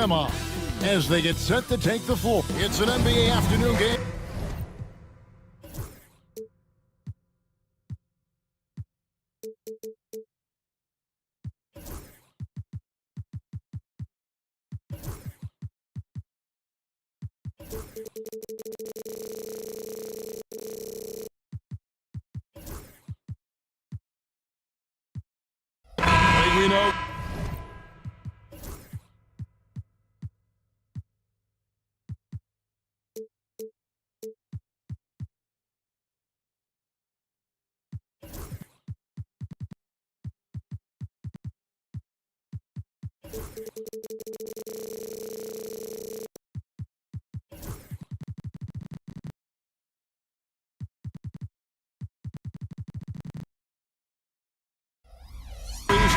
them on as they get set to take the floor. It's an NBA afternoon game. We know.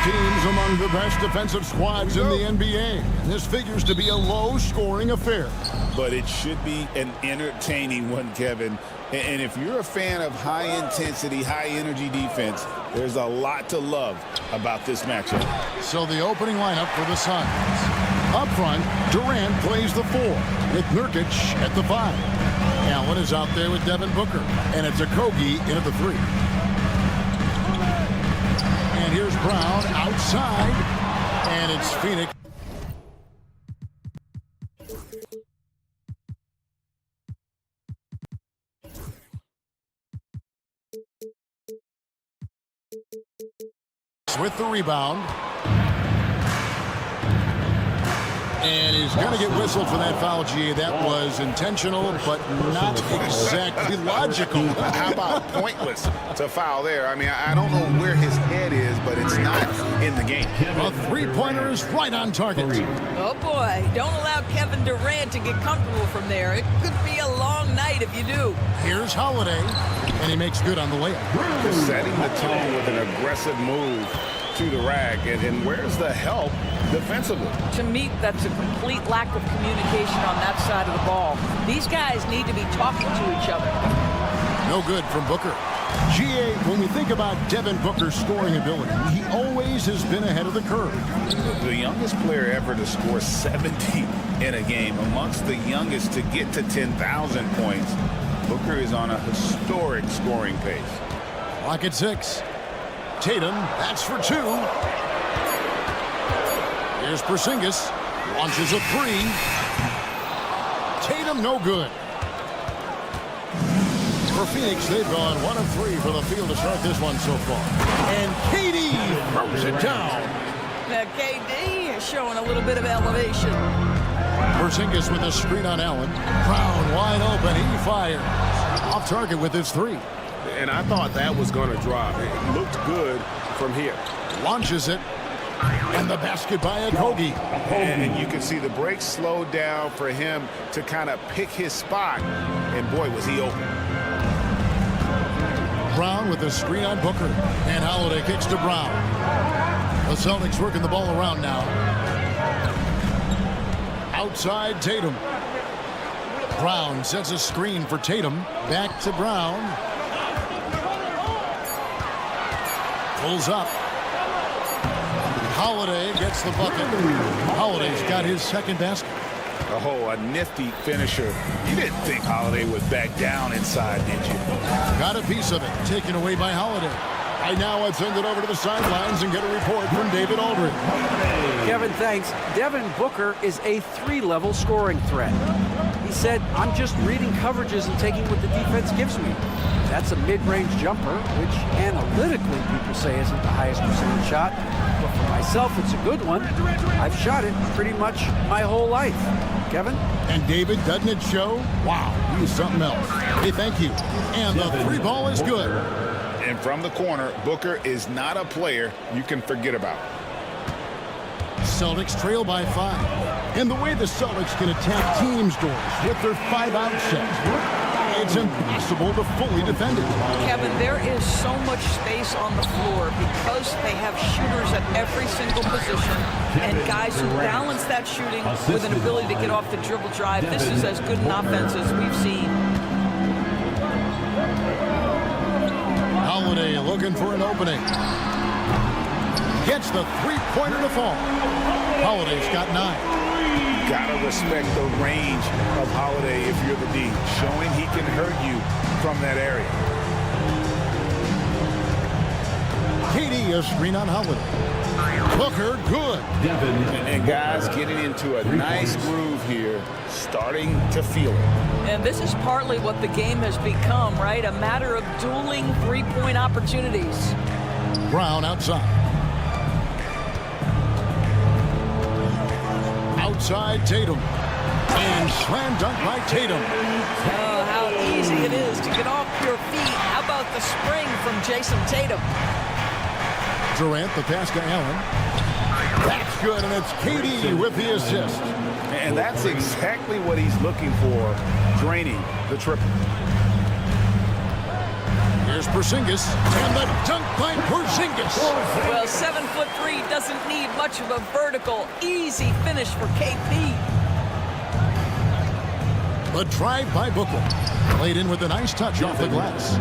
Teams among the best defensive squads in the NBA. And this figures to be a low-scoring affair. But it should be an entertaining one, Kevin. And if you're a fan of high-intensity, high-energy defense, there's a lot to love about this matchup. So the opening lineup for the Suns. Up front, Durant plays the 4, with Nurkic at the 5. Allen is out there with Devin Booker, and it's Okogie in at the 3. And here's Brown outside, and it's Phoenix. With the rebound. And he's going to get whistled for that foul, G. That was intentional, but not exactly logical. How about pointless to foul there? I mean, I don't know where his head is, but it's not in the game. A three-pointer is right on target. Oh, boy. Don't allow Kevin Durant to get comfortable from there. It could be a long night if you do. Here's Holiday, and he makes good on the layup. Just setting the tone with an aggressive move to the rack, and where's the help defensively? To me, that's a complete lack of communication on that side of the ball. These guys need to be talking to each other. No good from Booker. GA, when we think about Devin Booker's scoring ability, he always has been ahead of the curve. The youngest player ever to score 70 in a game, amongst the youngest to get to 10,000 points. Booker is on a historic scoring pace. Clock at 6. Tatum, that's for 2. Here's Porzingis, launches a 3. Tatum, no good. For Phoenix, they've gone 1 of 3 for the field to start this one so far. And KD throws it down. Now, KD is showing a little bit of elevation. Porzingis with a screen on Allen. Brown wide open, he fires. Off target with his 3. And I thought that was going to drop. It looked good from here. Launches it. And the basket by Okogie. And you can see the break slowed down for him to kind of pick his spot. And boy, was he open. Brown with a screen on Booker. And Holiday kicks to Brown. The Celtics working the ball around now. Outside Tatum. Brown sets a screen for Tatum. Back to Brown. Pulls up. Holiday gets the bucket. Holiday's got his second basket. Oh, a nifty finisher. You didn't think Holiday would back down inside, did you? Got a piece of it, taken away by Holiday. Right now, I'd send it over to the sidelines and get a report from David Aldridge. Kevin, thanks. Devin Booker is a 3-level scoring threat. He said, I'm just reading coverages and taking what the defense gives me. That's a mid-range jumper, which analytically people say isn't the highest percentage shot. But for myself, it's a good one. I've shot it pretty much my whole life. Kevin? And David, doesn't it show? Wow, he's something else. Hey, thank you. And the 3 ball is good. And from the corner, Booker is not a player you can forget about. Celtics trail by 5. And the way the Celtics can attack teams' doors with their 5-out sets, it's impossible to fully defend it. Kevin, there is so much space on the floor because they have shooters at every single position and guys who balance that shooting with an ability to get off the dribble drive. This is as good an offense as we've seen. Holiday looking for an opening. Gets the 3-pointer to fall. Holiday's got 9. got to respect the range of Holiday if you're the D, showing he can hurt you from that area. KD, a screen on Holiday. Booker, good. And guys getting into a nice groove here, starting to feel it. And this is partly what the game has become, right? A matter of dueling three-point opportunities. Brown outside. Outside Tatum. And slam dunk by Tatum. Oh, how easy it is to get off your feet. How about the spring from Jason Tatum? Durant, the pass to Allen. That's good, and it's KD with the assist. And that's exactly what he's looking for, draining the triple. Here's Porzingis, and the dunk by Porzingis. Well, 7'3" doesn't need much of a vertical, easy finish for KP. The drive by Booker. Played in with a nice touch off the glass.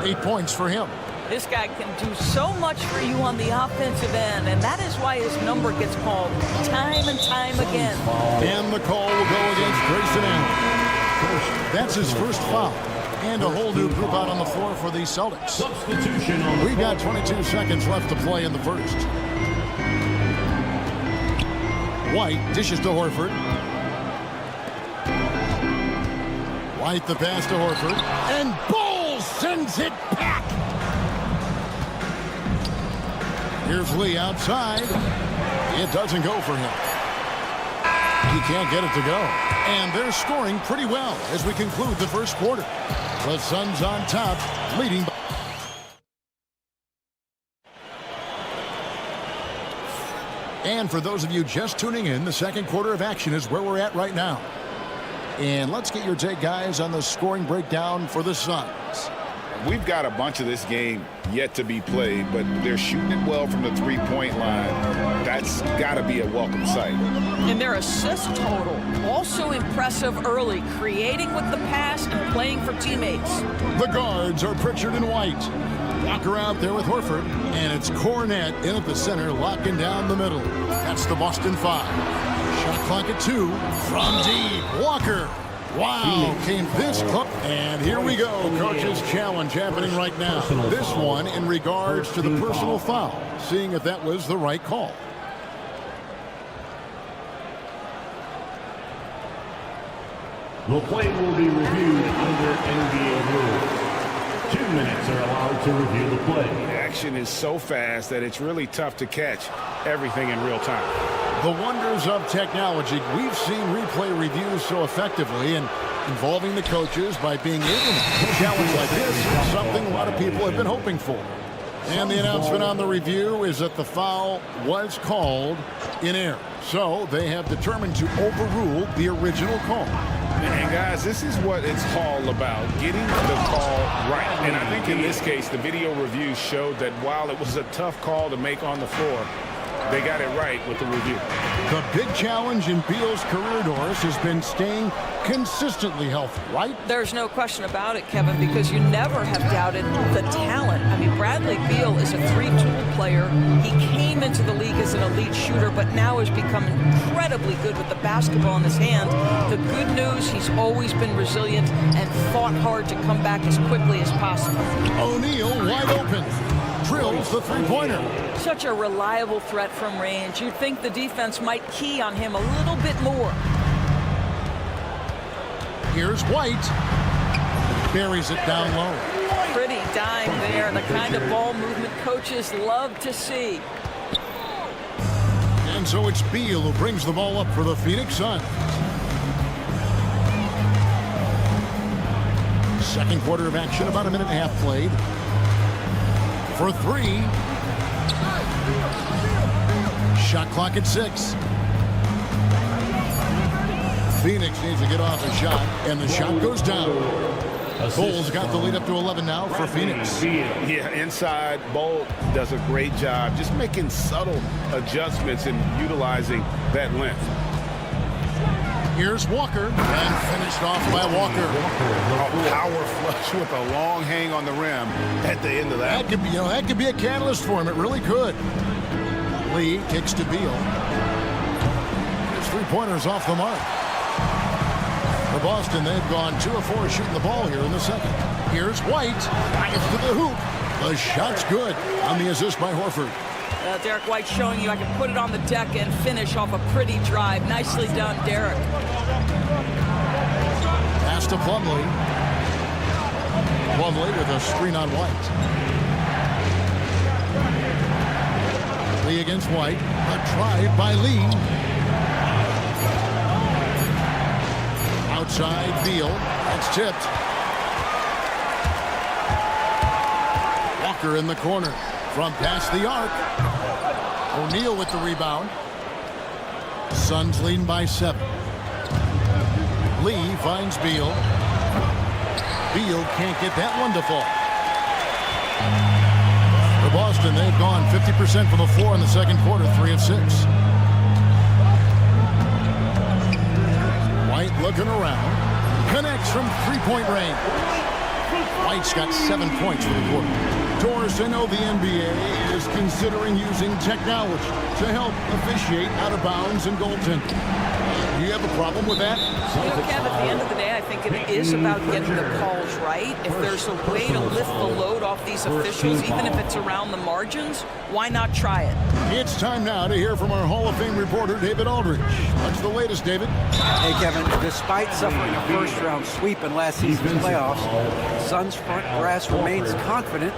8 points for him. This guy can do so much for you on the offensive end, and that is why his number gets called time and time again. And the call will go against Grayson Allen. That's his first foul. And a whole new group out on the floor for the Celtics. We got 22 seconds left to play in the first. White dishes to Horford. White the pass to Horford. And Bowles sends it back. Here's Lee outside. It doesn't go for him. He can't get it to go. And they're scoring pretty well as we conclude the first quarter. The Suns on top, leading by... And for those of you just tuning in, the second quarter of action is where we're at right now. And let's get your take, guys, on the scoring breakdown for the Suns. We've got a bunch of this game yet to be played, but they're shooting it well from the three-point line. That's got to be a welcome sight. And their assist total, also impressive early, creating with the pass and playing for teammates. The guards are Pritchard and White. Walker out there with Horford, and it's Cornette in at the center, locking down the middle. That's the Boston 5. Shot clock at 2 from deep. Walker. Wow, came this close. And here we go. Coach's challenge happening right now. This one in regards to the personal foul, seeing if that was the right call. The play will be reviewed under NBA rules. 2 minutes are allowed to review the play. The action is so fast that it's really tough to catch everything in real time. The wonders of technology. We've seen replay reviews so effectively, and involving the coaches by being able to challenge like this is something a lot of people have been hoping for. And the announcement on the review is that the foul was called in error. So they have determined to overrule the original call. And guys, this is what it's all about, getting the call right. And I think in this case, the video review showed that while it was a tough call to make on the floor, they got it right with the review. The big challenge in Beal's career, Doris, has been staying consistently healthy, right? There's no question about it, Kevin, because you never have doubted the talent. I mean, Bradley Beal is a three-tool player. He came into the league as an elite shooter, but now has become incredibly good with the basketball in his hand. The good news, he's always been resilient and fought hard to come back as quickly as possible. O'Neal wide open. Drills the three-pointer. Such a reliable threat from range. You'd think the defense might key on him a little bit more. Here's White. Buries it down low. Pretty dime there, the kind of ball movement coaches love to see. And so it's Beal who brings the ball up for the Phoenix Suns. Second quarter of action, about a minute and a half played. For 3. Shot clock at 6. Phoenix needs to get off a shot, and the shot goes down. Bulls got the lead up to 11 now for Phoenix. Yeah, inside, Bull does a great job just making subtle adjustments and utilizing that length. Here's Walker, and finished off by Walker. A power flush with a long hang on the rim at the end of that. That could be a catalyst for him. It really could. Lee kicks to Beal. His three-pointers off the mark. For Boston, they've gone 2 of 4 shooting the ball here in the second. Here's White. Drives to the hoop. The shot's good on the assist by Horford. Derek White showing you I can put it on the deck and finish off a pretty drive. Nicely done, Derek. Pass to Plumlee. Plumlee with a screen on White. Lee against White. A drive by Lee. Outside Beal. That's tipped. Walker in the corner. From past the arc. O'Neal with the rebound. Suns leading by 7. Lee finds Beal. Beal can't get that one to fall. For Boston, they've gone 50% from the floor in the second quarter, 3 of 6. White looking around. Connects from three-point range. White's got 7 points for the quarter. Doris, I know the NBA is considering using technology to help officiate out of bounds and goaltending. Do you have a problem with that? You know, Kev, at the end of the day, I think it is about getting the calls right. If there's a way to lift the load off these officials, even if it's around the margins, why not try it? It's time now to hear from our Hall of Fame reporter, David Aldridge. What's the latest, David? Hey, Kevin, despite suffering a first-round sweep in last season's playoffs, Suns front brass remains confident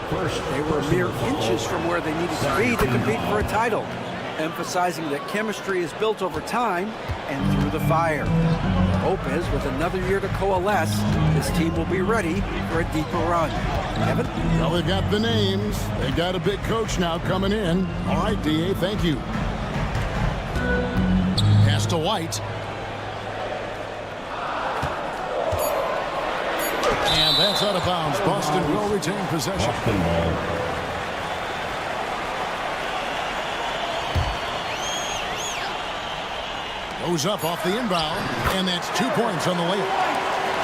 they were mere inches from where they needed to be to compete for a title, emphasizing that chemistry is built over time and through the fire. The hope is, with another year to coalesce, this team will be ready for a deeper run. Kevin? Well, they've got the names. They got a big coach now coming in. All right, D.A., thank you. Pass to White. And that's out of bounds. Boston will retain possession. Goes up off the inbound, and that's 2 points on the layup.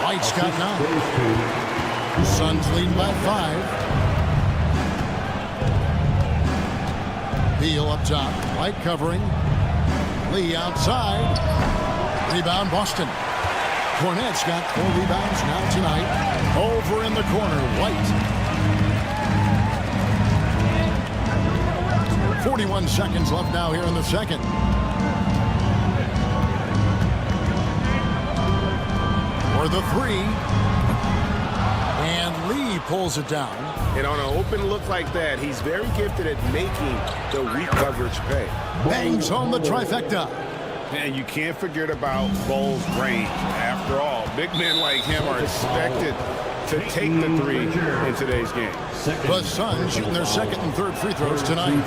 White's got 9. Suns lead by 5. Beal up top. White covering. Lee outside. Rebound Boston. Cornette's got 4 rebounds now tonight. Over in the corner, White. 41 seconds left now here in the second. For the 3. And Lee pulls it down. And on an open look like that, he's very gifted at making the weak coverage pay. Bangs home the trifecta. And you can't forget about Bole's range. After all, big men like him are expected to take the 3 in today's game. The Suns shooting their second and third free throws tonight.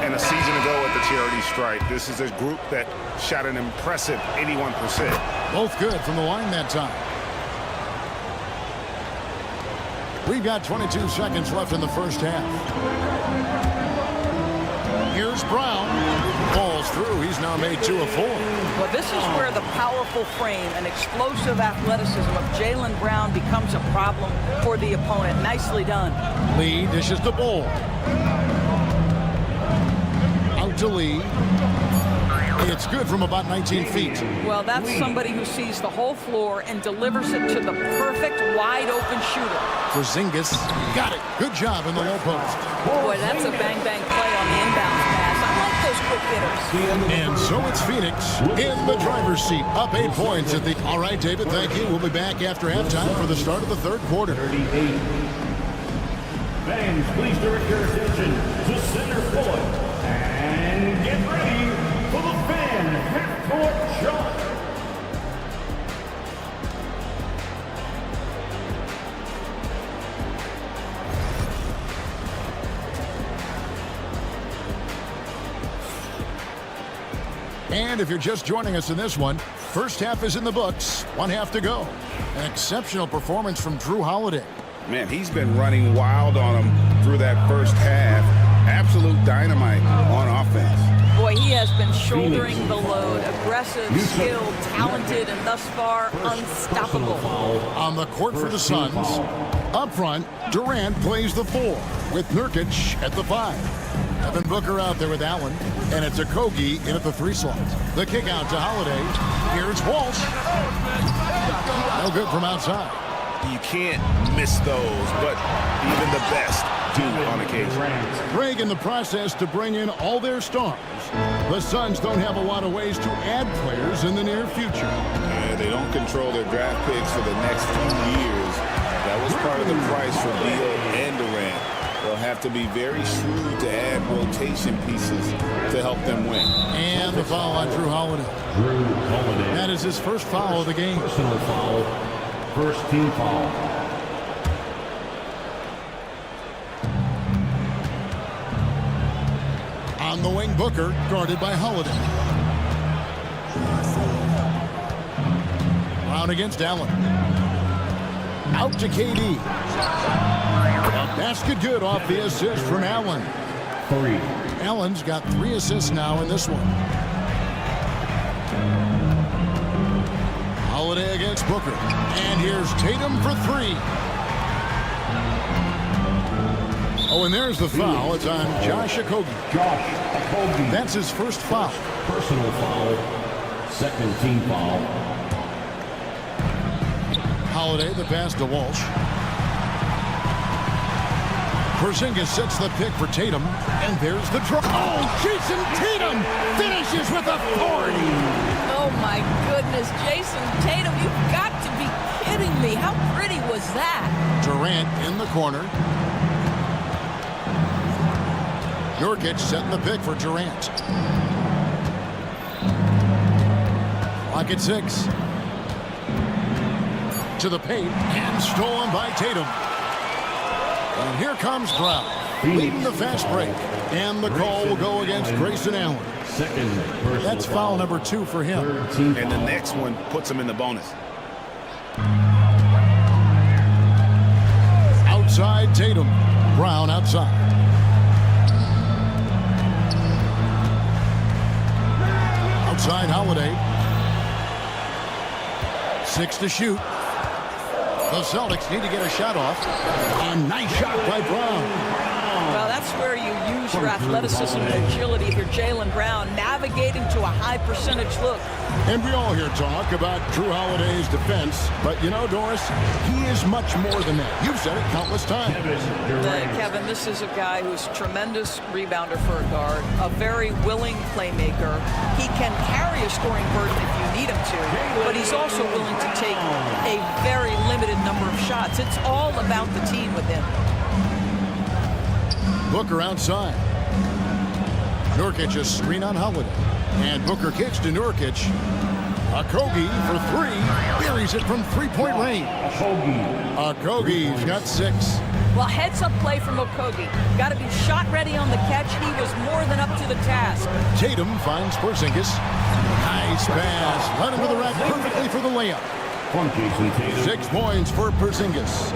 And a season ago at the charity stripe, this is a group that shot an impressive 81%. Both good from the line that time. We've got 22 seconds left in the first half. Here's Brown. Falls through. He's now made 2 of 4. Well, this is where the powerful frame and explosive athleticism of Jaylen Brown becomes a problem for the opponent. Nicely done. Lee dishes the ball. Out to Lee. It's good from about 19 feet. Well, that's somebody who sees the whole floor and delivers it to the perfect wide-open shooter. Porzingis got it. Good job in the low post. Boy, that's a bang-bang play on the inbound pass. I like those quick hitters. And so it's Phoenix in the driver's seat. Up 8 points at the... All right, David, thank you. We'll be back after halftime for the start of the third quarter. 38. Fans, please direct your attention to center court and get ready for the fan half-court shot. And if you're just joining us in this one, first half is in the books. 1 half to go. An exceptional performance from Drew Holiday. Man, he's been running wild on him through that first half. Absolute dynamite on offense. Boy, he has been shouldering the load. Aggressive, skilled, talented, and thus far unstoppable. On the court for the Suns. Up front, Durant plays the 4 with Nurkic at the 5. Devin Booker out there with Allen. And it's a Kogi in at the 3 slot. The kick out to Holiday. Here's Walsh. No good from outside. You can't miss those, but even the best do on occasion. Greg in the process to bring in all their stars. The Suns don't have a lot of ways to add players in the near future. Yeah, they don't control their draft picks for the next few years. That was part of the price for Beal and Durant. They'll have to be very shrewd to add rotation pieces to help them win. And the foul on Drew Holiday. Drew Holiday. That is his first foul of the game. Personal foul. First team foul. On the wing, Booker, guarded by Holiday. Brown against Allen. Out to KD. A basket good off the assist from Allen. 3. Allen's got 3 assists now in this one. Holiday against Booker. And here's Tatum for 3. Oh, and there's the foul. It's on Josh Okogie. Josh Okogie. That's his first foul. Personal foul. Second team foul. Holiday, the pass to Walsh. Porzingis sets the pick for Tatum. And there's the draw. Oh, Jason Tatum finishes with authority. Oh, my goodness. Jason Tatum, you've got to be kidding me. How pretty was that? Durant in the corner. Nurkic setting the pick for Durant. Clock at 6. To the paint and stolen by Tatum. And here comes Brown, leading the fast break. And the call will go against Grayson Allen. Second personal That's foul number 2 for him. And the next one puts them in the bonus. Outside Tatum. Brown outside. Outside Holiday. 6 to shoot. The Celtics need to get a shot off. And nice shot by Brown. Well, that's where you use your athleticism and agility if you're Jaylen Brown, navigating to a high percentage look. And we all hear talk about Drew Holiday's defense. But you know, Doris, he is much more than that. You've said it countless times. Kevin, this is a guy who's a tremendous rebounder for a guard, a very willing playmaker. He can carry a scoring burden if you need him to, but he's also willing to take a very limited number of shots. It's all about the team with him. Booker outside. Nurkic a screen on Holiday. And Booker kicks to Nurkic. Okogie for 3. Buries it from 3-point range. Okogie's got 6. Well, heads-up play from Okogie. Got to be shot ready on the catch. He was more than up to the task. Tatum finds Porzingis. Nice pass. Led him to the rack perfectly for the layup. From Jason Tatum. 6 points for Porzingis.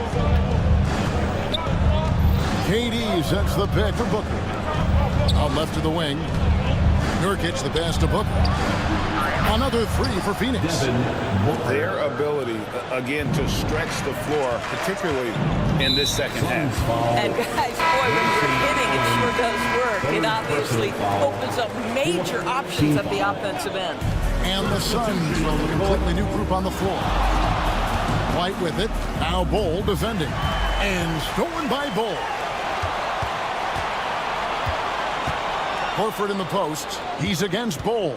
KD sets the pick for Booker. Out left to the wing. Nurkic the pass to Booker. Another 3 for Phoenix. Their ability, again, to stretch the floor, particularly in this second half. And guys, boy, when you're hitting, it sure does work. It obviously opens up major options at the offensive end. And the Suns will a completely new group on the floor. White with it. Now Bol defending. And stolen by Bol. Horford in the post. He's against Bol.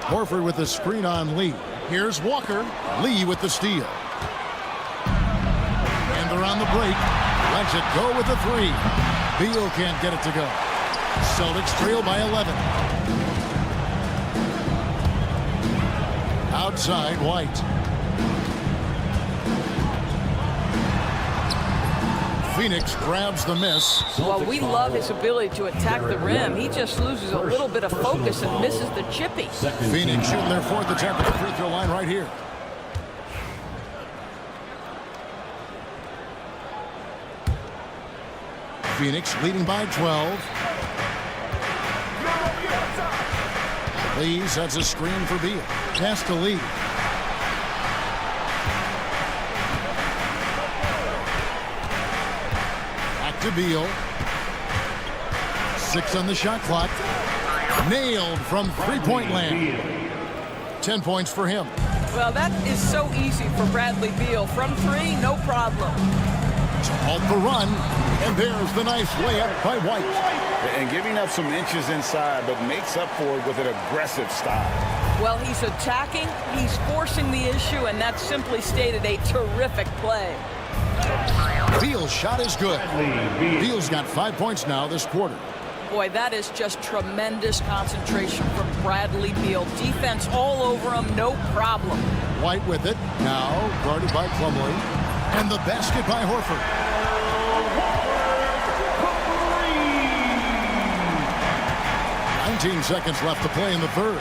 Horford with the screen on Lee. Here's Walker. Lee with the steal. And they're on the break. Lets it go with the 3. Beal can't get it to go. Celtics trail by 11. Outside White. Phoenix grabs the miss. Well, we love his ability to attack the rim. He just loses a little bit of focus and misses the chippy. Phoenix shooting their 4th attempt at the free throw line right here. Phoenix leading by 12. Lee sets a screen for Beal. Pass to Lee. Back to Beal. 6 on the shot clock. Nailed from three-point land. 10 points for him. Well, that is so easy for Bradley Beal. From three, no problem. Halt the run, and there's the nice layup by White. And giving up some inches inside, but makes up for it with an aggressive style. Well, he's attacking, he's forcing the issue, and that's simply stated a terrific play. Beal's shot is good. Beal's got 5 points now this quarter. Boy, that is just tremendous concentration from Bradley Beal. Defense all over him, no problem. White with it, now guarded by Plumlee. And the basket by Horford. "19 seconds left to play in the third.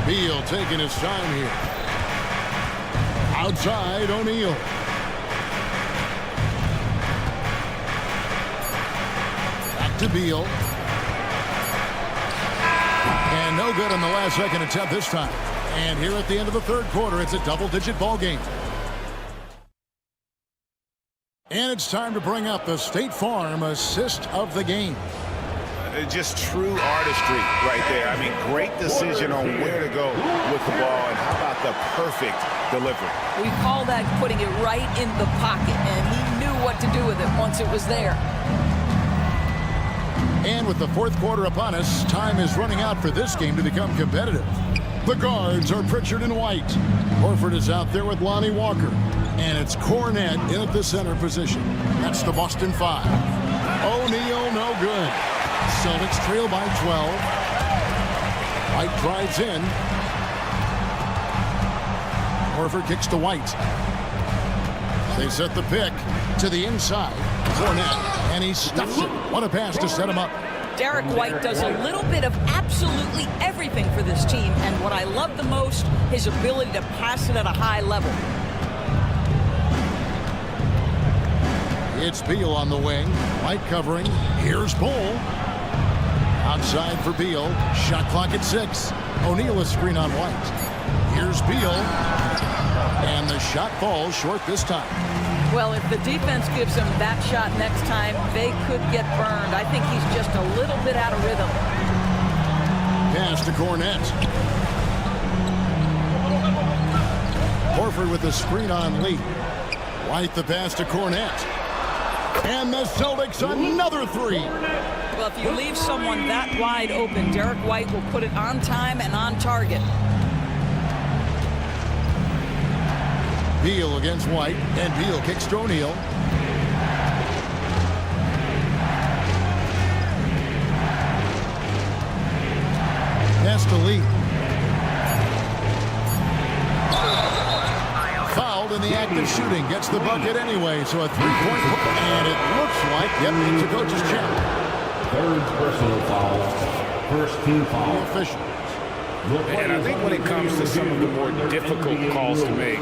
Beal taking his time here. Outside, O'Neal. Back to Beal. And no good on the last second attempt this time. And here at the end of the third quarter, it's a double-digit ball game. And it's time to bring up the State Farm assist of the game. Just true artistry right there. I mean, great decision on where to go with the ball, and how about the perfect delivery? We call that putting it right in the pocket, and he knew what to do with it once it was there. And with the fourth quarter upon us, time is running out for this game to become competitive. The guards are Pritchard and White. Horford is out there with Lonnie Walker. And it's Cornette in at the center position. That's the Boston 5. O'Neal, no good. Celtics trail by 12. White drives in. Horford kicks to White. They set the pick to the inside. Cornette, and he stuffs it. What a pass to set him up. Derek White does a little bit of absolutely everything for this team, and what I love the most, his ability to pass it at a high level. It's Beal on the wing. White covering. Here's Bull. Outside for Beal. Shot clock at 6. O'Neal a screen on White. Here's Beal. And the shot falls short this time. Well, if the defense gives him that shot next time, they could get burned. I think he's just a little bit out of rhythm. Pass to Cornette. Horford with the screen on Lee. White the pass to Cornette. And the Celtics another three. Well, if you leave someone that wide open, Derek White will put it on time and on target. Beal against White, and Beal kicks to O'Neal. Pass to Lee. Fouled in the act of shooting. Gets the bucket anyway, so a three-point. And it looks like, yep, it's a coach's check. Third personal foul. First team foul. Official. And I think when it comes to some of the more difficult calls to make,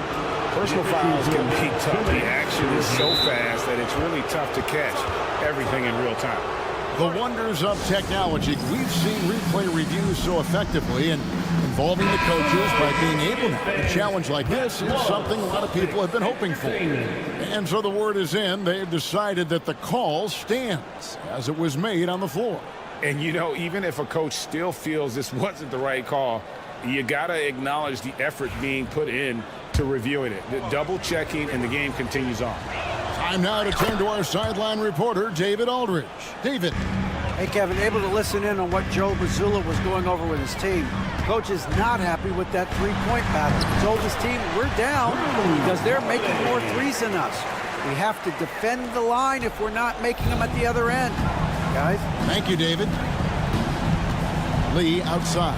personal fouls can be tough. The action is so fast that it's really tough to catch everything in real time. The wonders of technology. We've seen replay reviews so effectively, and involving the coaches by being able to. A challenge like this is something a lot of people have been hoping for. And so the word is in. They have decided that the call stands as it was made on the floor. And, you know, even if a coach still feels this wasn't the right call, you got to acknowledge the effort being put in to reviewing it. The double checking, and the game continues on. Time now to turn to our sideline reporter, David Aldridge. David. Hey, Kevin, able to listen in on what Joe Mazzulla was going over with his team. Coach is not happy with that three-point pattern. He told his team, we're down because they're making more threes than us. We have to defend the line if we're not making them at the other end. Guys? Thank you, David. Lee outside.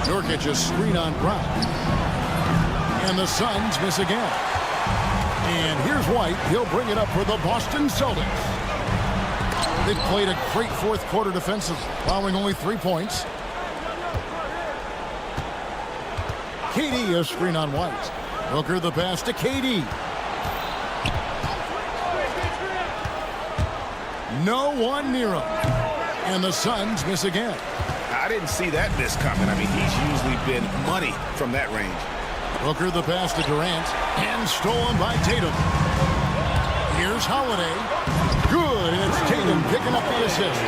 Nurkic a screen on Brown. And the Suns miss again. And here's White. He'll bring it up for the Boston Celtics. They've played a great fourth quarter defensively, allowing only 3 points. KD a screen on White. Booker the pass to KD. No one near him. And the Suns miss again. I didn't see that miss coming. I mean, he's usually been money from that range. Booker the pass to Durant, and stolen by Tatum. Here's Holiday. Good, and it's Tatum picking up the assist.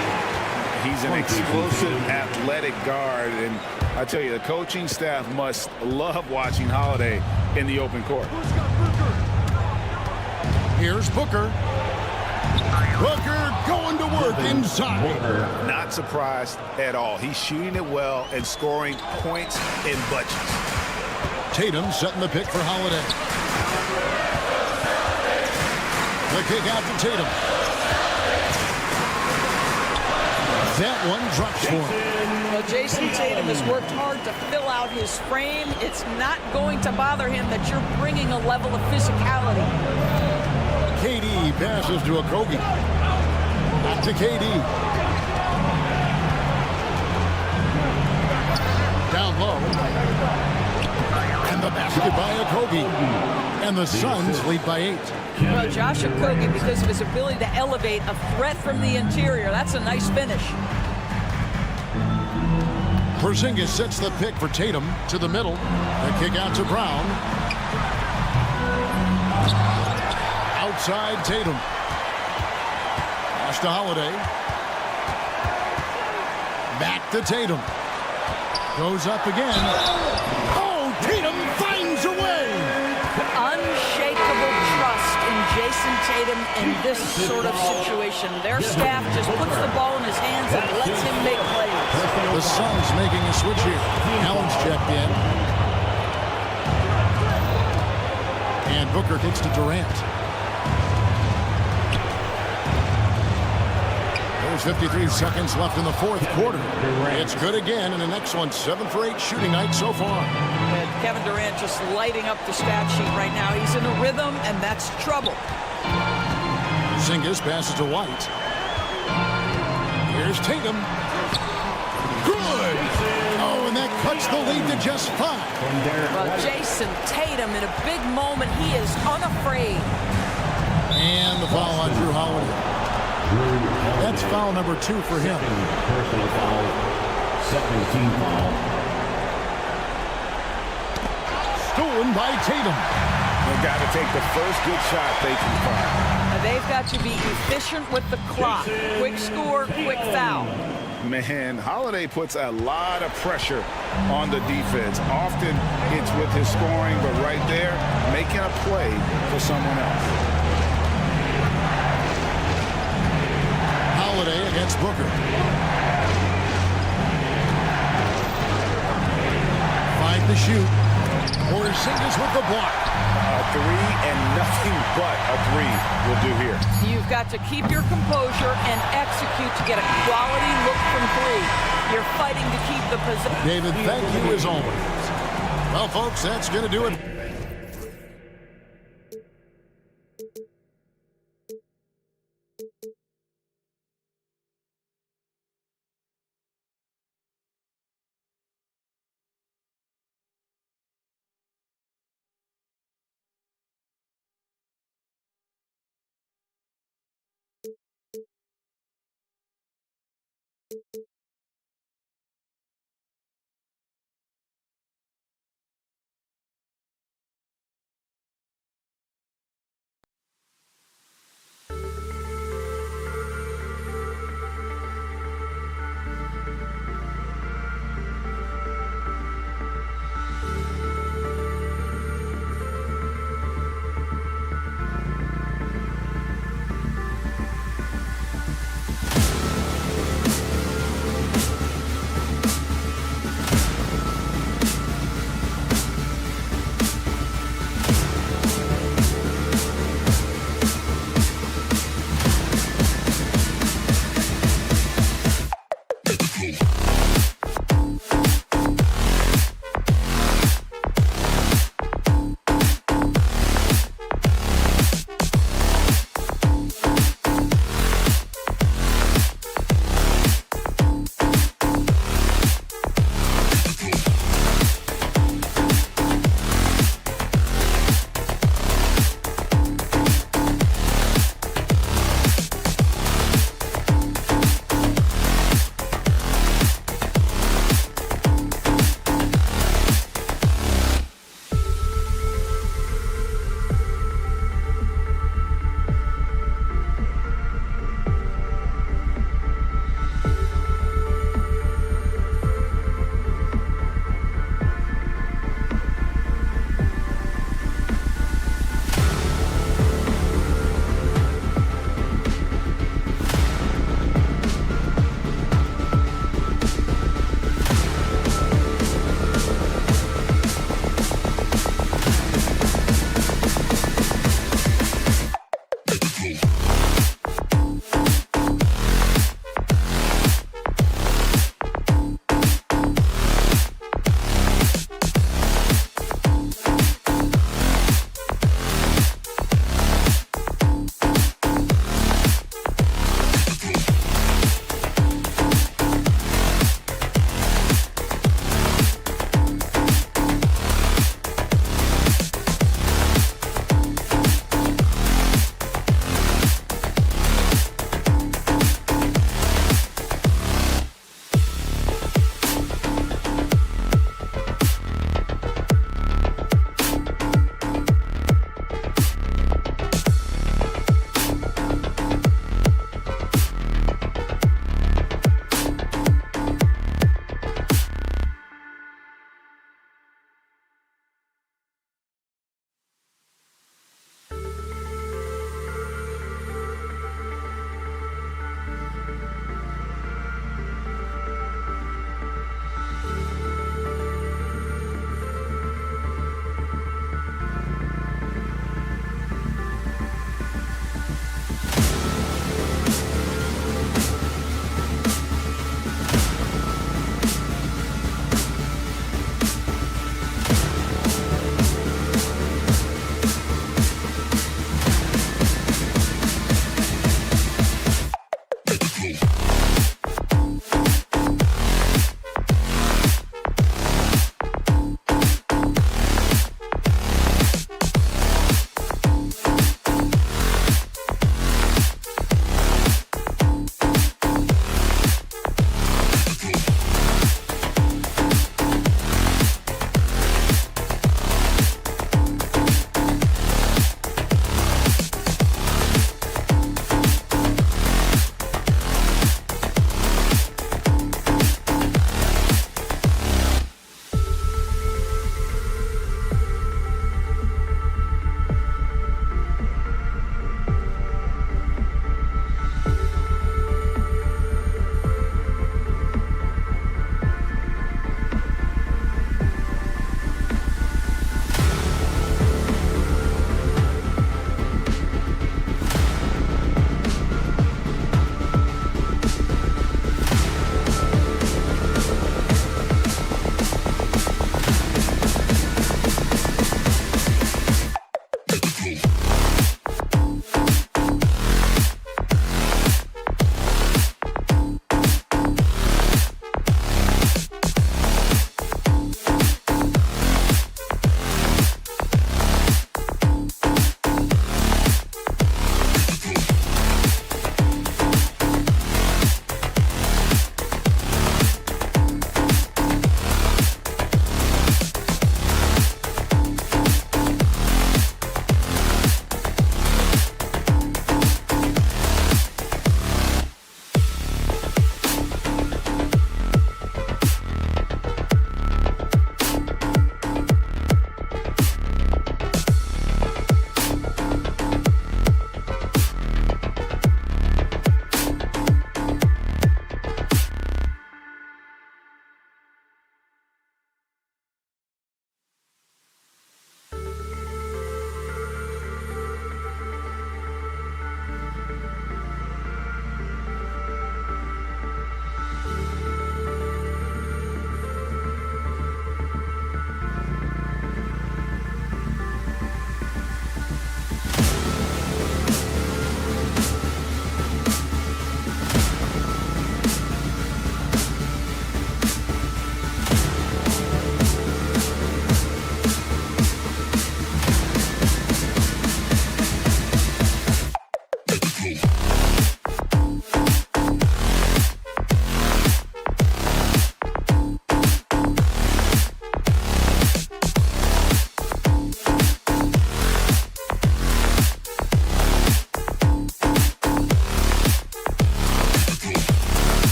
He's an explosive, athletic guard, and I tell you, the coaching staff must love watching Holiday in the open court. Here's Booker. Booker going to work inside. Not surprised at all. He's shooting it well and scoring points in bunches. Tatum setting the pick for Holiday. The kick out to Tatum. That one drops for him. Well, Jason Tatum has worked hard to fill out his frame. It's not going to bother him that you're bringing a level of physicality. KD passes to Okogie. Back to KD. Down low. And the basket by Okogie. And the Suns lead by 8. Well, Josh Okogie, because of his ability to elevate a threat from the interior, that's a nice finish. Porzingis sets the pick for Tatum to the middle. The kick out to Brown. Outside Tatum. Pass to Holiday. Back to Tatum. Goes up again. Oh, Tatum finds a way. Unshakable trust in Jason Tatum in this sort of situation. Their staff just puts the ball in his hands and lets him make plays. The Suns making a switch here. Allen's checked in. And Booker kicks to Durant. There's 53 seconds left in the fourth quarter. It's good again, and the next one 7 for 8 shooting night so far. And Kevin Durant just lighting up the stat sheet right now. He's in a rhythm, and that's trouble. Porzingis passes to White. Here's Tatum. Good! Oh, and that cuts the lead to just 5. Well, Jason Tatum, in a big moment, he is unafraid. And the foul on Drew Holiday. That's foul number 2 for him. Personal foul. Second team foul. Stolen by Tatum. They've got to take the first good shot they can find. They've got to be efficient with the clock. Quick score, quick foul. Man, Holiday puts a lot of pressure on the defense. Often it's with his scoring, but right there, making a play for someone else. Holiday against Booker. 5 to shoot. Porzingis with the block. A 3 and nothing but a 3 will do here. You've got to keep your composure and execute to get a quality look from 3. You're fighting to keep the possession. David, thank you as always. Well, folks, that's going to do it.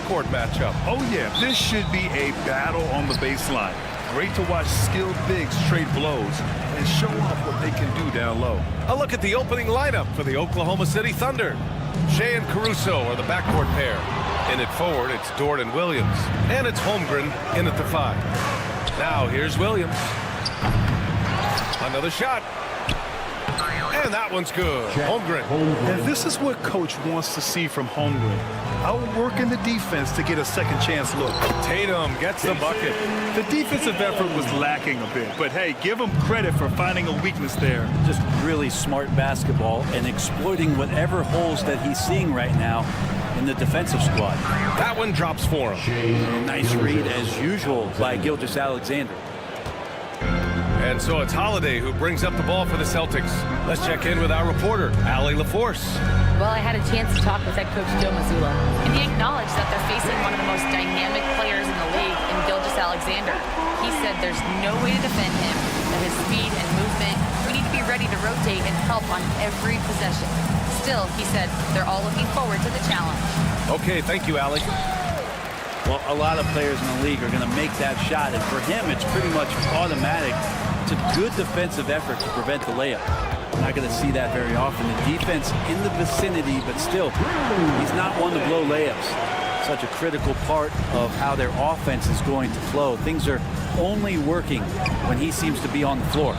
backcourt matchup. Oh, yeah. This should be a battle on the baseline. Great to watch skilled bigs trade blows and show off what they can do down low. A look at the opening lineup for the Oklahoma City Thunder. Shea and Caruso are the backcourt pair. In at forward, it's Dort and Williams. And it's Holmgren in at the 5. Now here's Williams. Another shot. And that one's good. Holmgren. And this is what Coach wants to see from Holmgren. Outworking the defense to get a second chance look. Tatum gets the bucket. The defensive effort was lacking a bit, but hey, give him credit for finding a weakness there. Just really smart basketball and exploiting whatever holes that he's seeing right now in the defensive squad. That one drops for him. Nice read as usual by Gilgeous-Alexander. And so it's Holiday who brings up the ball for the Celtics. Let's check in with our reporter, Allie LaForce. Well, I had a chance to talk with head coach Joe Mazzulla, and he acknowledged that they're facing one of the most dynamic players in the league in Gilgeous-Alexander. He said there's no way to defend him, that his speed and movement, we need to be ready to rotate and help on every possession. Still, he said they're all looking forward to the challenge. Okay, thank you, Allie. Well, a lot of players in the league are going to make that shot, and for him, it's pretty much automatic. It's a good defensive effort to prevent the layup. Not going to see that very often. The defense in the vicinity, but still, he's not one to blow layups. Such a critical part of how their offense is going to flow. Things are only working when he seems to be on the floor.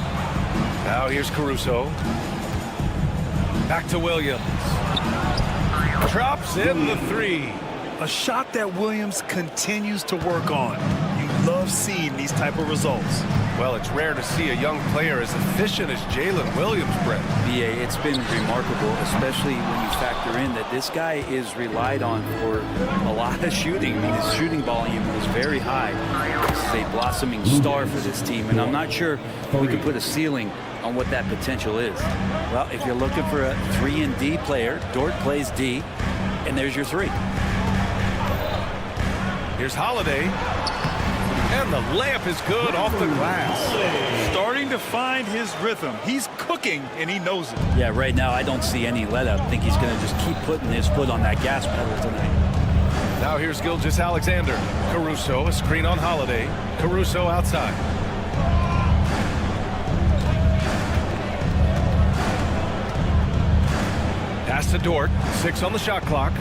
Now here's Caruso. Back to Williams. Drops in the 3. A shot that Williams continues to work on. You love seeing these type of results. Well, it's rare to see a young player as efficient as Jalen Williams, Brett. BA, it's been remarkable, especially when you factor in that this guy is relied on for a lot of shooting. I mean, his shooting volume is very high. This is a blossoming star for this team, and I'm not sure we can put a ceiling on what that potential is. Well, if you're looking for a 3 and D player, Dort plays D, and there's your 3. Here's Holiday. And the layup is good off the glass. Starting to find his rhythm. He's cooking, and he knows it. Yeah, right now I don't see any let up. I think he's going to just keep putting his foot on that gas pedal tonight. Now here's Gilgeous-Alexander. Caruso, a screen on Holiday. Caruso outside. Pass to Dort. 6 on the shot clock.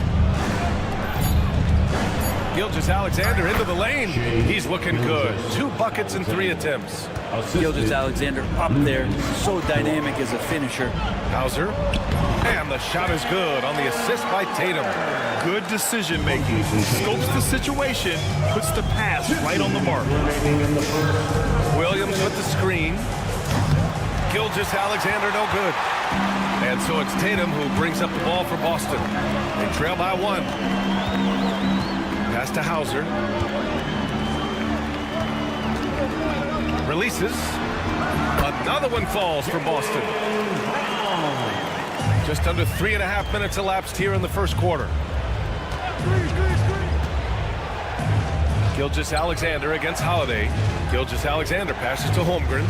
Gilgeous-Alexander into the lane. He's looking good. 2 buckets and 3 attempts. Gilgeous-Alexander up there, so dynamic as a finisher. Hauser. And the shot is good on the assist by Tatum. Good decision making. Scopes the situation, puts the pass right on the mark. Williams with the screen. Gilgeous-Alexander no good. And so it's Tatum who brings up the ball for Boston. They trail by 1. Pass to Hauser. Releases. Another one falls for Boston. Just under 3.5 minutes elapsed here in the first quarter. Gilgeous-Alexander against Holiday. Gilgeous-Alexander passes to Holmgren.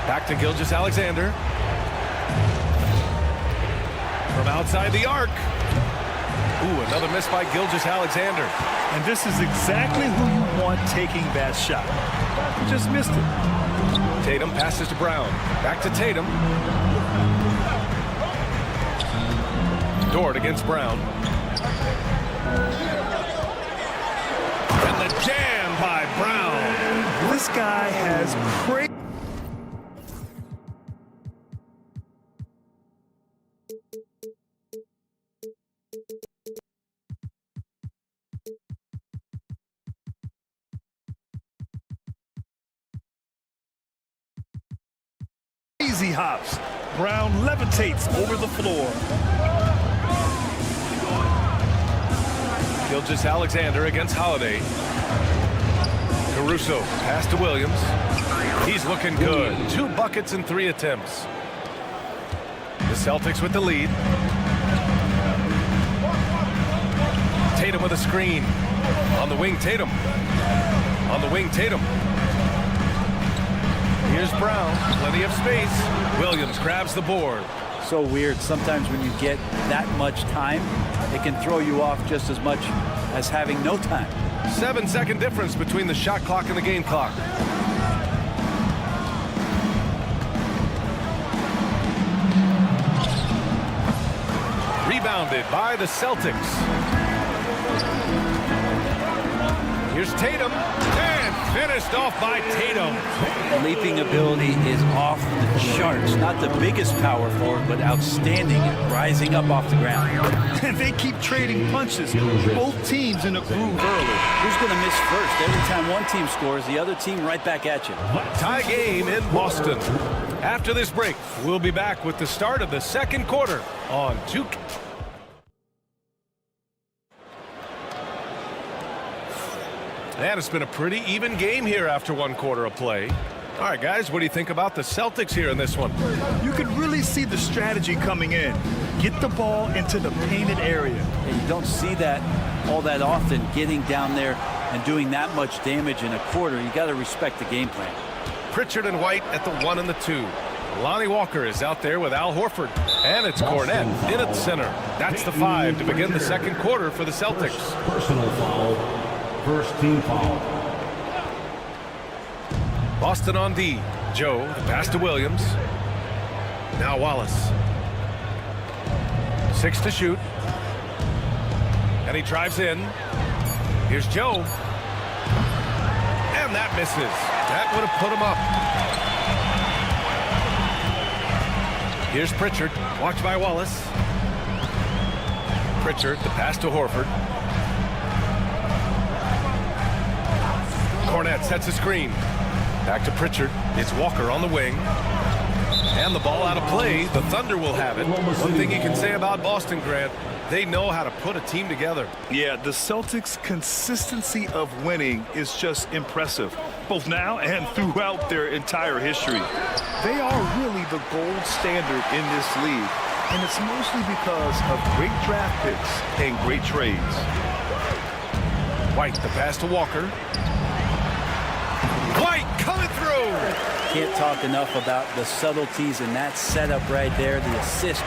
Back to Gilgeous-Alexander. From outside the arc. Ooh, another miss by Gilgeous-Alexander. And this is exactly who you want taking that shot. You just missed it. Tatum passes to Brown. Back to Tatum. Dort against Brown. And the jam by Brown. This guy has great. Easy hops. Brown levitates over the floor. Gilgeous-Alexander against Holiday. Caruso, pass to Williams. He's looking good. 2 buckets and 3 attempts. The Celtics with the lead. Tatum with a screen. On the wing, Tatum. On the wing, Tatum. Here's Brown, plenty of space. Williams grabs the board. So weird. Sometimes when you get that much time, it can throw you off just as much as having no time. 7-second difference between the shot clock and the game clock. Rebounded by the Celtics. Here's Tatum, and finished off by Tatum. Leaping ability is off the charts. Not the biggest power forward, but outstanding at rising up off the ground. And they keep trading punches. Both teams in a groove early. Who's going to miss first? Every time one team scores, the other team right back at you. Tie game in Boston. After this break, we'll be back with the start of the second quarter on 2K. And it's been a pretty even game here after one quarter of play. All right, guys, what do you think about the Celtics here in this one? You could really see the strategy coming in. Get the ball into the painted area. And you don't see that all that often, getting down there and doing that much damage in a quarter. You got to respect the game plan. Pritchard and White at the 1 and the 2. Lonnie Walker is out there with Al Horford. And it's Cornette in at center. That's the 5 to begin the second quarter for the Celtics. Personal foul. First team foul. Boston on D. Joe, the pass to Williams. Now Wallace. 6 to shoot. And he drives in. Here's Joe. And that misses. That would have put him up. Here's Pritchard. Watched by Wallace. Pritchard, the pass to Horford. Cornette sets a screen. Back to Pritchard. It's Walker on the wing. And the ball out of play. The Thunder will have it. One thing you can say about Boston, Grant, they know how to put a team together. Yeah, the Celtics' consistency of winning is just impressive, both now and throughout their entire history. They are really the gold standard in this league, and it's mostly because of great draft picks and great trades. White, the pass to Walker. White coming through. Can't talk enough about the subtleties in that setup right there. The assist,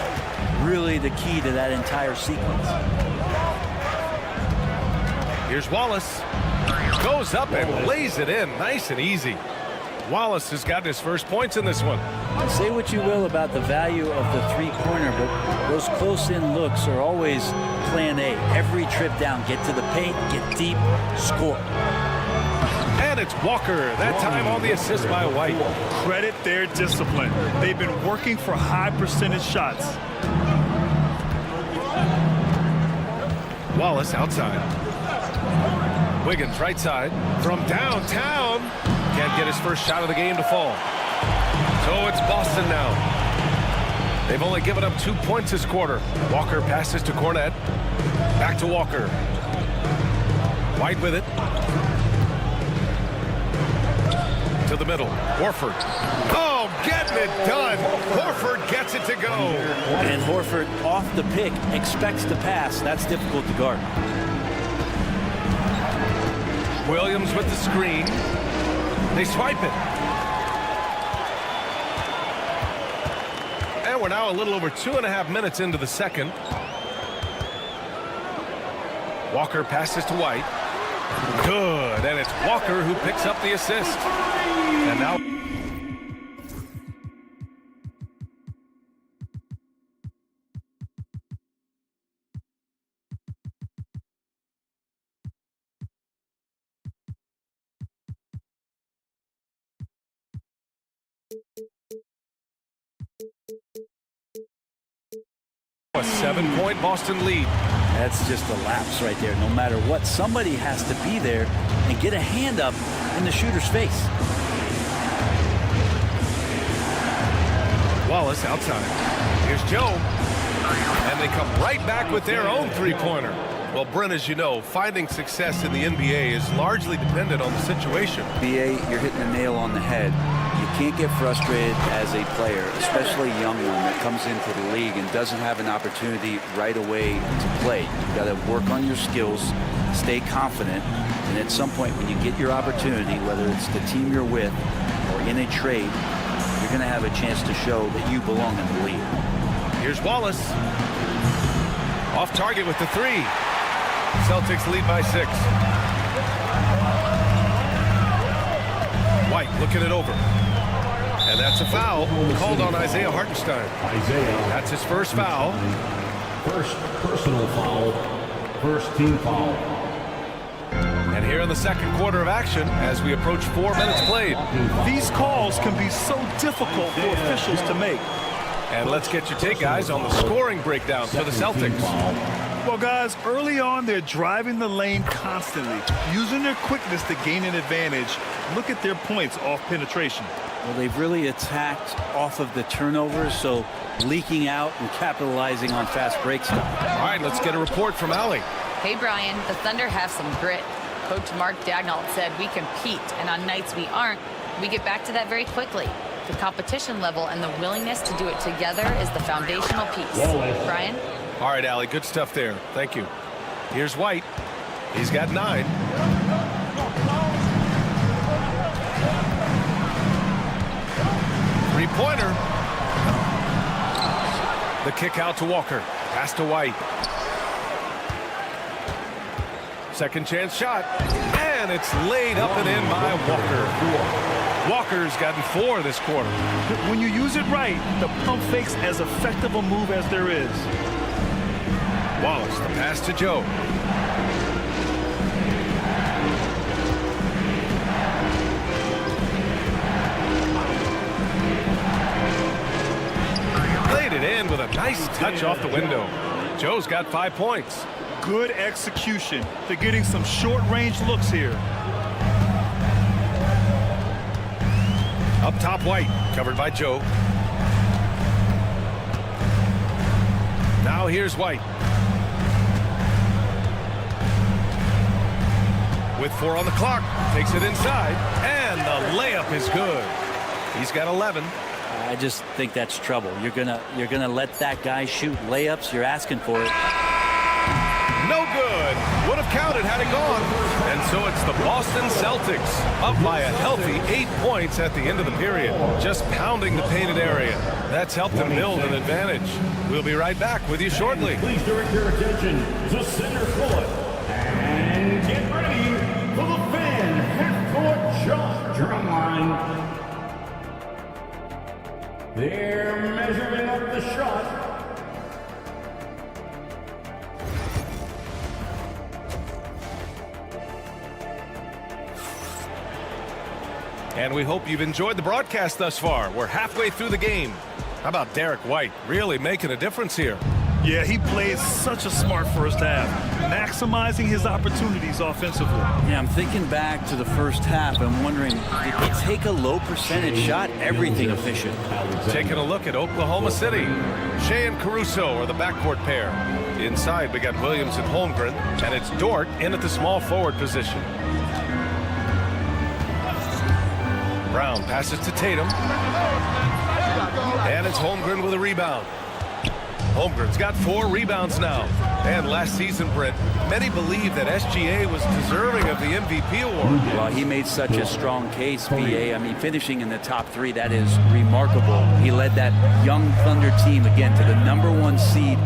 really the key to that entire sequence. Here's Wallace. Goes up and lays it in. Nice and easy. Wallace has gotten his first points in this one. Say what you will about the value of the three-pointer, but those close-in looks are always plan A. Every trip down, get to the paint, get deep, score. And it's Walker, that time on the assist by White. Credit their discipline. They've been working for high percentage shots. Wallace outside. Wiggins right side from downtown. Can't get his first shot of the game to fall. So it's Boston now. They've only given up 2 points this quarter. Walker passes to Cornette. Back to Walker. White with it. To the middle. Horford. Oh, getting it done. Horford gets it to go. And Horford off the pick expects to pass. That's difficult to guard. Williams with the screen. They swipe it. And we're now a little over 2.5 minutes into the second. Walker passes to White. Good, and it's Walker who picks up the assist. And now a 7-point Boston lead. That's just a lapse right there. No matter what, somebody has to be there and get a hand up in the shooter's face. Wallace outside. Here's Joe. And they come right back with their own three-pointer. Well, Brent, as you know, finding success in the NBA is largely dependent on the situation. BA, you're hitting the nail on the head. You can't get frustrated as a player, especially a young one that comes into the league and doesn't have an opportunity right away to play. You've got to work on your skills, stay confident, and at some point when you get your opportunity, whether it's the team you're with or in a trade, you're going to have a chance to show that you belong in the league. Here's Wallace. Off target with the three. Celtics lead by 6. White looking it over. And that's a foul called on Isaiah Hartenstein. That's his first foul. First personal foul. First team foul. And here in the second quarter of action, as we approach 4 minutes played. These calls can be so difficult for officials to make. And let's get your take, guys, on the scoring breakdown for the Celtics. Well, guys, early on, they're driving the lane constantly, using their quickness to gain an advantage. Look at their points off penetration. Well, they've really attacked off of the turnovers, so leaking out and capitalizing on fast break stuff. All right, let's get a report from Allie. Hey, Brian, the Thunder have some grit. Coach Mark Daigneault said we compete, and on nights we aren't, we get back to that very quickly. The competition level and the willingness to do it together is the foundational piece. Brian? All right, Allie, good stuff there. Thank you. Here's White. He's got 9. Three-pointer. The kick out to Walker. Pass to White. Second chance shot. And it's laid up and in by Walker. Walker's gotten 4 this quarter. When you use it right, the pump fake's as effective a move as there is. Wallace, the pass to Joe. Laid it in with a nice touch off the window. Joe's got 5 points. Good execution. They're getting some short-range looks here. Up top, White, covered by Joe. Now here's White. With 4 on the clock, takes it inside, and the layup is good. He's got 11. I just think that's trouble. You're gonna let that guy shoot layups. You're asking for it. No good. Would have counted had it gone. And so it's the Boston Celtics up by a healthy 8 points at the end of the period. Just pounding the painted area. That's helped them build an advantage. We'll be right back with you shortly. Please direct your attention to center court. And get ready for the fan half-court shot drum line. They're measuring up the shot. And we hope you've enjoyed the broadcast thus far. We're halfway through the game. How about Derek White really making a difference here? Yeah, he played such a smart first half, maximizing his opportunities offensively. Yeah, I'm thinking back to the first half. I'm wondering, did he take a low percentage shot? Everything efficient. Taking a look at Oklahoma City. Shea and Caruso are the backcourt pair. Inside, we got Williams and Holmgren, and it's Dort in at the small forward position. Brown passes to Tatum. And it's Holmgren with a rebound. Holmgren's got 4 rebounds now. And last season, Brent, many believe that SGA was deserving of the MVP award. Well, he made such a strong case, BA. I mean, finishing in the top 3, that is remarkable. He led that young Thunder team, again, to the #1 seed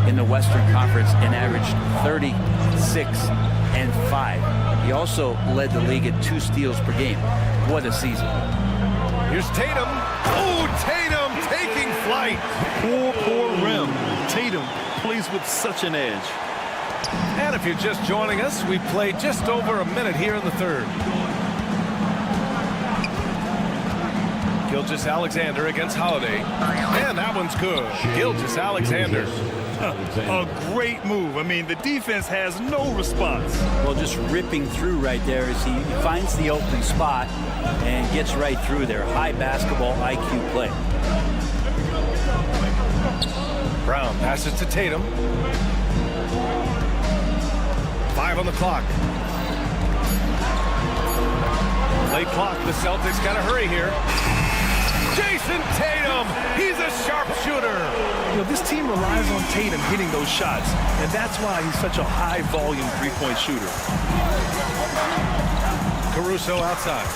in the Western Conference and averaged 36-5. He also led the league at 2 steals per game. What a season. Here's Tatum. Oh, Tatum taking flight. Poor rim. Tatum plays with such an edge. And if you're just joining us, we've played just over a minute here in the third. Gilgeous-Alexander against Holiday. And that one's good. Gilgeous-Alexander. A great move. I mean, the defense has no response. Well, just ripping through right there as he finds the open spot and gets right through there. High basketball IQ play. Brown passes to Tatum. 5 on the clock. Late clock. The Celtics got to hurry here. Jason Tatum. He's a sharpshooter. You know, this team relies on Tatum hitting those shots, and that's why he's such a high-volume three-point shooter. Caruso outside.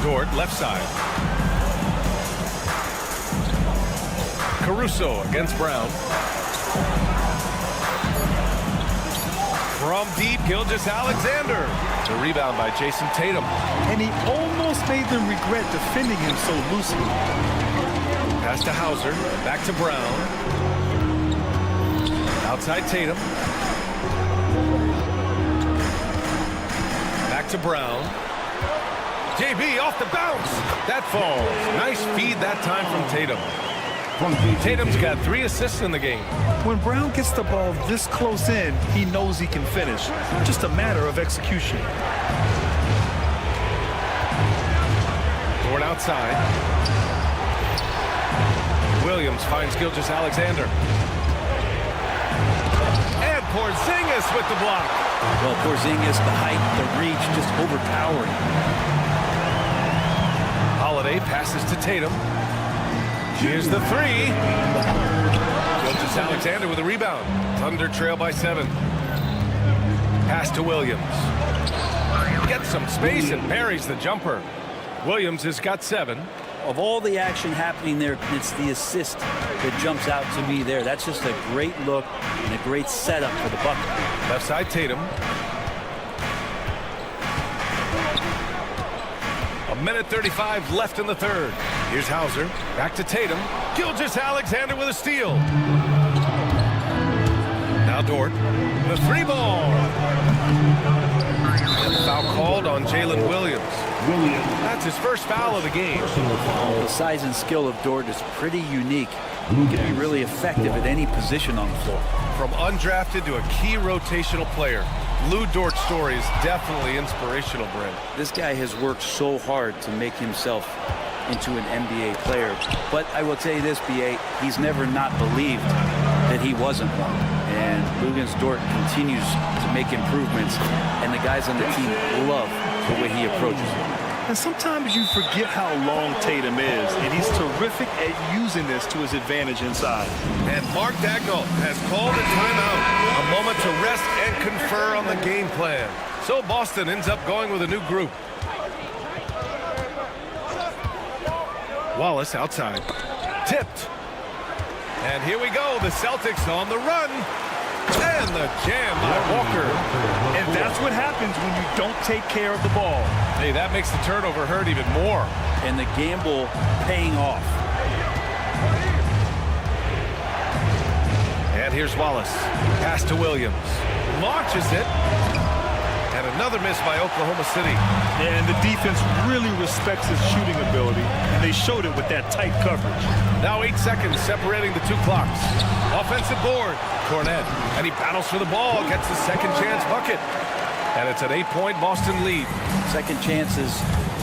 Dort left side. Caruso against Brown. From deep, Gilgeous-Alexander. The rebound by Jason Tatum. And he almost made them regret defending him so loosely. Pass to Hauser. Back to Brown. Outside Tatum. Back to Brown. JB off the bounce. That falls. Nice feed that time from Tatum. Tatum's got 3 assists in the game. When Brown gets the ball this close in, he knows he can finish. Just a matter of execution. Dort outside. Williams finds Gilgeous-Alexander. And Porzingis with the block. Well, Porzingis, the height, the reach, just overpowering. Holiday passes to Tatum. Here's the 3. Gilgeous-Alexander with a rebound. Thunder trail by 7. Pass to Williams. Gets some space and parries the jumper. Williams has got 7. Of all the action happening there, it's the assist that jumps out to me there. That's just a great look and a great setup for the bucket. Left side Tatum. A minute 35 left in the third. Here's Hauser. Back to Tatum. Gilgeous-Alexander with a steal. Now Dort. The 3 ball. And the foul called on Jalen Williams. That's his first foul of the game. The size and skill of Dort is pretty unique. He can be really effective at any position on the floor. From undrafted to a key rotational player, Lou Dort's story is definitely inspirational, Brent. This guy has worked so hard to make himself into an NBA player. But I will tell you this, B.A., he's never not believed that he wasn't one. And Luguentz Dort continues to make improvements, and the guys on the team love the way he approaches it. And sometimes you forget how long Tatum is, and he's terrific at using this to his advantage inside. And Mark Dagnall has called a timeout. A moment to rest and confer on the game plan. So Boston ends up going with a new group. Wallace outside. Tipped. And here we go. The Celtics on the run. And the jam by Walker. And that's what happens when you don't take care of the ball. Hey, that makes the turnover hurt even more. And the gamble paying off. And here's Wallace. Pass to Williams. Launches it. And another miss by Oklahoma City. And the defense really respects his shooting ability, and they showed it with that tight coverage. Now 8 seconds separating the 2 clocks. Offensive board. Cornette. And he battles for the ball. Gets the second chance bucket. And it's an 8-point Boston lead. Second chances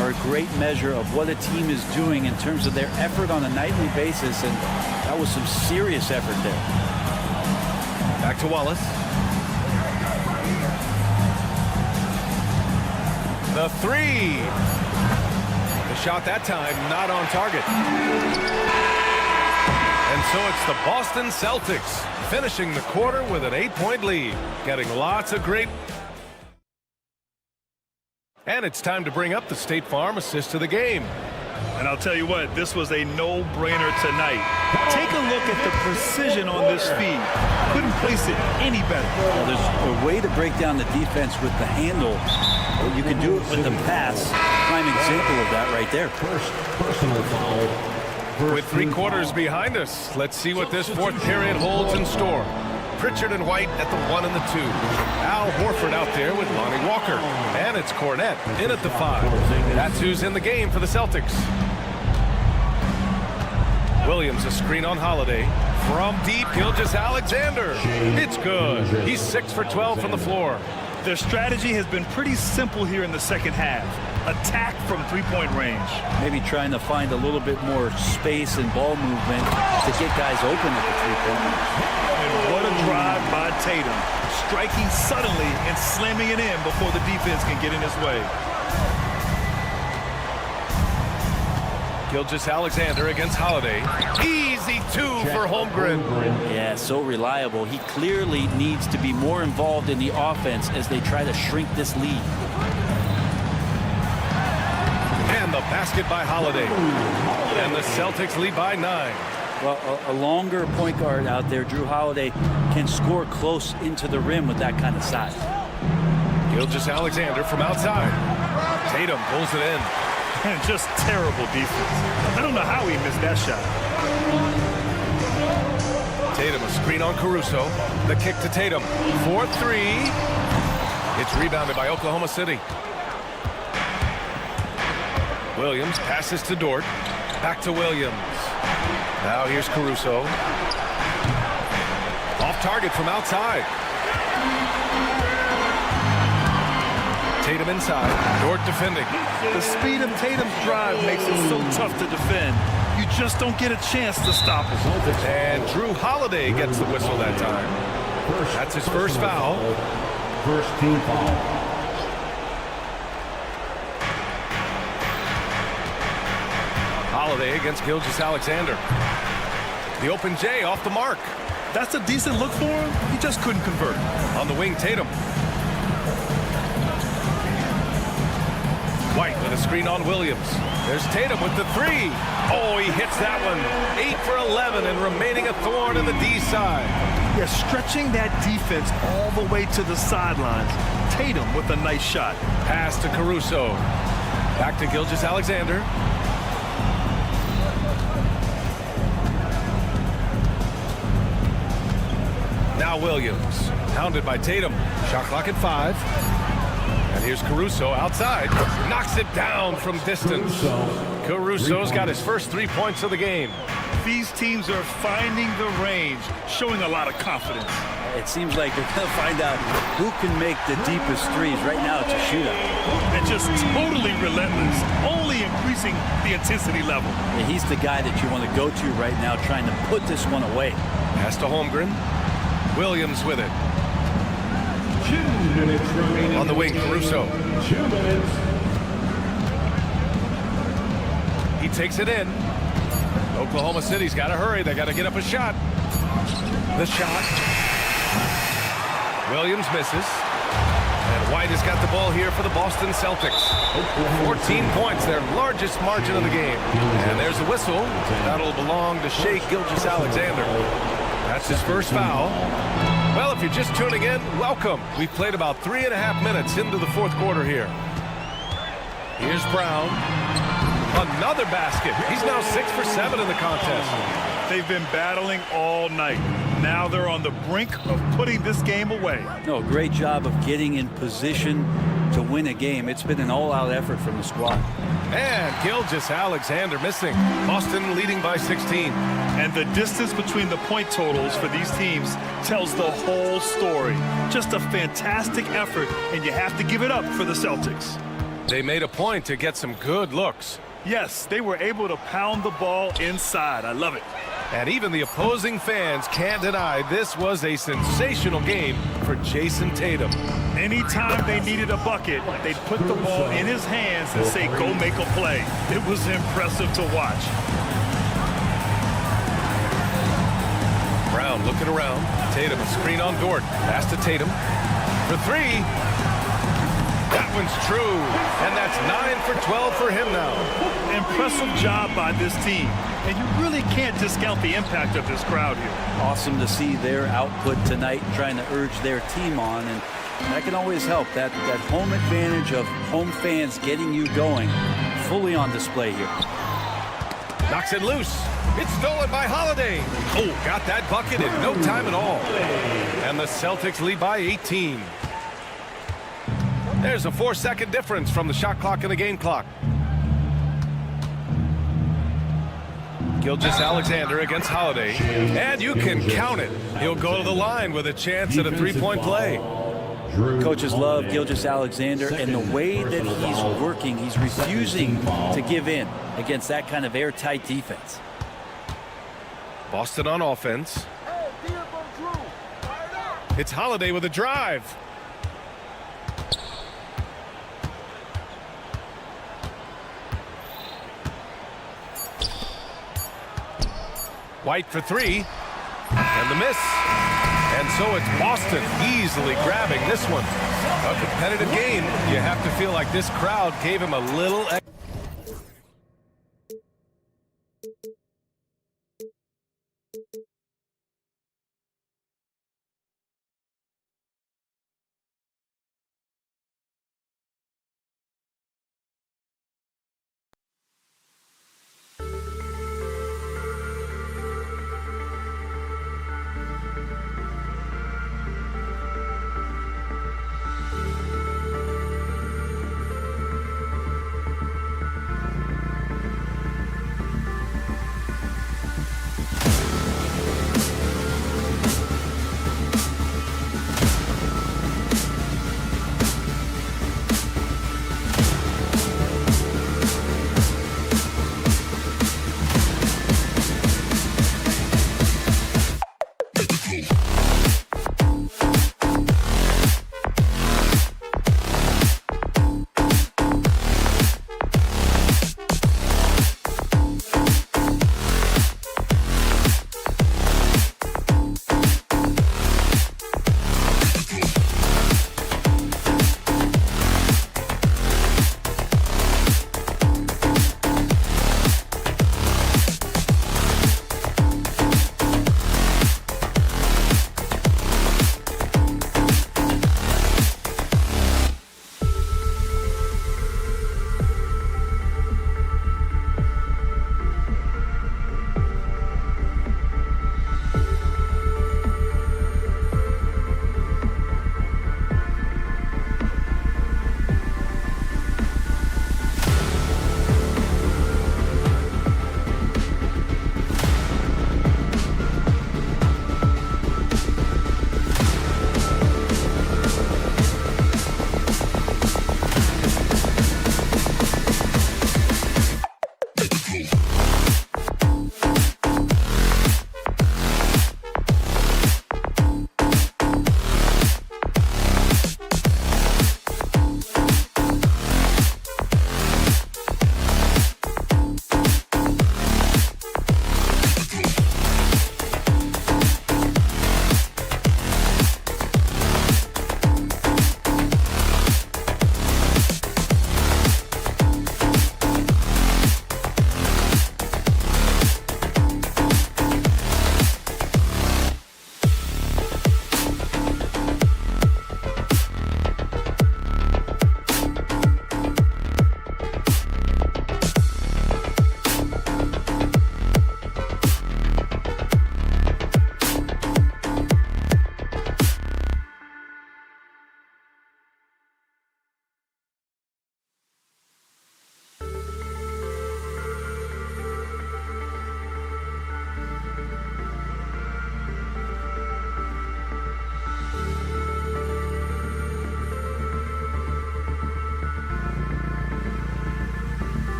are a great measure of what a team is doing in terms of their effort on a nightly basis, and that was some serious effort there. Back to Wallace. The 3. The shot that time not on target. And so it's the Boston Celtics finishing the quarter with an 8-point lead. Getting lots of great... And it's time to bring up the State Farm assist of the game. And I'll tell you what, this was a no-brainer tonight. Take a look at the precision on this feed. Couldn't place it any better. Well, there's a way to break down the defense with the handle. You can do it with the pass. Prime example of that right there. First personal foul. With 3 quarters behind us, let's see what this 4th period holds in store. Pritchard and White at the 1 and the 2. Al Horford out there with Lonnie Walker. And it's Cornette in at the 5. That's who's in the game for the Celtics. Williams a screen on Holiday. From deep, Gilgeous-Alexander. It's good. He's 6 for 12 from the floor. Their strategy has been pretty simple here in the second half. Attack from 3-point range. Maybe trying to find a little bit more space and ball movement to get guys open at the 3-point range. And what a drive by Tatum. Striking suddenly and slamming it in before the defense can get in his way. Gilgeous-Alexander against Holiday. Easy 2 for Holmgren. Yeah, so reliable. He clearly needs to be more involved in the offense as they try to shrink this lead. And the basket by Holiday. And the Celtics lead by 9. Well, a longer point guard out there, Drew Holiday, can score close into the rim with that kind of size. Gilgeous-Alexander from outside. Tatum pulls it in. And just terrible defense. I don't know how he missed that shot. Tatum, a screen on Caruso. The kick to Tatum. 4-3. It's rebounded by Oklahoma City. Williams passes to Dort. Back to Williams. Now here's Caruso. Off target from outside. Tatum inside. Dort defending. The speed of Tatum's drive makes it so tough to defend. You just don't get a chance to stop him. And Drew Holiday gets the whistle that time. That's his first foul. First team foul. Holiday against Gilgeous-Alexander. The open J off the mark. That's a decent look for him. He just couldn't convert. On the wing, Tatum. White with a screen on Williams. There's Tatum with the three. Oh, he hits that one. 8 for 11 and remaining a thorn in the D side. Yeah, stretching that defense all the way to the sidelines. Tatum with a nice shot. Pass to Caruso. Back to Gilgeous-Alexander. Now Williams, hounded by Tatum. Shot clock at 5. And here's Caruso outside. Knocks it down from distance. Caruso's got his first 3 points of the game. These teams are finding the range, showing a lot of confidence. It seems like they're going to find out who can make the deepest threes. Right now, it's a shootout. And just totally relentless, only increasing the intensity level. Yeah, he's the guy that you want to go to right now, trying to put this one away. Pass to Holmgren. Williams with it. 2 minutes remaining. On the wing, Caruso. 2 minutes. He takes it in. Oklahoma City's got to hurry. They got to get up a shot. The shot. Williams misses. And White has got the ball here for the Boston Celtics. 14 points, their largest margin of the game. And there's the whistle. That'll belong to Shai Gilgeous-Alexander. That's his first foul. Well, if you're just tuning in, welcome. We've played about 3.5 minutes into the fourth quarter here. Here's Brown. Another basket. He's now 6 for 7 in the contest. They've been battling all night. Now they're on the brink of putting this game away. No, great job of getting in position to win a game. It's been an all-out effort from the squad. And Gilgeous-Alexander missing. Boston leading by 16. And the distance between the point totals for these teams tells the whole story. Just a fantastic effort, and you have to give it up for the Celtics. They made a point to get some good looks. Yes, they were able to pound the ball inside. I love it. And even the opposing fans can't deny this was a sensational game for Jason Tatum. Anytime they needed a bucket, they'd put the ball in his hands and say, go make a play. It was impressive to watch. Brown looking around. Tatum, a screen on Dort. Pass to Tatum for 3. That one's true, and that's 9 for 12 for him now. Impressive job by this team, and you really can't discount the impact of this crowd here. Awesome to see their output tonight, trying to urge their team on, and that can always help. That home advantage of home fans getting you going, fully on display here. Knocks it loose. It's stolen by Holiday. Oh, got that bucket in no time at all. And the Celtics lead by 18. There's a 4-second difference from the shot clock and the game clock. Gilgeous-Alexander against Holiday. And you can count it. He'll go to the line with a chance at a 3-point play. Coaches love Gilgeous-Alexander, and the way that he's working, he's refusing to give in against that kind of airtight defense. Boston on offense. It's Holiday with a drive. White for 3, and the miss. And so it's Boston easily grabbing this one. A competitive game. You have to feel like this crowd gave him a little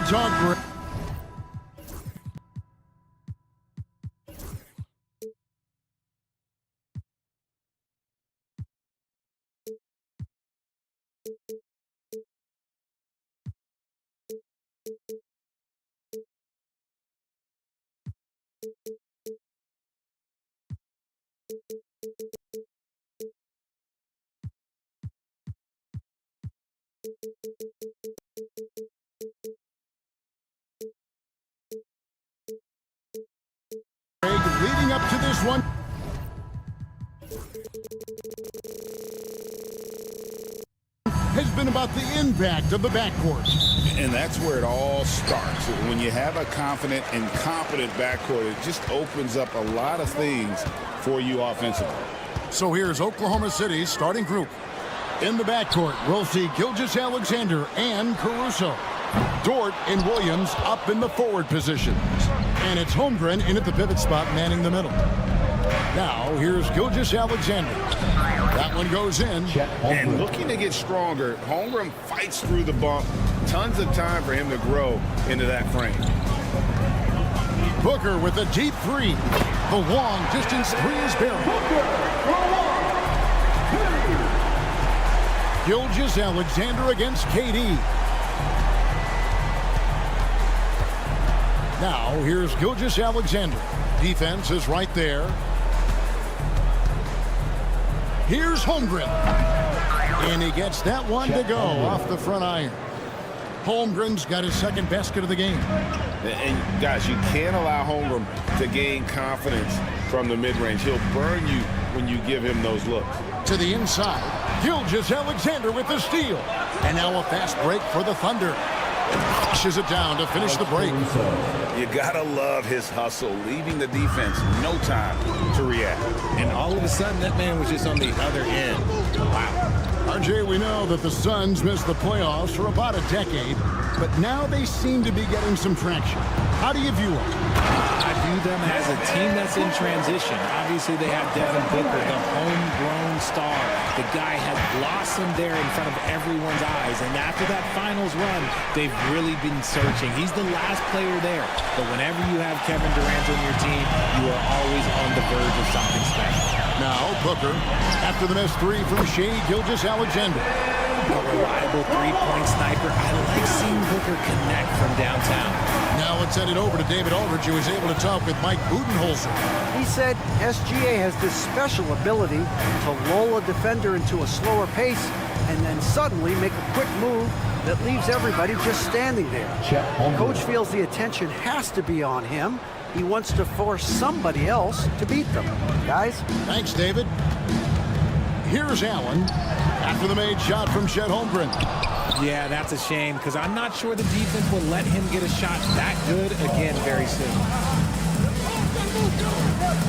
talk break. Leading up to this one. Has been about the impact of the backcourt. And that's where it all starts. When you have a confident and competent backcourt, it just opens up a lot of things for you offensively. So here's Oklahoma City's starting group. In the backcourt, we'll see Gilgeous-Alexander and Caruso. Dort and Williams up in the forward positions. And it's Holmgren in at the pivot spot, manning the middle. Now, here's Gilgeous-Alexander. That one goes in. And looking to get stronger, Holmgren fights through the bump. Tons of time for him to grow into that frame. Booker with a deep three. The long distance three is buried. Gilgeous-Alexander against KD. Now, here's Gilgeous-Alexander. Defense is right there. Here's Holmgren. And he gets that one to go off the front iron. Holmgren's got his second basket of the game. And, guys, you can't allow Holmgren to gain confidence from the mid-range. He'll burn you when you give him those looks. To the inside, Gilgeous-Alexander with the steal. And now a fast break for the Thunder. Pushes it down to finish the break. You gotta love his hustle, leaving the defense no time to react. And all of a sudden, that man was just on the other end. Wow. RJ, we know that the Suns missed the playoffs for about a decade, but now they seem to be getting some traction. How do you view them? I view them as a team that's in transition. Obviously, they have Devin Booker, the homegrown star. The guy has blossomed there in front of everyone's eyes. And after that finals run, they've really been searching. He's the last player there. But whenever you have Kevin Durant on your team, you are always on the verge of something special. Now, Booker, after the missed three from Shai Gilgeous-Alexander. A reliable three-point sniper. I like seeing Booker connect from downtown. Now let's send it over to David Aldridge, who was able to talk with Mike Budenholzer. He said SGA has this special ability to lull a defender into a slower pace and then suddenly make a quick move that leaves everybody just standing there. Coach feels the attention has to be on him. He wants to force somebody else to beat them. Guys? Thanks, David. Here's Allen after the made shot from Chet Holmgren. Yeah, that's a shame because I'm not sure the defense will let him get a shot that good again very soon.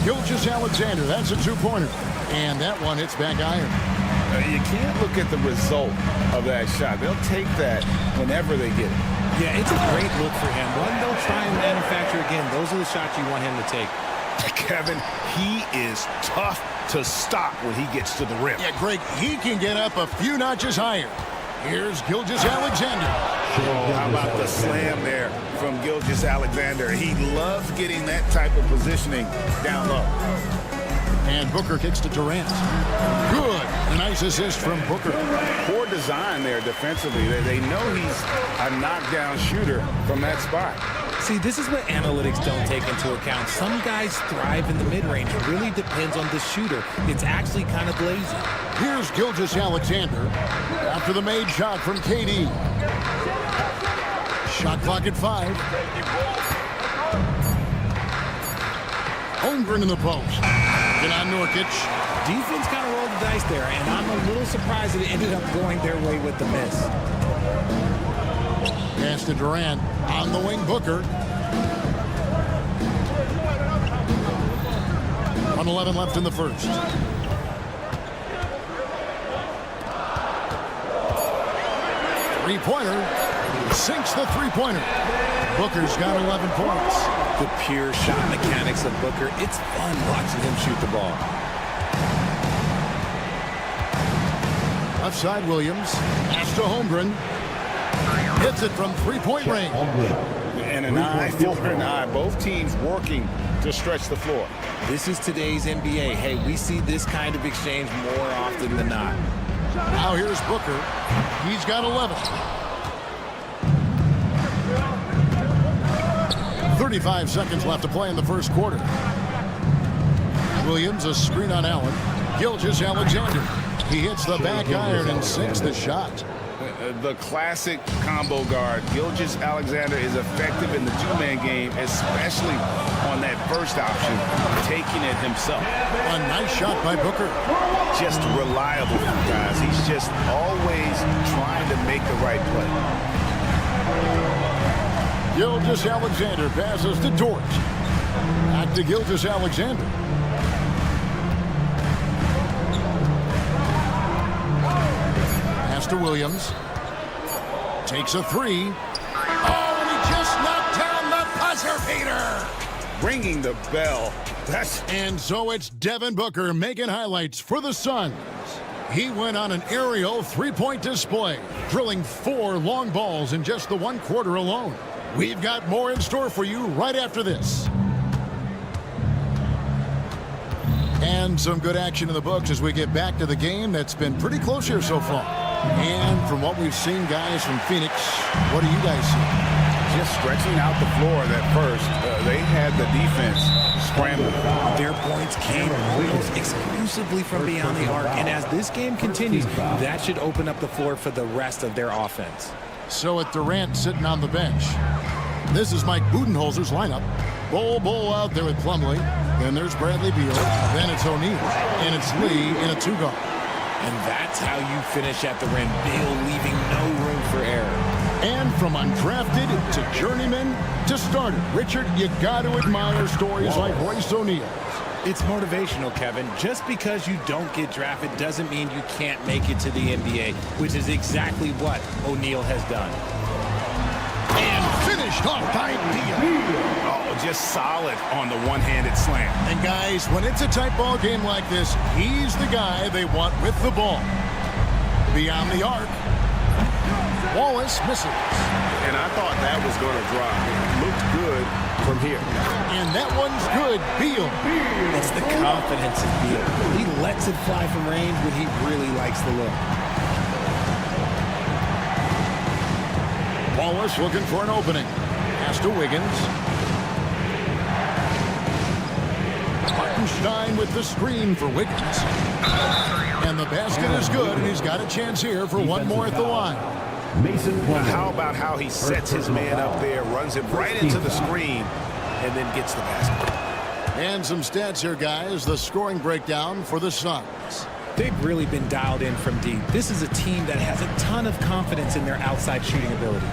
Gilgeous-Alexander, that's a two-pointer. And that one hits back iron. You can't look at the result of that shot. They'll take that whenever they get it. Yeah, it's a great look for him. One they'll try and manufacture again. Those are the shots you want him to take. Kevin, he is tough to stop when he gets to the rim. Yeah, Greg, he can get up a few notches higher. Here's Gilgeous-Alexander. How about the slam there from Gilgeous-Alexander? He loves getting that type of positioning down low. And Booker kicks to Durant. Good. A nice assist from Booker. Poor design there defensively. They know he's a knockdown shooter from that spot. See, this is what analytics don't take into account. Some guys thrive in the mid-range. It really depends on the shooter. It's actually kind of lazy. Here's Gilgeous-Alexander after the made shot from KD. Shot clock at 5. Holmgren in the post. Get on Nurkic. Defense kind of rolled the dice there, and I'm a little surprised that it ended up going their way with the miss. Pass to Durant. On the wing, Booker. 1:11 left in the first. Three-pointer. Sinks the three-pointer. Booker's got 11 points. The pure shot mechanics of Booker. It's fun watching him shoot the ball. Left side, Williams. Pass to Holmgren. Hits it from three-point range. And an eye for an eye. Both teams working to stretch the floor. This is today's NBA. Hey, we see this kind of exchange more often than not. Now here's Booker. He's got 11. 35 seconds left to play in the first quarter. Williams, a screen on Allen. Gilgeous-Alexander. He hits the back iron and sinks the shot. The classic combo guard. Gilgeous-Alexander is effective in the two-man game, especially on that first option, taking it himself. A nice shot by Booker. Just reliable, guys. He's just always trying to make the right play. Gilgeous-Alexander passes to Dort. Back to Gilgeous-Alexander. Pass to Williams. Takes a three. Oh, and he just knocked down the buzzer beater. Ringing the bell. And so it's Devin Booker making highlights for the Suns. He went on an aerial three-point display, drilling 4 long balls in just the 1 quarter alone. We've got more in store for you right after this. And some good action in the books as we get back to the game that's been pretty close here so far. And from what we've seen, guys, from Phoenix, what do you guys see? Just stretching out the floor that first. They had the defense scrambling. Their points came almost exclusively from beyond the arc. And as this game continues, that should open up the floor for the rest of their offense. So at Durant sitting on the bench. This is Mike Budenholzer's lineup. Bull out there with Plumlee. Then there's Bradley Beal. Then it's O'Neal. And it's Lee in a 2-guard. And that's how you finish at the rim. Beal leaving no room for error. And from undrafted to journeyman to starter. Richard, you got to admire stories like Royce O'Neal's. It's motivational, Kevin. Just because you don't get drafted doesn't mean you can't make it to the NBA, which is exactly what O'Neal has done. And finished off by Beal. Oh, just solid on the one-handed slam. And guys, when it's a tight ball game like this, he's the guy they want with the ball. Beyond the arc. Wallace misses. And I thought that was going to drop. It looked good from here. And that one's good. Beal. It's the confidence of Beal. He lets it fly from range when he really likes the look. Wallace looking for an opening. Pass to Wiggins. Hartenstein with the screen for Wiggins. And the basket is good, and he's got a chance here for one more at the line. How about how he sets his man up there, runs it right into the screen, and then gets the basket. And some stats here, guys. The scoring breakdown for the Suns. They've really been dialed in from deep. This is a team that has a ton of confidence in their outside shooting ability.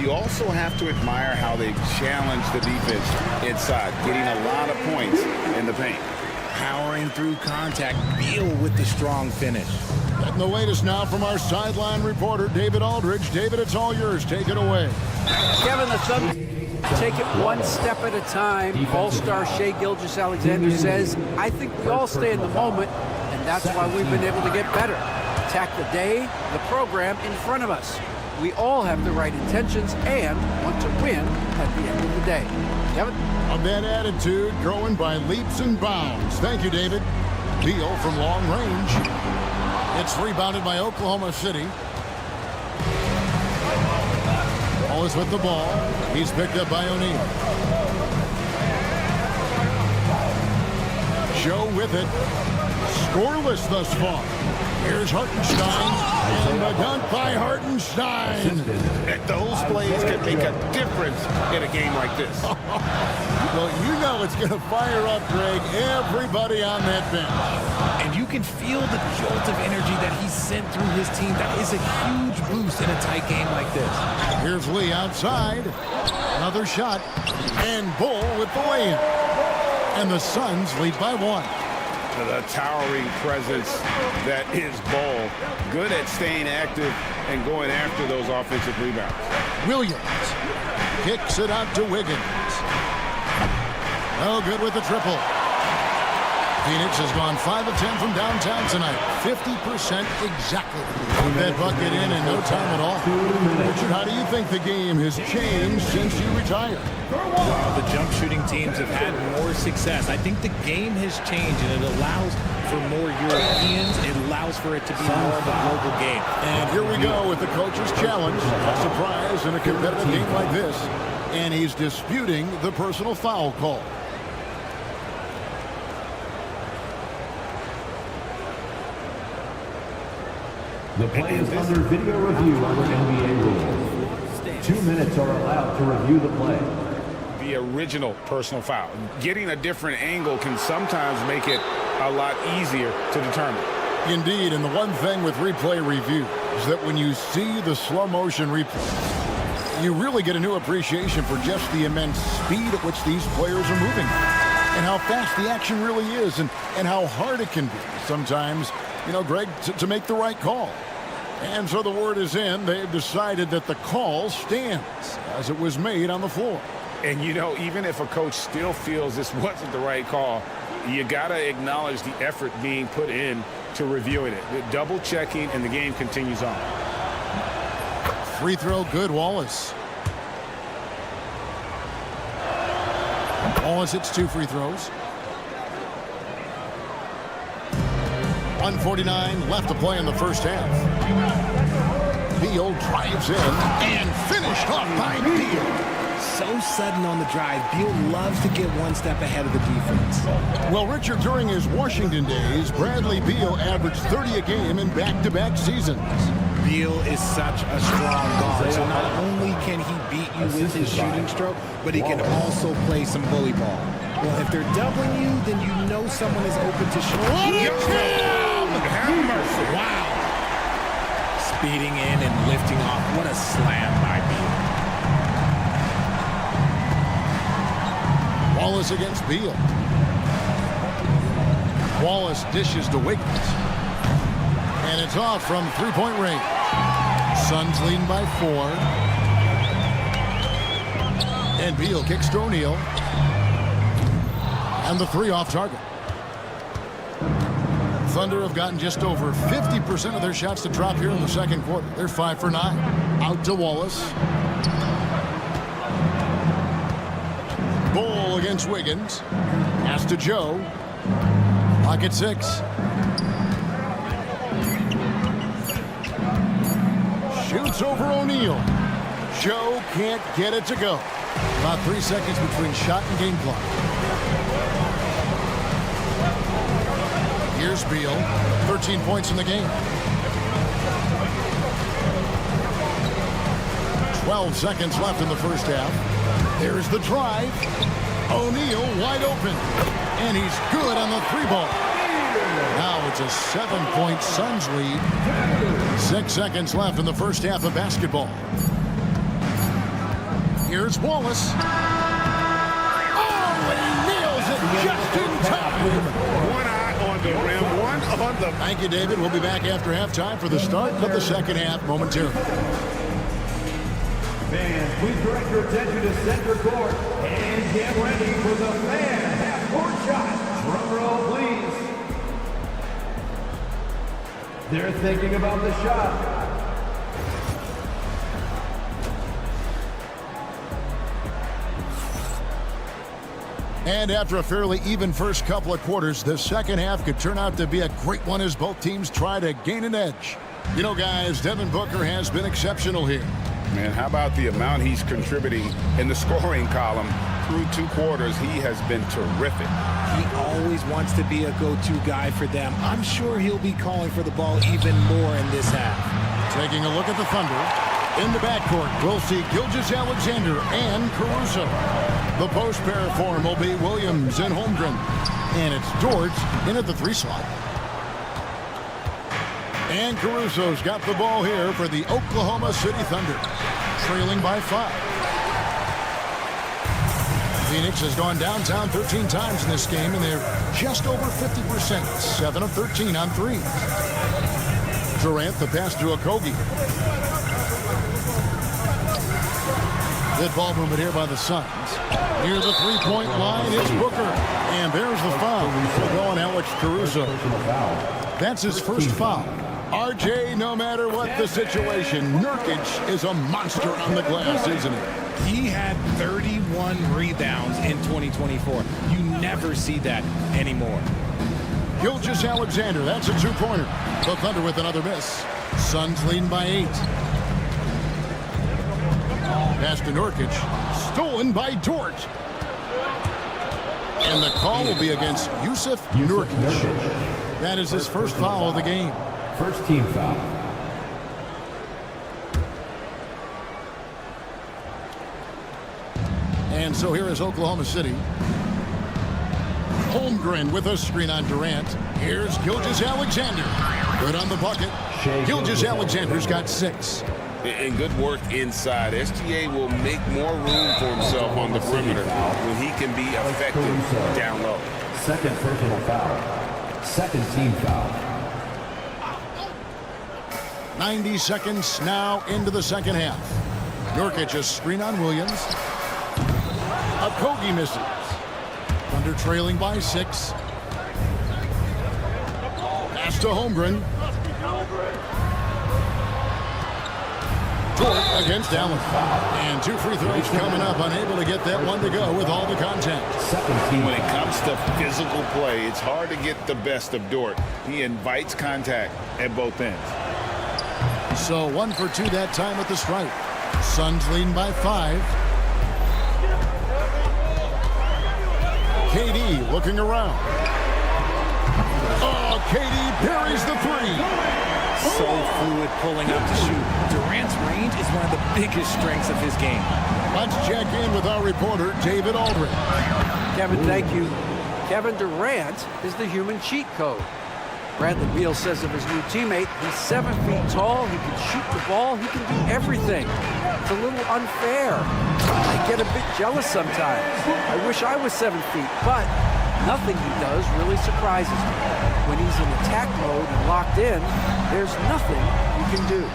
You also have to admire how they've challenged the defense inside, getting a lot of points in the paint. Powering through contact, Beal with the strong finish. Getting the latest now from our sideline reporter, David Aldridge. David, it's all yours. Take it away. Kevin, the Suns take it one step at a time. All-star Shai Gilgeous-Alexander says, I think we all stay in the moment, and that's why we've been able to get better. Attack the day, the program in front of us. We all have the right intentions and want to win at the end of the day. Kevin? Of that attitude, growing by leaps and bounds. Thank you, David. Beal from long range. It's rebounded by Oklahoma City. Wallace with the ball. He's picked up by O'Neal. Joe with it. Scoreless thus far. Here's Hartenstein, and the dunk by Hartenstein. Those plays can make a difference in a game like this. Well, you know it's going to fire up, Greg, everybody on that bench. And you can feel the jolt of energy that he sent through his team. That is a huge boost in a tight game like this. Here's Lee outside. Another shot. And Bull with the lay-in. And the Suns lead by 1. The towering presence that is Bull. Good at staying active and going after those offensive rebounds. Williams kicks it out to Wiggins. No good with the triple. Phoenix has gone 5 of 10 from downtown tonight. 50% exactly. Put that bucket in no time at all. Richard, how do you think the game has changed since you retired? The jump shooting teams have had more success. I think the game has changed, and it allows for more Europeans. It allows for it to be more of a global game. And here we go with the coach's challenge. A surprise in a competitive game like this. And he's disputing the personal foul call. The play is under video review under NBA rules. 2 minutes are allowed to review the play. The original personal foul. Getting a different angle can sometimes make it a lot easier to determine. Indeed, and the one thing with replay review is that when you see the slow motion replay, you really get a new appreciation for just the immense speed at which these players are moving and how fast the action really is and how hard it can be sometimes, you know, Greg, to make the right call. And so the word is in. They've decided that the call stands as it was made on the floor. And, you know, even if a coach still feels this wasn't the right call, you got to acknowledge the effort being put in to reviewing it. The double checking, and the game continues on. Free throw good, Wallace. Wallace hits 2 free throws. 1:49 left to play in the first half. Beal drives in and finished off by Beal. So sudden on the drive. Beal loves to get one step ahead of the defense. Well, Richard, during his Washington days, Bradley Beal averaged 30 a game in back-to-back seasons. Beal is such a strong guard, so not only can he beat you with his shooting stroke, but he can also play some bully ball. Well, if they're doubling you, then you know someone is open to shoot. Have mercy. Wow. Speeding in and lifting off. What a slam by Beal. Wallace against Beal. Wallace dishes to Wiggins. And it's off from three-point range. Suns leading by 4. And Beal kicks to O'Neal. And the 3 off target. Thunder have gotten just over 50% of their shots to drop here in the second quarter. They're 5 for 9. Out to Wallace. Bull against Wiggins. Pass to Joe. Clock at 6. Shoots over O'Neal. Joe can't get it to go. About 3 seconds between shot and game clock. Here's Beal. 13 points in the game. 12 seconds left in the first half. There's the drive. O'Neal wide open. And he's good on the 3-ball. Now it's a 7-point Suns lead. 6 seconds left in the first half of basketball. Here's Wallace. Oh, and he nails it just in time. One eye on the rim, one on the... Thank you, David. We'll be back after halftime for the start of the second half momentarily. Fans, please direct your attention to center court and get ready for the fan half-court shot. Drum roll, please. They're thinking about the shot. And after a fairly even first couple of quarters, the second half could turn out to be a great one as both teams try to gain an edge. You know, guys, Devin Booker has been exceptional here. Man, how about the amount he's contributing in the scoring column through 2 quarters? He has been terrific. He always wants to be a go-to guy for them. I'm sure he'll be calling for the ball even more in this half. Taking a look at the Thunder. In the backcourt, we'll see Gilgeous-Alexander and Caruso. The post pair form will be Williams and Holmgren. And it's Dort in at the 3 slot. And Caruso's got the ball here for the Oklahoma City Thunder, trailing by 5. Phoenix has gone downtown 13 times in this game, and they're just over 50%, 7 of 13 on 3. Durant, the pass to Okogie. Good ball movement here by the Suns. Near the three-point line, it's Booker. And there's the foul. So going Alex Caruso. That's his first foul. RJ, no matter what the situation, Nurkic is a monster on the glass, isn't he? He had 31 rebounds in 2024. You never see that anymore. Gilgeous-Alexander, that's a two-pointer. The Thunder with another miss. Suns leading by 8. Pass to Nurkic. Stolen by Dort. And the call will be against Yusuf Nurkic. That is his first foul of the game. First team foul. And so here is Oklahoma City. Holmgren with a screen on Durant. Here's Gilgeous-Alexander. Good on the bucket. Gilgeous-Alexander's got 6. And good work inside. SGA will make more room for himself on the perimeter when he can be effective down low. Second personal foul. Second team foul. 90 seconds now into the second half. Nurkic a screen on Williams. Okogie misses. Thunder trailing by 6. Pass to Holmgren. Dort against Allen. And 2 free throws coming up. Unable to get that one to go with all the contact. When it comes to physical play, it's hard to get the best of Dort. He invites contact at both ends. So 1 for 2 that time at the stripe. Suns leading by 5. KD looking around. Oh, KD buries the 3. So fluid pulling up to shoot. Durant's range is one of the biggest strengths of his game. Let's check in with our reporter, David Aldridge. Kevin, thank you. Kevin Durant is the human cheat code. Bradley Beal says of his new teammate, he's 7 feet tall, he can shoot the ball, he can do everything. It's a little unfair. I get a bit jealous sometimes. I wish I was 7 feet, but nothing he does really surprises me. When he's in attack mode and locked in, there's nothing you can do.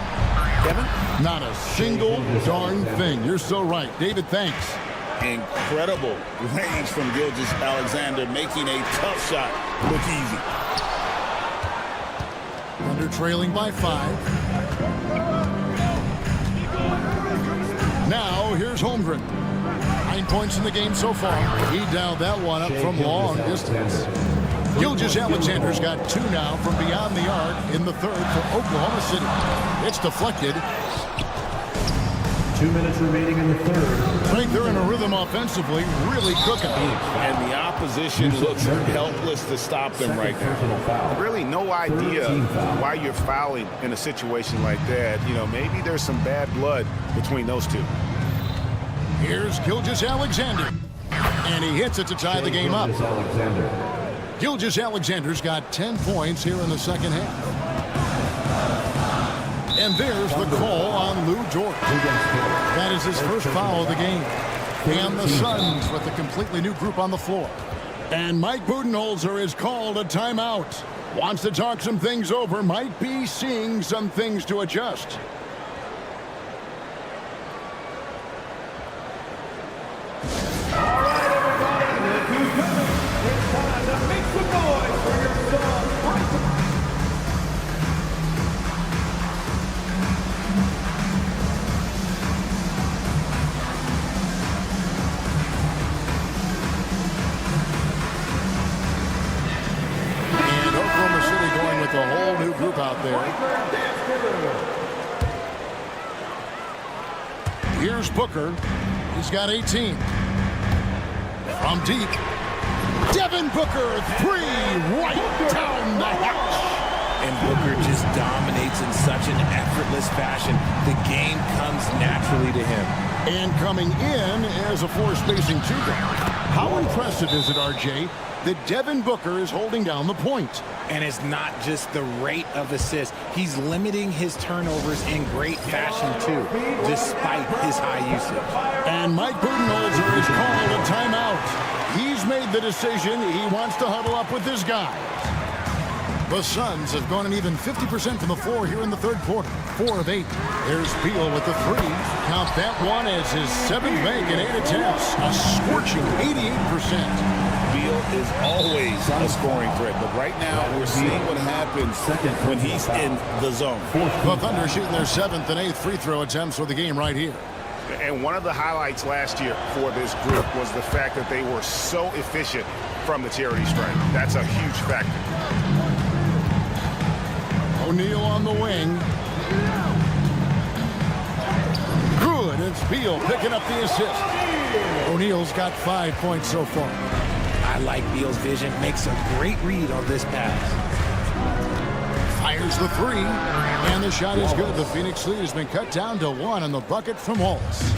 Kevin? Not a single darn thing. You're so right. David, thanks. Incredible range from Gilgeous-Alexander, making a tough shot look easy. Thunder trailing by 5. Now here's Holmgren. 9 points in the game so far. He dialed that one up from long distance. Gilgeous-Alexander's got 2 now from beyond the arc in the third for Oklahoma City. It's deflected. 2 minutes remaining in the third. I think they're in a rhythm offensively, really cooking. And the opposition looks helpless to stop them right now. Really no idea why you're fouling in a situation like that. You know, maybe there's some bad blood between those two. Here's Gilgeous-Alexander. And he hits it to tie the game up. Gilgeous-Alexander's got 10 points here in the second half. And there's the call on Lou Dort. That is his first foul of the game. And the Suns with a completely new group on the floor. And Mike Budenholzer is called a timeout. Wants to talk some things over. Might be seeing some things to adjust. Group out there. Here's Booker. He's got 18. From deep. Devin Booker, 3 right down the hatch. And Booker just dominates in such an effortless fashion. The game comes naturally to him. And coming in as a floor-spacing 2-guard. How impressive is it, RJ, that Devin Booker is holding down the point? And it's not just the rate of assists. He's limiting his turnovers in great fashion, too, despite his high usage. And Mike Budenholzer is called a timeout. He's made the decision. He wants to huddle up with his guys. The Suns have gone an even 50% from the floor here in the third quarter. 4 of 8. There's Beal with the 3. Count that one as his 7th make in 8 attempts. A scorching 88%. Beal is always a scoring threat, but right now we're seeing what happens when he's in the zone. The Thunder shooting their 7th and 8th free throw attempts for the game right here. And one of the highlights last year for this group was the fact that they were so efficient from the charity stripe. That's a huge factor. O'Neal on the wing. Good. It's Beal picking up the assist. O'Neal's got 5 points so far. I like Beal's vision. Makes a great read on this pass. Fires the 3. And the shot is good. The Phoenix lead has been cut down to 1 on the bucket from Wallace.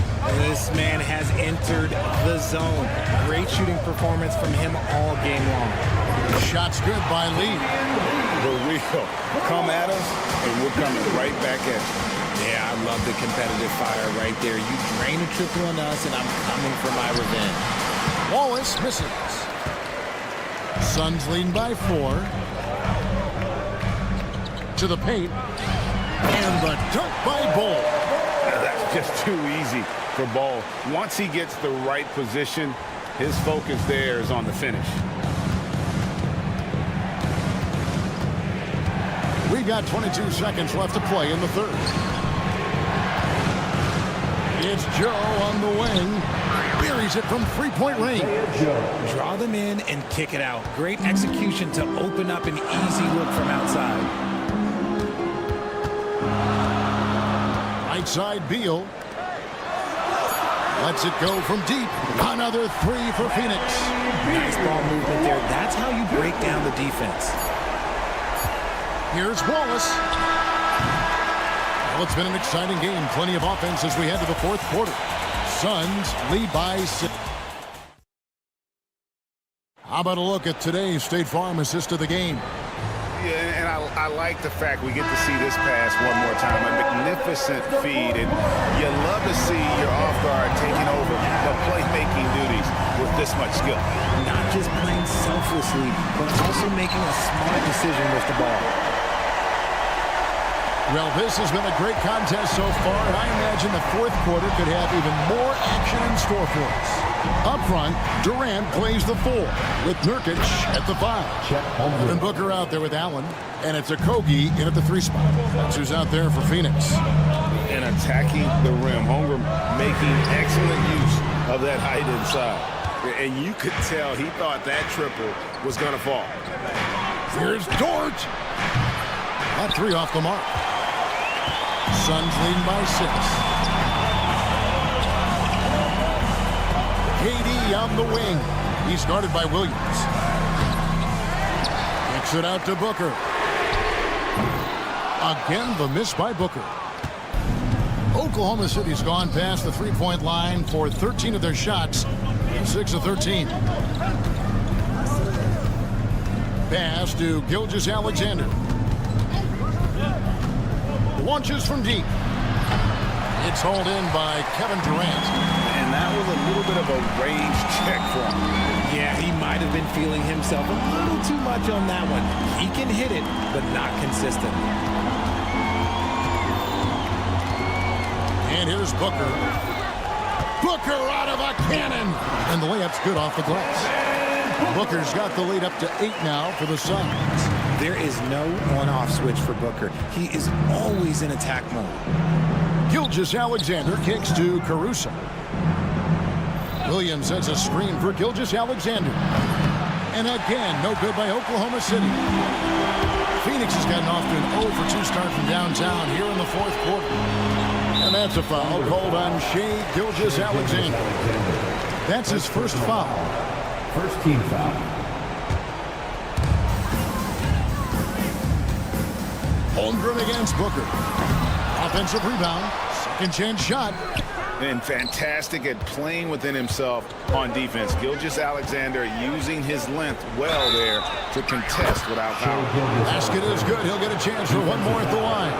This man has entered the zone. Great shooting performance from him all game long. Shot's good by Lee. For real. Come at us, and we're coming right back at you. Yeah, I love the competitive fire right there. You drain a triple on us, and I'm coming for my revenge. Wallace misses. Suns leading by 4. To the paint. And the dunk by Ball. That's just too easy for Ball. Once he gets the right position, his focus there is on the finish. We got 22 seconds left to play in the third. It's Joe on the wing. Buries it from three-point range. Draw them in and kick it out. Great execution to open up an easy look from outside. Right side, Beal. Lets it go from deep. Another 3 for Phoenix. Nice ball movement there. That's how you break down the defense. Here's Wallace. Well, it's been an exciting game. Plenty of offense as we head to the fourth quarter. Suns lead by 6. How about a look at today's State Farm assist of the game? Yeah, and I like the fact we get to see this pass one more time. A magnificent feed, and you love to see your off guard taking over the playmaking duties with this much skill. Not just playing selflessly, but also making a smart decision with the ball. Well, this has been a great contest so far, and I imagine the fourth quarter could have even more action in store for us. Up front, Durant plays the 4 with Nurkic at the 5. And Booker out there with Allen, and it's Okogie in at the 3 spot. That's who's out there for Phoenix. And attacking the rim. Holmgren making excellent use of that height inside. And you could tell he thought that triple was going to fall. Here's Dort. That 3 off the mark. Suns leading by 6. KD on the wing. He's guarded by Williams. Kicks it out to Booker. Again, the miss by Booker. Oklahoma City's gone past the three-point line for 13 of their shots. 6 of 13. Pass to Gilgeous-Alexander. Launches from deep. It's hauled in by Kevin Durant. And that was a little bit of a range check for him. Yeah, he might have been feeling himself a little too much on that one. He can hit it, but not consistent. And here's Booker. Booker out of a cannon. And the layup's good off the glass. Booker's got the lead up to 8 now for the Suns. There is no on-off switch for Booker. He is always in attack mode. Gilgeous-Alexander kicks to Caruso. Williams sets a screen for Gilgeous-Alexander. And again, no good by Oklahoma City. Phoenix has gotten off to an 0 for 2 start from downtown here in the fourth quarter. And that's a foul called on Shai Gilgeous-Alexander. That's his first foul. First team foul. Holmgren against Booker. Offensive rebound. Second chance shot. And fantastic at playing within himself on defense. Gilgeous-Alexander using his length well there to contest without foul. Basket is good. He'll get a chance for one more at the line.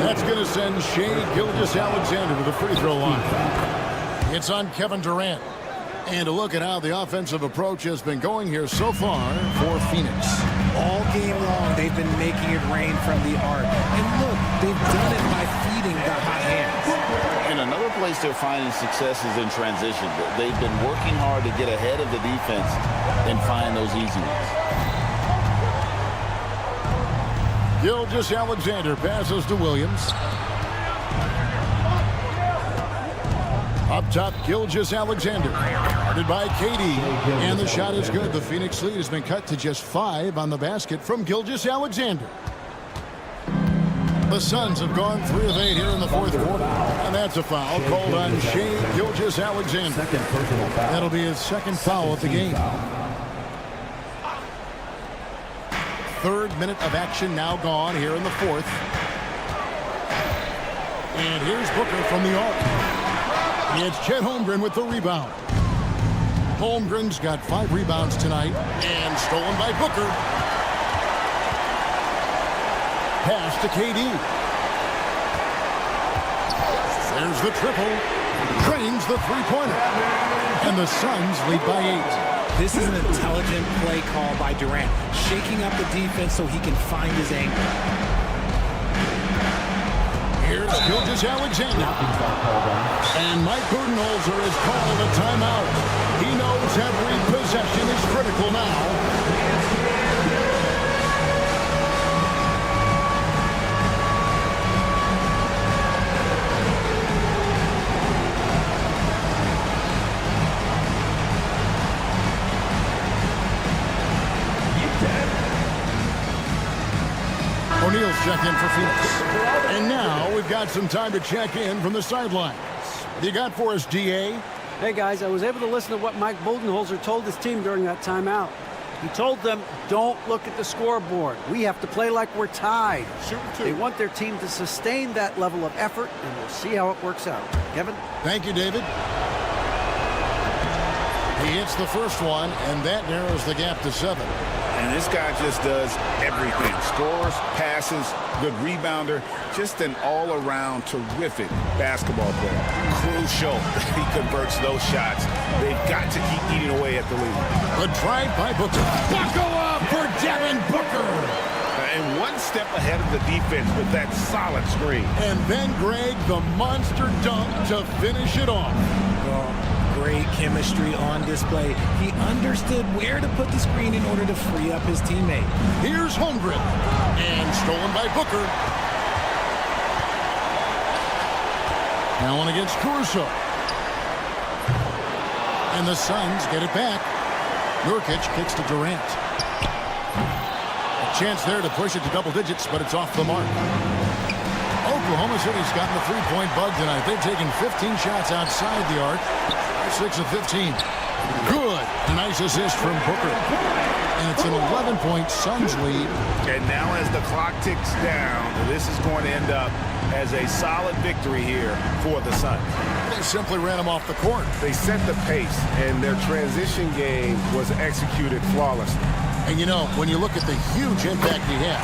That's going to send Shai Gilgeous-Alexander to the free throw line. It's on Kevin Durant. And a look at how the offensive approach has been going here so far for Phoenix. All game long, they've been making it rain from the arc. And look, they've done it by feeding the hot hands. And another place they're finding success is in transition. They've been working hard to get ahead of the defense and find those easy ones. Gilgeous-Alexander passes to Williams. Up top, Gilgeous-Alexander. Guarded by KD. And the shot is good. The Phoenix lead has been cut to just 5 on the basket from Gilgeous-Alexander. The Suns have gone 3 of 8 here in the fourth quarter. And that's a foul called on Shai Gilgeous-Alexander. That'll be his second foul of the game. Third minute of action now gone here in the fourth. And here's Booker from the arc. It's Chet Holmgren with the rebound. Holmgren's got 5 rebounds tonight and stolen by Booker. Pass to KD. There's the triple. Drains the three-pointer. And the Suns lead by 8. This is an intelligent play call by Durant, shaking up the defense so he can find his angle. Here's Gilgeous-Alexander. And Mike Budenholzer has called a timeout. He knows every possession is critical now. O'Neal's checked in for Phoenix. And now we've got some time to check in from the sidelines. What do you got for us, DA? Hey, guys, I was able to listen to what Mike Budenholzer told his team during that timeout. He told them, don't look at the scoreboard. We have to play like we're tied. They want their team to sustain that level of effort, and we'll see how it works out. Kevin? Thank you, David. He hits the first one, and that narrows the gap to 7. And this guy just does everything. Scores, passes, good rebounder. Just an all-around terrific basketball player. Crucial that he converts those shots. They've got to keep eating away at the lead. A drive by Booker. Buckle up for Devin Booker. And one step ahead of the defense with that solid screen. And then Greg, the monster dunk to finish it off. Great chemistry on display. He understood where to put the screen in order to free up his teammate. Here's Holmgren. And stolen by Booker. Now one against Caruso. And the Suns get it back. Nurkic kicks to Durant. A chance there to push it to double digits, but it's off the mark. Oklahoma City's gotten the three-point bug tonight. They've taken 15 shots outside the arc. 6 of 15. Good. Nice assist from Booker. And it's an 11-point Suns lead. And now as the clock ticks down, this is going to end up as a solid victory here for the Suns. They simply ran him off the court. They set the pace, and their transition game was executed flawlessly. And you know, when you look at the huge impact he had,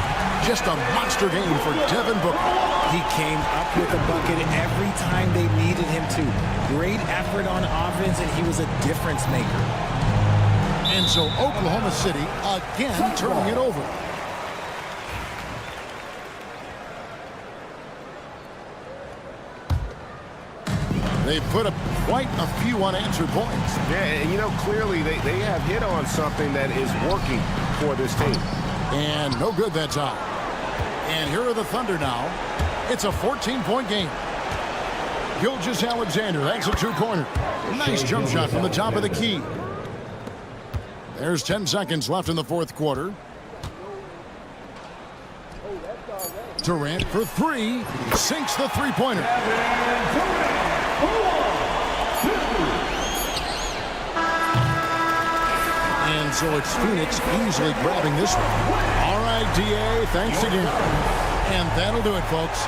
just a monster game for Devin Booker. He came up with a bucket every time they needed him to. Great effort on offense, and he was a difference maker. And so Oklahoma City again turning it over. They've put up quite a few unanswered points. Yeah, and you know, clearly they have hit on something that is working for this team. And no good that time. And here are the Thunder now. It's a 14-point game. Gilgeous-Alexander, that's a two-pointer. Nice jump shot from the top of the key. There's 10 seconds left in the fourth quarter. Durant for 3. Sinks the three-pointer. And so it's Phoenix easily grabbing this one. All right, DA, thanks again. And that'll do it, folks.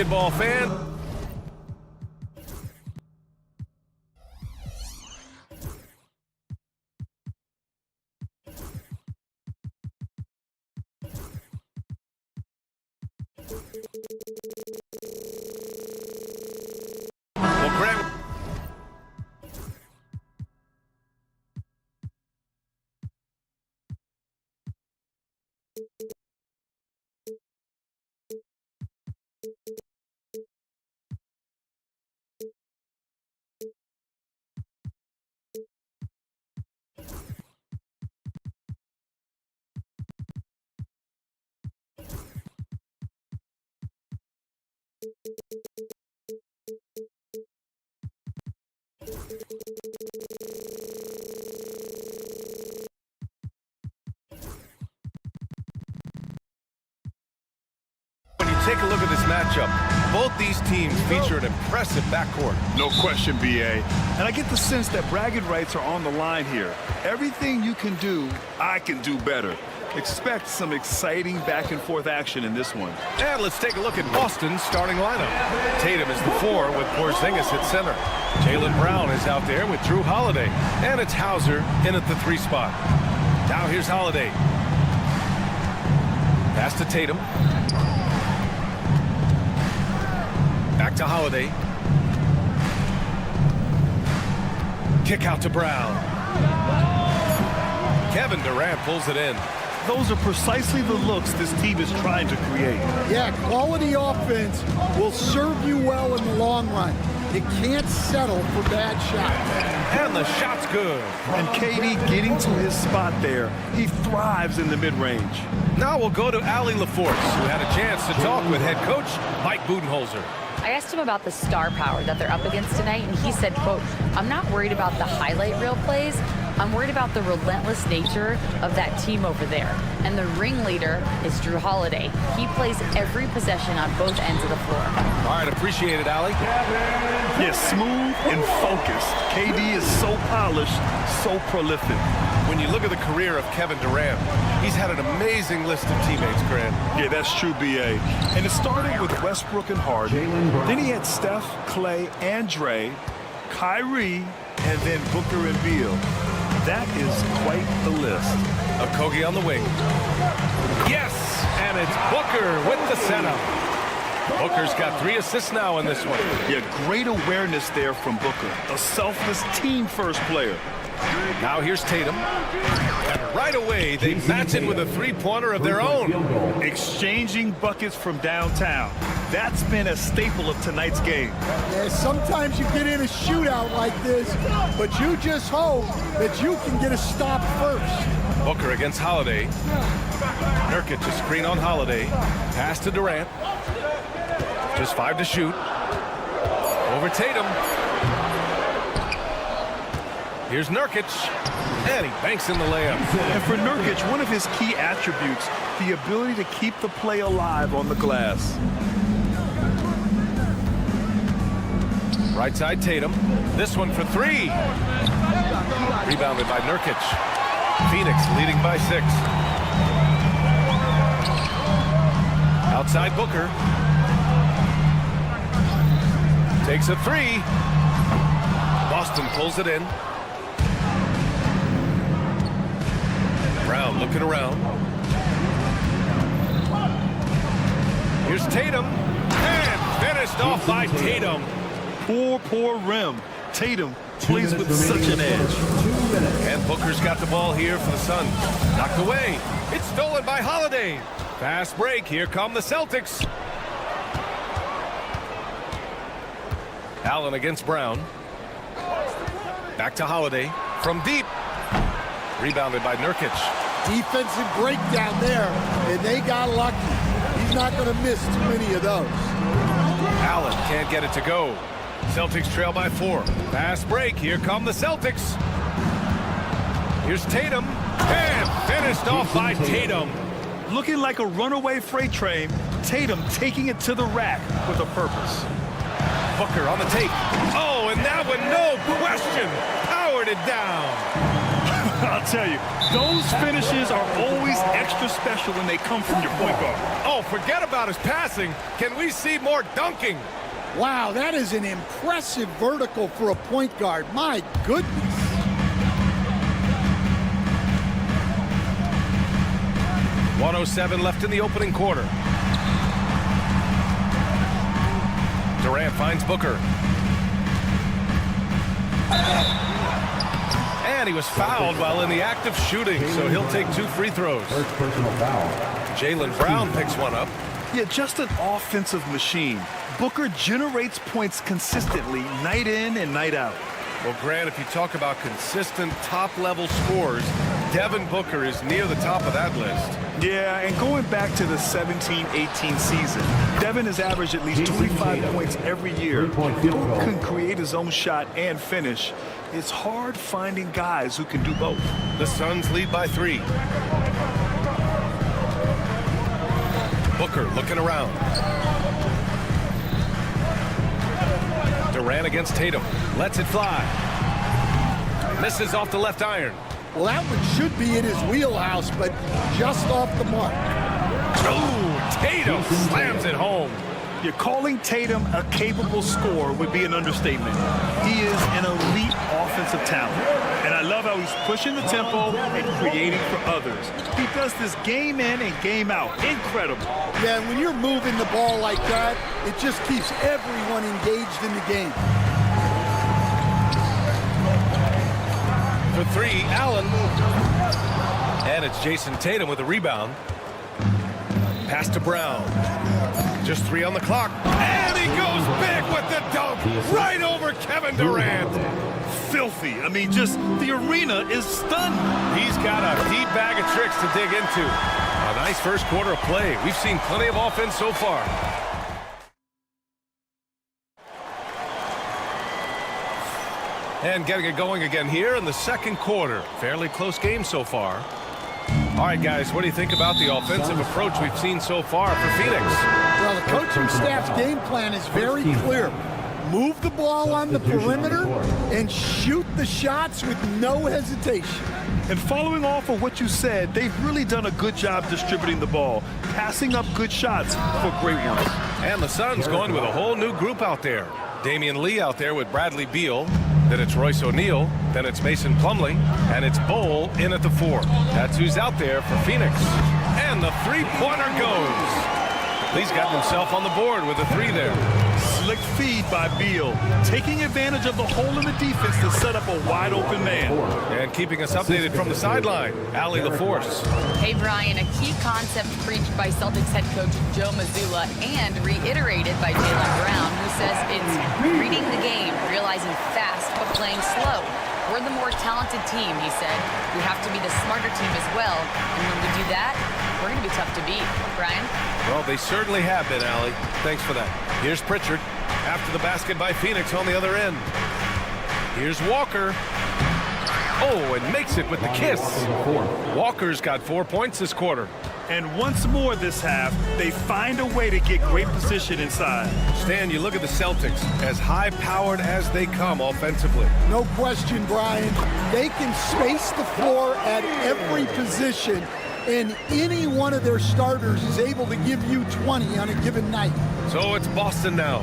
basketball fan. Well, Grant. When you take a look at this matchup, both these teams feature an impressive backcourt. No question, B.A. And I get the sense that bragging rights are on the line here. Everything you can do, I can do better. Expect some exciting back-and-forth action in this one. And let's take a look at Boston's starting lineup. Tatum is the 4 with Porzingis at center. Jaylen Brown is out there with Drew Holiday. And it's Hauser in at the 3 spot. Now here's Holiday. Pass to Tatum. Back to Holiday. Kick out to Brown. Kevin Durant pulls it in. Those are precisely the looks this team is trying to create. Yeah, quality offense will serve you well in the long run. You can't settle for bad shots. And the shot's good. And KD getting to his spot there. He thrives in the mid-range. Now we'll go to Allie LaForce, who had a chance to talk with head coach Mike Budenholzer. I asked him about the star power that they're up against tonight, and he said, quote, "I'm not worried about the highlight reel plays. I'm worried about the relentless nature of that team over there. And the ringleader is Drew Holiday. He plays every possession on both ends of the floor." All right, appreciate it, Allie. Yes, smooth and focused. KD is so polished, so prolific. When you look at the career of Kevin Durant, he's had an amazing list of teammates, Grant. Yeah, that's true, B.A. And it started with Westbrook and Harden. Then he had Steph, Clay, and Dre, Kyrie, and then Booker and Beal. That is quite the list. Okogie on the wing. Yes, and it's Booker with the setup. Booker's got 3 assists now in this one. Yeah, great awareness there from Booker. A selfless team-first player. Now here's Tatum. And right away, they match it with a 3-pointer of their own. Exchanging buckets from downtown. That's been a staple of tonight's game. Yeah, sometimes you get in a shootout like this, but you just hope that you can get a stop first. Booker against Holiday. Nurkic a screen on Holiday. Pass to Durant. Just 5 to shoot. Over Tatum. Here's Nurkic, and he banks in the layup. And for Nurkic, one of his key attributes, the ability to keep the play alive on the glass. Right side Tatum. This one for 3. Rebounded by Nurkic. Phoenix leading by 6. Outside Booker. Takes a 3. Boston pulls it in. Brown looking around. Here's Tatum. And finished off by Tatum. Poor rim. Tatum plays with such an edge. And Booker's got the ball here for the Suns. Knocked away. It's stolen by Holiday. Fast break. Here come the Celtics. Allen against Brown. Back to Holiday. From deep. Rebounded by Nurkic. Defensive breakdown there, and they got lucky. He's not going to miss too many of those. Allen can't get it to go. Celtics trail by 4. Fast break. Here come the Celtics. Here's Tatum. And finished off by Tatum. Looking like a runaway freight train, Tatum taking it to the rack with a purpose. Booker on the take. Oh, and that one, no question, powered it down. I I'll tell you, those finishes are always extra special when they come from your point guard. Oh, forget about his passing. Can we see more dunking? Wow, that is an impressive vertical for a point guard. My goodness. .107 left in the opening quarter. Durant finds Booker. And he was fouled while in the act of shooting, so he'll take 2 free throws. First personal foul. Jaylen Brown picks one up. Yeah, just an offensive machine. Booker generates points consistently, night in and night out. Well, Grant, if you talk about consistent top-level scores, Devin Booker is near the top of that list. Yeah, and going back to the 17-18 season, Devin has averaged at least 25 points every year. Booker can create his own shot and finish. It's hard finding guys who can do both. The Suns lead by 3. Booker looking around. Durant against Tatum. Lets it fly. Misses off the left iron. Well, that one should be in his wheelhouse, but just off the mark. Oh, Tatum slams it home. You're calling Tatum a capable scorer would be an understatement. He is an elite offensive talent. And I love how he's pushing the tempo and creating for others. He does this game in and game out. Incredible. Yeah, and when you're moving the ball like that, it just keeps everyone engaged in the game. For 3, Allen. And it's Jason Tatum with a rebound. Pass to Brown. Just 3 on the clock. And he goes big with the dunk right over Kevin Durant. Filthy. I mean, just the arena is stunned. He's got a deep bag of tricks to dig into. A nice first quarter of play. We've seen plenty of offense so far. And getting it going again here in the second quarter. Fairly close game so far. All right, guys, what do you think about the offensive approach we've seen so far for Phoenix? Well, the coaching staff's game plan is very clear. Move the ball on the perimeter and shoot the shots with no hesitation. And following off of what you said, they've really done a good job distributing the ball, passing up good shots for great ones. And the Suns going with a whole new group out there. Damian Lee out there with Bradley Beal. Then it's Royce O'Neal. Then it's Mason Plumlee. And it's Bol in at the 4. That's who's out there for Phoenix. And the three-pointer goes. Lee's got himself on the board with a 3 there. Slick feed by Beal, taking advantage of the hole in the defense to set up a wide-open man. And keeping us updated from the sideline, Allie LaForce. Hey, Brian, a key concept preached by Celtics head coach Joe Mazzulla and reiterated by Jaylen Brown, who says it's reading the game, realizing fast but playing slow. We're the more talented team, he said. We have to be the smarter team as well, and when we do that, we're going to be tough to beat. Brian? Well, they certainly have been, Allie. Thanks for that. Here's Pritchard after the basket by Phoenix on the other end. Here's Walker. Oh, and makes it with the kiss. Walker's got 4 points this quarter. And once more this half, they find a way to get great position inside. Stan, you look at the Celtics, as high-powered as they come offensively. No question, Brian. They can space the floor at every position, and any one of their starters is able to give you 20 on a given night. So it's Boston now,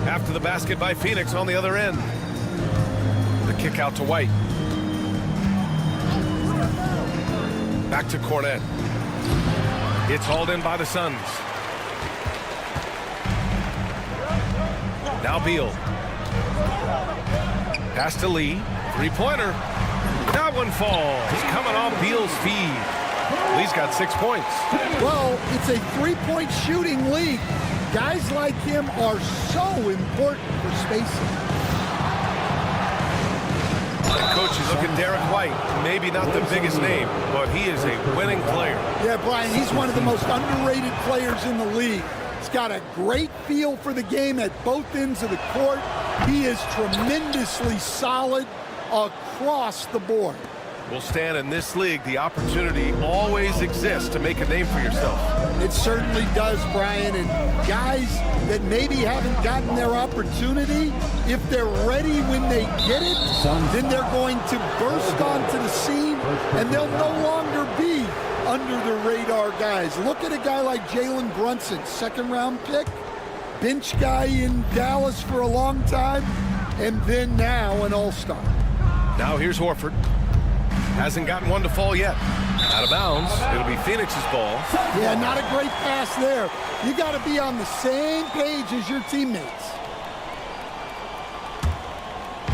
after the basket by Phoenix on the other end. The kick out to White. Back to Cornet. It's hauled in by the Suns. Now Beal. Pass to Lee. Three-pointer. That one falls. Coming off Beal's feed. Lee's got 6 points. Well, it's a three-point shooting league. Guys like him are so important for spacing. Coach, you look at Derek White. Maybe not the biggest name, but he is a winning player. Yeah, Brian, he's one of the most underrated players in the league. He's got a great feel for the game at both ends of the court. He is tremendously solid across the board. Well, Stan, in this league, the opportunity always exists to make a name for yourself. It certainly does, Brian. And guys that maybe haven't gotten their opportunity, if they're ready when they get it, then they're going to burst onto the scene and they'll no longer be under the radar guys. Look at a guy like Jalen Brunson, second-round pick, bench guy in Dallas for a long time, and then now an all-star. Now here's Horford. Hasn't gotten one to fall yet. Out of bounds. It'll be Phoenix's ball. Yeah, not a great pass there. You got to be on the same page as your teammates.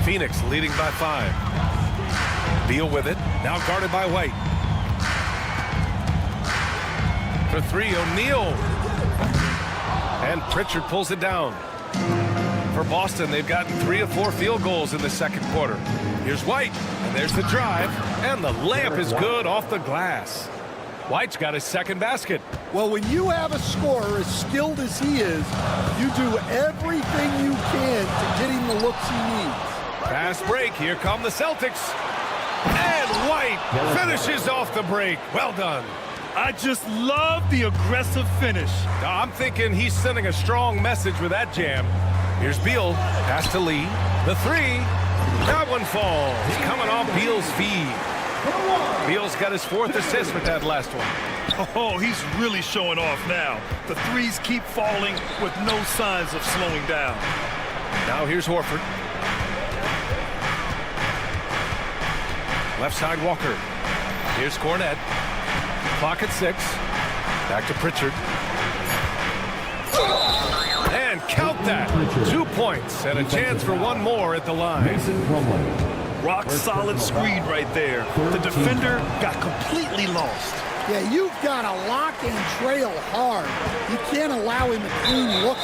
Phoenix leading by 5. Beal with it. Now guarded by White. For 3, O'Neal. And Pritchard pulls it down. For Boston, they've gotten 3 of 4 field goals in the second quarter. Here's White, and there's the drive, and the layup is good off the glass. White's got his second basket. Well, when you have a scorer as skilled as he is, you do everything you can to get him the looks he needs. Fast break. Here come the Celtics. And White finishes off the break. Well done. I just love the aggressive finish. I'm thinking he's sending a strong message with that jam. Here's Beal. Pass to Lee. The 3. That one falls. Coming off Beal's feed. Beal's got his 4th assist with that last one. Oh, he's really showing off now. The threes keep falling with no signs of slowing down. Now here's Horford. Left side Walker. Here's Cornette. Clock at 6. Back to Pritchard. And count that. 2 points and a chance for one more at the line. Rock solid screen right there. The defender got completely lost. Yeah, you've got to lock and trail hard. You can't allow him a clean look.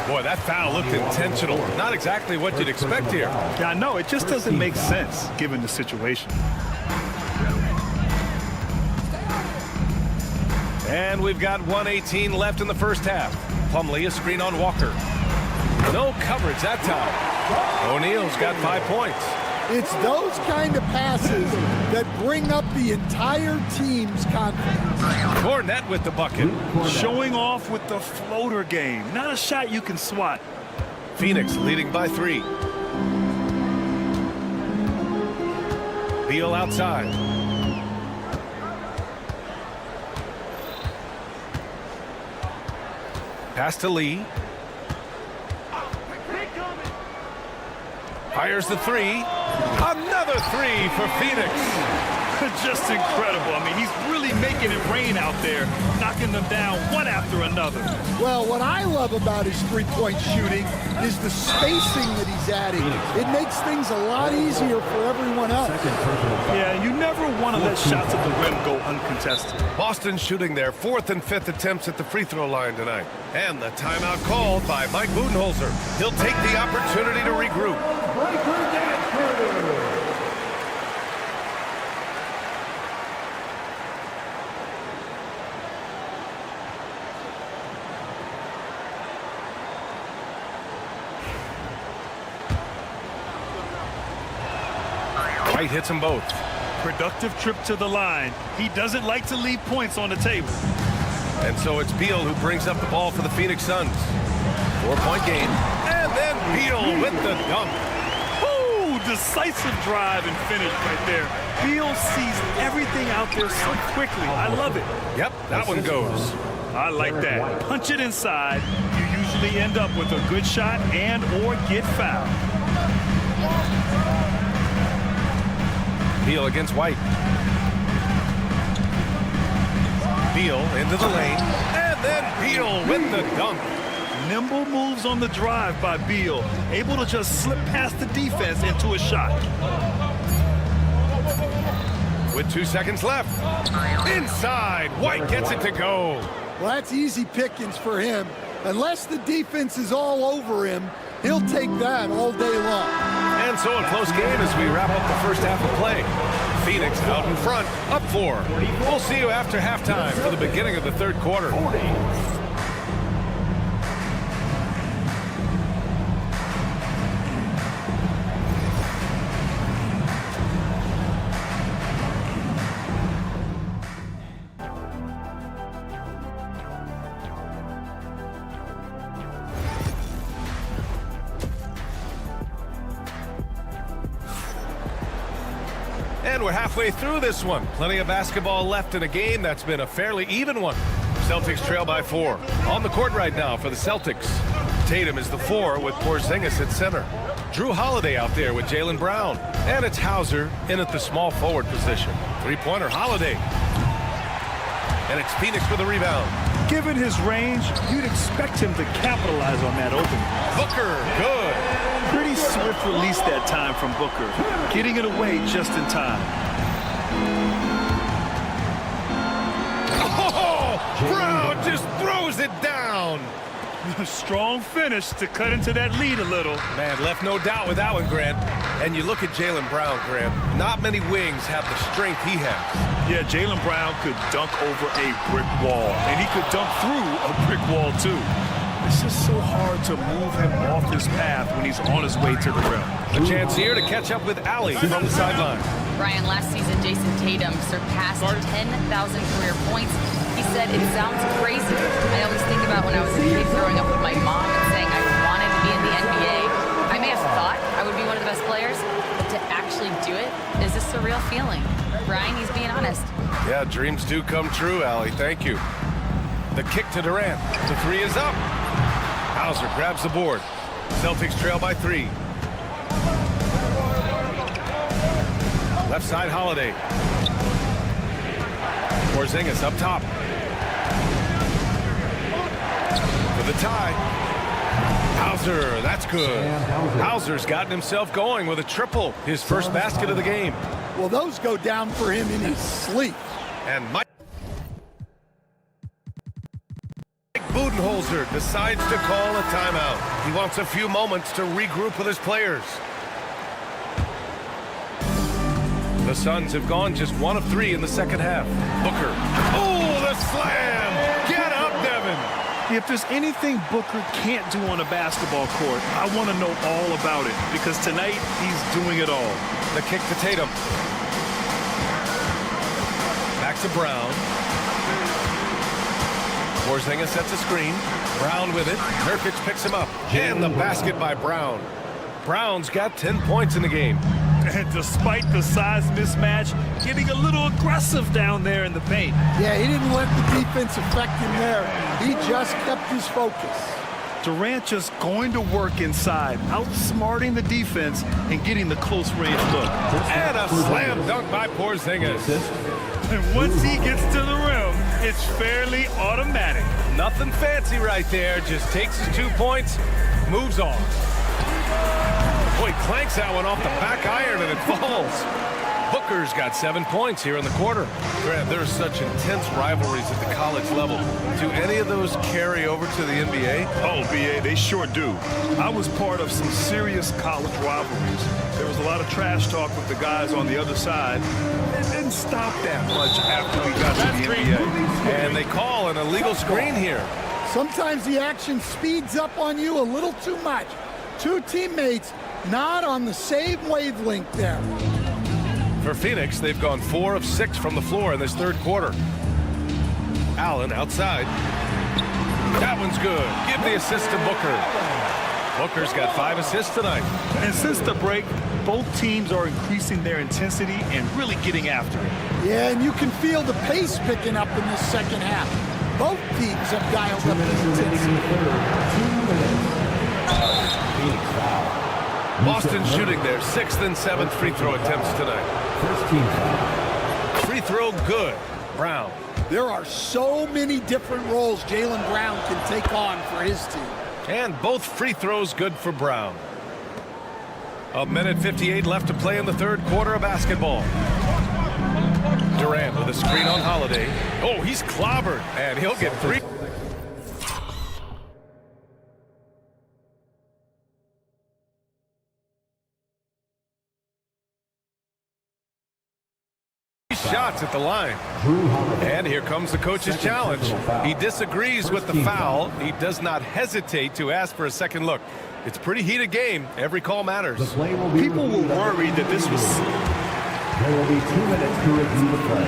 Boy, that foul looked intentional. Not exactly what you'd expect here. Yeah, I know. It just doesn't make sense given the situation. And we've got 1:18 left in the first half. Plumlee, a screen on Walker. No coverage that time. O'Neal's got 5 points. It's those kind of passes that bring up the entire team's confidence. Cornette with the bucket. Showing off with the floater game. Not a shot you can swat. Phoenix leading by 3. Beal outside. Pass to Lee. Fires the 3. Another 3 for Phoenix. Just incredible. I mean, he's really making it rain out there, knocking them down one after another. Well, what I love about his three-point shooting is the spacing that he's adding. It makes things a lot easier for everyone else. Yeah, you never want to let shots at the rim go uncontested. Boston shooting their 4th and 5th attempts at the free throw line tonight. And the timeout called by Mike Budenholzer. He'll take the opportunity to regroup. White hits them both. Productive trip to the line. He doesn't like to leave points on the table. And so it's Beal who brings up the ball for the Phoenix Suns. 4-point game. And then Beal with the dunk. Ooh, decisive drive and finish right there. Beal sees everything out there so quickly. I love it. Yep, that one goes. I like that. Punch it inside. You usually end up with a good shot and or get fouled. Beal against White. Beal into the lane. And then Beal with the dunk. Nimble moves on the drive by Beal. Able to just slip past the defense into a shot. With 2 seconds left. Inside. White gets it to go. Well, that's easy pickings for him. Unless the defense is all over him, he'll take that all day long. And so a close game as we wrap up the first half of play. Phoenix out in front, up 4. We'll see you after halftime for the beginning of the third quarter. And we're halfway through this one. Plenty of basketball left in a game that's been a fairly even one. Celtics trail by 4. On the court right now for the Celtics. Tatum is the 4 with Porzingis at center. Drew Holiday out there with Jaylen Brown. And it's Hauser in at the small forward position. Three-pointer Holiday. And it's Phoenix with a rebound. Given his range, you'd expect him to capitalize on that opening. Booker, good. Pretty swift release that time from Booker, getting it away just in time. Oh, Brown just throws it down. Strong finish to cut into that lead a little. Man, left no doubt with that one, Grant. And you look at Jaylen Brown, Grant. Not many wings have the strength he has. Yeah, Jaylen Brown could dunk over a brick wall, and he could dunk through a brick wall, too. It's just so hard to move him off his path when he's on his way to the rim. A chance here to catch up with Allie from the sideline. Ryan, last season, Jason Tatum surpassed 10,000 career points. He said, it sounds crazy. I always think about when I was a kid growing up with my mom and saying I wanted to be in the NBA. I may have thought I would be one of the best players, but to actually do it is a surreal feeling. Brian, he's being honest. Yeah, dreams do come true, Allie. Thank you. The kick to Durant. The 3 is up. Hauser grabs the board. Celtics trail by 3. Left side, Holiday. Porzingis up top. For the tie. Hauser, that's good. Hauser's gotten himself going with a triple. His first basket of the game. Well, those go down for him in his sleep. And Mike Budenholzer decides to call a timeout. He wants a few moments to regroup with his players. The Suns have gone just 1 of 3 in the second half. Booker. Oh, the slam! Get up, Devin! If there's anything Booker can't do on a basketball court, I want to know all about it, because tonight he's doing it all. The kick to Tatum. Back to Brown. Porzingis sets a screen. Brown with it. Nurkic picks him up. And the basket by Brown. Brown's got 10 points in the game. And despite the size mismatch, getting a little aggressive down there in the paint. Yeah, he didn't let the defense affect him there. He just kept his focus. Durant just going to work inside, outsmarting the defense and getting the close range look. And a slam dunk by Porzingis. And once he gets to the rim, it's fairly automatic. Nothing fancy right there. Just takes his 2 points, moves on. Boy, clanks that one off the back iron and it falls. Booker's got 7 points here in the quarter. Grant, there's such intense rivalries at the college level. Do any of those carry over to the NBA? Oh, BA, they sure do. I was part of some serious college rivalries. There was a lot of trash talk with the guys on the other side. It didn't stop that much after we got to the NBA. And they call an illegal screen here. Sometimes the action speeds up on you a little too much. 2 teammates not on the same wavelength there. For Phoenix, they've gone 4 of 6 from the floor in this third quarter. Allen outside. That one's good. Give the assist to Booker. Booker's got 5 assists tonight. And since the break, both teams are increasing their intensity and really getting after it. Yeah, and you can feel the pace picking up in this second half. Both teams have dialed up the intensity. Boston shooting their 6th and 7th free throw attempts tonight. First team foul. Free throw good. Brown. There are so many different roles Jaylen Brown can take on for his team. And both free throws good for Brown. 1:58 left to play in the third quarter of basketball. Durant with a screen on Holiday. Oh, he's clobbered, and he'll get 3. Shots at the line. And here comes the coach's challenge. He disagrees with the foul. He does not hesitate to ask for a second look. It's a pretty heated game. Every call matters. People were worried that this was... There will be 2 minutes to review the play.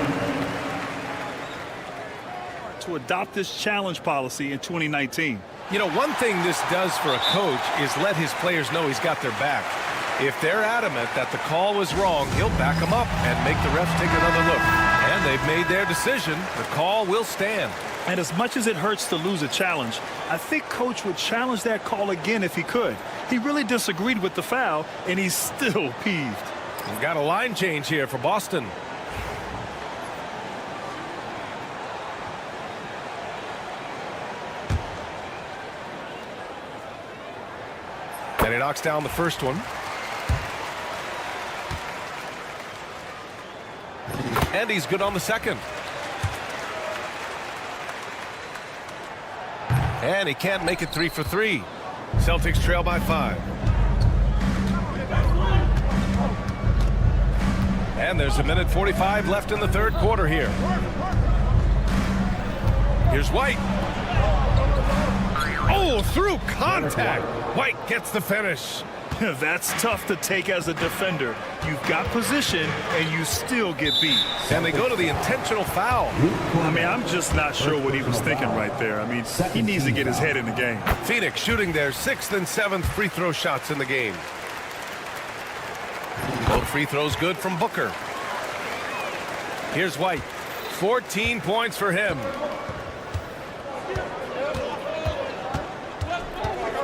To adopt this challenge policy in 2019. You know, one thing this does for a coach is let his players know he's got their back. If they're adamant that the call was wrong, he'll back them up and make the refs take another look. And they've made their decision. The call will stand. And as much as it hurts to lose a challenge, I think Coach would challenge that call again if he could. He really disagreed with the foul, and he's still peeved. We've got a line change here for Boston. And he knocks down the first one. And he's good on the second. And he can't make it 3 for 3. Celtics trail by 5. And there's 1:45 left in the third quarter here. Here's White. Oh, through contact. White gets the finish. That's tough to take as a defender. You've got position, and you still get beat. And they go to the intentional foul. I mean, I'm just not sure what he was thinking right there. I mean, he needs to get his head in the game. Phoenix shooting their 6th and 7th free throw shots in the game. Both free throws good from Booker. Here's White. 14 points for him.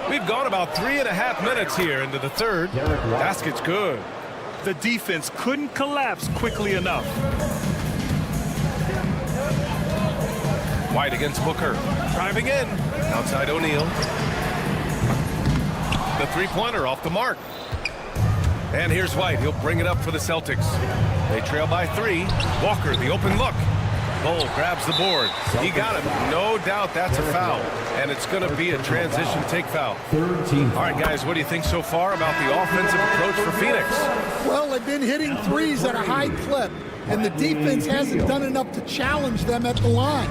We've gone about 3.5 minutes here into the third. Basket's good. The defense couldn't collapse quickly enough. White against Booker. Driving in. Outside O'Neal. The three-pointer off the mark. And here's White. He'll bring it up for the Celtics. They trail by 3. Walker, the open look. Bull grabs the board. He got it. No doubt that's a foul. And it's going to be a transition take foul. All right, guys, what do you think so far about the offensive approach for Phoenix? Well, they've been hitting threes at a high clip, and the defense hasn't done enough to challenge them at the line.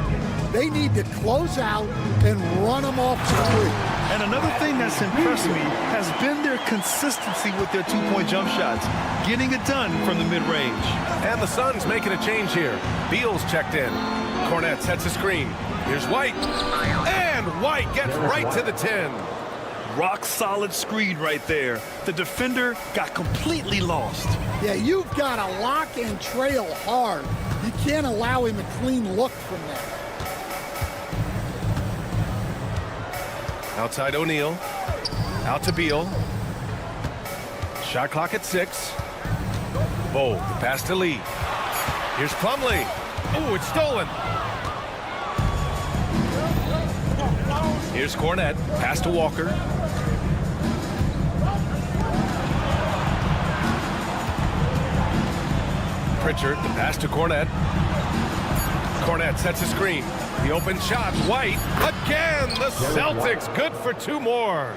They need to close out and run them off the three. And another thing that's impressed me has been their consistency with their two-point jump shots, getting it done from the mid-range. And the Suns making a change here. Beal's checked in. Cornette sets a screen. Here's White. And White gets right to the 10. Rock solid screen right there. The defender got completely lost. Yeah, you've got to lock and trail hard. You can't allow him a clean look from there. Outside O'Neal. Out to Beal. Shot clock at 6. Bowl, the pass to Lee. Here's Plumlee. Oh, it's stolen. Here's Cornette. Pass to Walker. Pritchard, the pass to Cornette. Cornette sets a screen. The open shot, White. Again, the Celtics good for 2 more.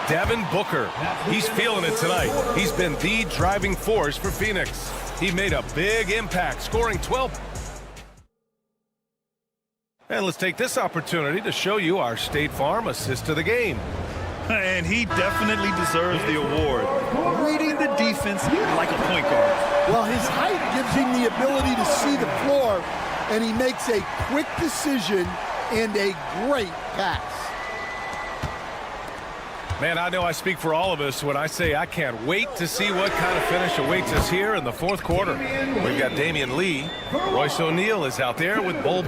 Devin Booker, he's feeling it tonight. He's been the driving force for Phoenix. He made a big impact, scoring 12. And let's take this opportunity to show you our State Farm assist of the game. And he definitely deserves the award. Reading the defense like a point guard. Well, his height gives him the ability to see the floor, and he makes a quick decision and a great pass. Man, I know I speak for all of us when I say I can't wait to see what kind of finish awaits us here in the fourth quarter. We've got Damian Lee. Royce O'Neal is out there with Bull.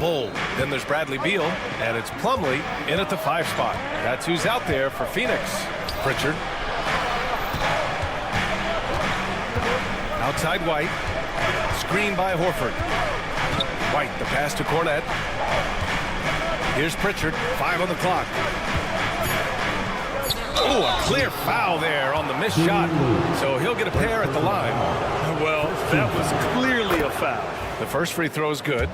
Then there's Bradley Beal, and it's Plumlee in at the 5 spot. That's who's out there for Phoenix. Pritchard. Outside White. Screen by Horford. White, the pass to Cornette. Here's Pritchard. 5 on the clock. Oh, a clear foul there on the missed shot. So he'll get a pair at the line. Well, that was clearly a foul. The first free throw is good.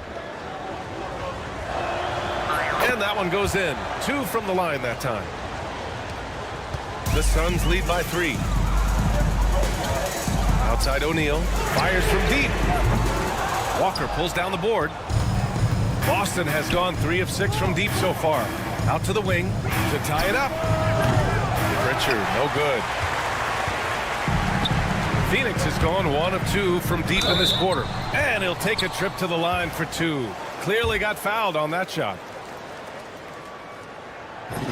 And that one goes in. 2 from the line that time. The Suns lead by 3. Outside O'Neal. Fires from deep. Walker pulls down the board. Boston has gone 3 of 6 from deep so far. Out to the wing to tie it up. Pritchard, no good. Phoenix has gone 1 of 2 from deep in this quarter. And he'll take a trip to the line for 2. Clearly got fouled on that shot.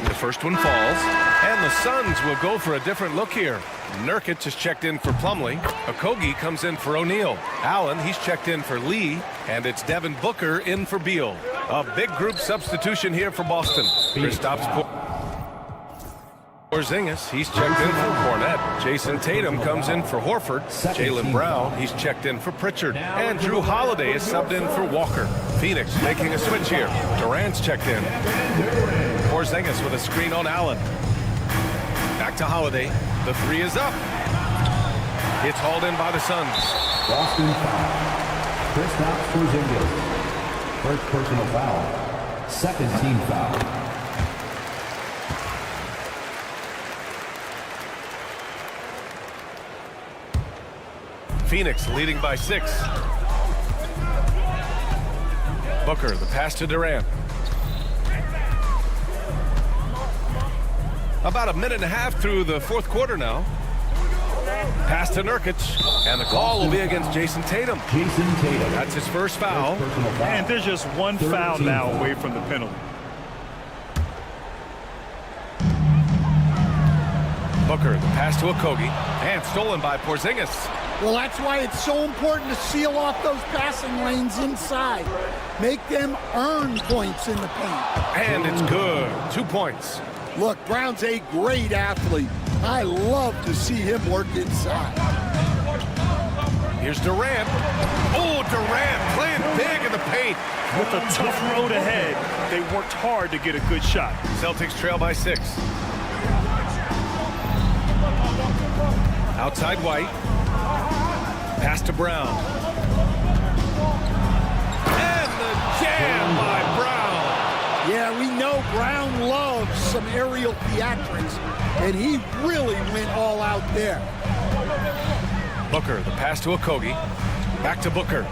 The first one falls, and the Suns will go for a different look here. Nurkic is checked in for Plumlee. Okogie comes in for O'Neal. Allen, he's checked in for Lee, and it's Devin Booker in for Beal. A big group substitution here for Boston. Kristaps Porzingis, he's checked in for Cornette. Jason Tatum comes in for Horford. Jaylen Brown, he's checked in for Pritchard. And Drew Holiday is subbed in for Walker. Phoenix making a switch here. Durant's checked in. Porzingis with a screen on Allen. Back to Holiday. The three is up. It's hauled in by the Suns. Boston foul. Kristaps Porzingis. First personal foul. Second team foul. Phoenix leading by 6. Booker, the pass to Durant. About a minute and a half through the fourth quarter now. Pass to Nurkic, and the call will be against Jason Tatum. That's his first foul. And there's just one foul now away from the penalty. Booker, the pass to Okogie, and stolen by Porzingis. Well, that's why it's so important to seal off those passing lanes inside. Make them earn points in the paint. And it's good. 2 points. Look, Brown's a great athlete. I love to see him work inside. Here's Durant. Oh, Durant playing big in the paint. With a tough road ahead, they worked hard to get a good shot. Celtics trail by 6. Outside White. Pass to Brown. And the jam by Brown. Yeah, we know Brown loves some aerial theatrics, and he really went all out there. Booker, the pass to Okogie. Back to Booker.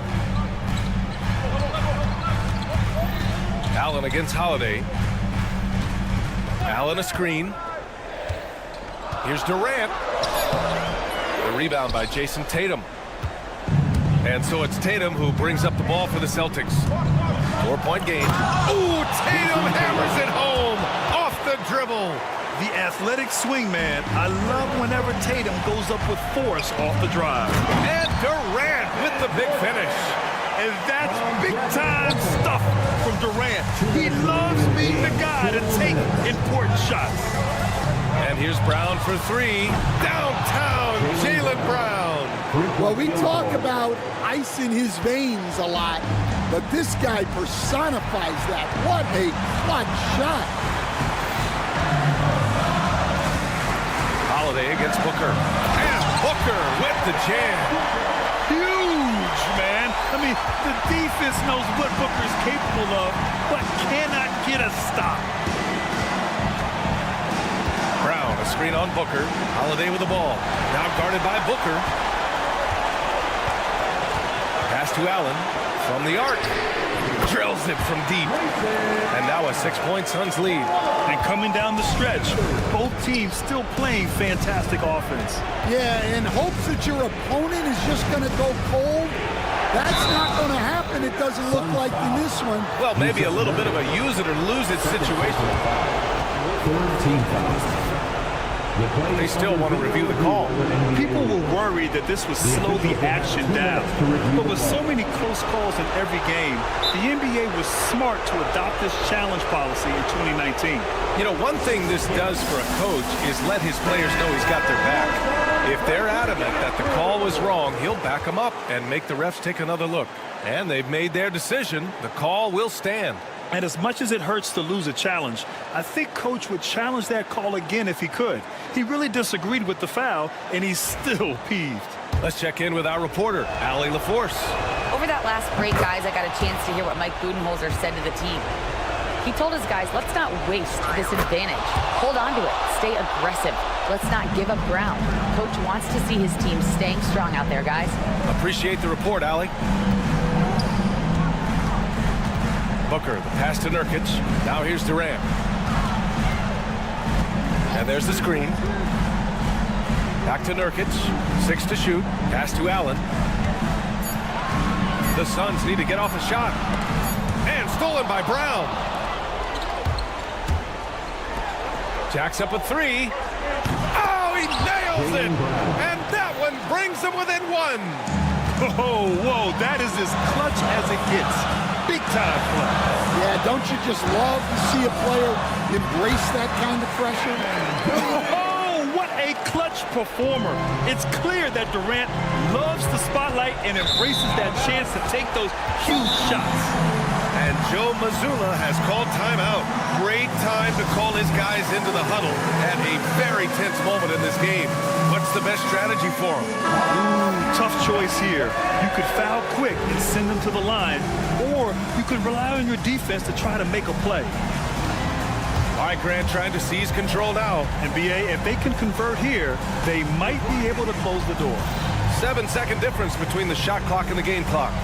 Allen against Holiday. Allen a screen. Here's Durant. The rebound by Jason Tatum. And so it's Tatum who brings up the ball for the Celtics. 4-point game. Ooh, Tatum hammers it home off the dribble. The athletic swingman. I love whenever Tatum goes up with force off the drive. And Durant with the big finish. And that's big-time stuff from Durant. He loves being the guy to take important shots. And here's Brown for 3. Downtown, Jaylen Brown. Well, we talk about ice in his veins a lot, but this guy personifies that. What a clutch shot. Holiday against Booker. And Booker with the jam. Huge, man. I mean, the defense knows what Booker's capable of, but cannot get a stop. Brown, a screen on Booker. Holiday with the ball. Now guarded by Booker. Pass to Allen from the arc. Drills it from deep. And now a 6-point Suns lead. And coming down the stretch, both teams still playing fantastic offense. Yeah, in hopes that your opponent is just going to go cold. That's not going to happen, it doesn't look like in this one. Well, maybe a little bit of a use it or lose it situation. They still want to review the call. People were worried that this would slow the action down. But with so many close calls in every game, the NBA was smart to adopt this challenge policy in 2019. You know, one thing this does for a coach is let his players know he's got their back. If they're adamant that the call was wrong, he'll back them up and make the refs take another look. And they've made their decision. The call will stand. And as much as it hurts to lose a challenge, I think Coach would challenge that call again if he could. He really disagreed with the foul, and he's still peeved. Let's check in with our reporter, Allie LaForce. Over that last break, guys, I got a chance to hear what Mike Budenholzer said to the team. He told his guys, let's not waste this advantage. Hold on to it. Stay aggressive. Let's not give up ground. Coach wants to see his team staying strong out there, guys. Appreciate the report, Allie. Booker, the pass to Nurkic. Now here's Durant. And there's the screen. Back to Nurkic. 6 to shoot. Pass to Allen. The Suns need to get off a shot. And stolen by Brown. Jacks up a three. Oh, he nails it! And that one brings them within one. Oh, whoa, that is as clutch as it gets. Big time clutch. Yeah, don't you just love to see a player embrace that kind of pressure? Oh, what a clutch performer. It's clear that Durant loves the spotlight and embraces that chance to take those huge shots. And Joe Mazzulla has called timeout. Great time to call his guys into the huddle at a very tense moment in this game. What's the best strategy for him? Tough choice here. You could foul quick and send them to the line, or you could rely on your defense to try to make a play. All right, Grant trying to seize control now. And BA, if they can convert here, they might be able to close the door. 7-second difference between the shot clock and the game clock.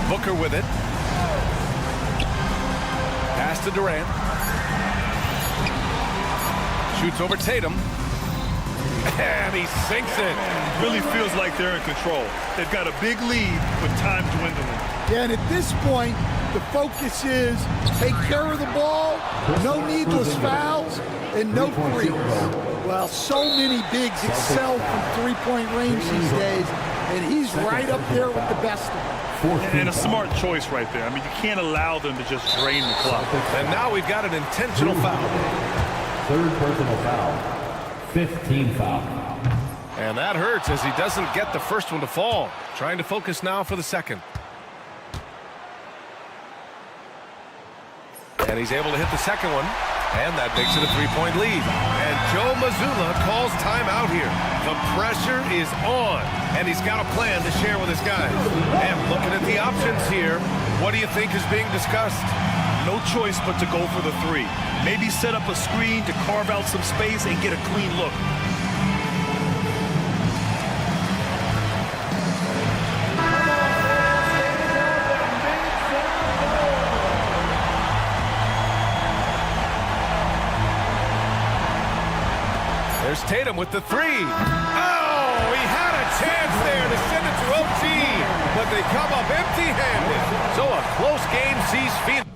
Booker with it. Pass to Durant. Shoots over Tatum. And he sinks it. Really feels like they're in control. They've got a big lead with time dwindling. Yeah, and at this point, the focus is take care of the ball, no needless fouls, and no threes. Well, so many bigs excel from three-point range these days, and he's right up there with the best of them. And a smart choice right there. I mean, you can't allow them to just drain the clock. And now we've got an intentional foul. Third personal foul. 15 foul. And that hurts as he doesn't get the first one to fall. Trying to focus now for the second. And he's able to hit the second one. And that makes it a three-point lead. And Joe Mazzulla calls timeout here. The pressure is on. And he's got a plan to share with his guys. And looking at the options here, what do you think is being discussed? No choice but to go for the three. Maybe set up a screen to carve out some space and get a clean look. There's Tatum with the three. Oh, he had a chance there to send it to OT, but they come up empty-handed. So a close game sees Phoenix.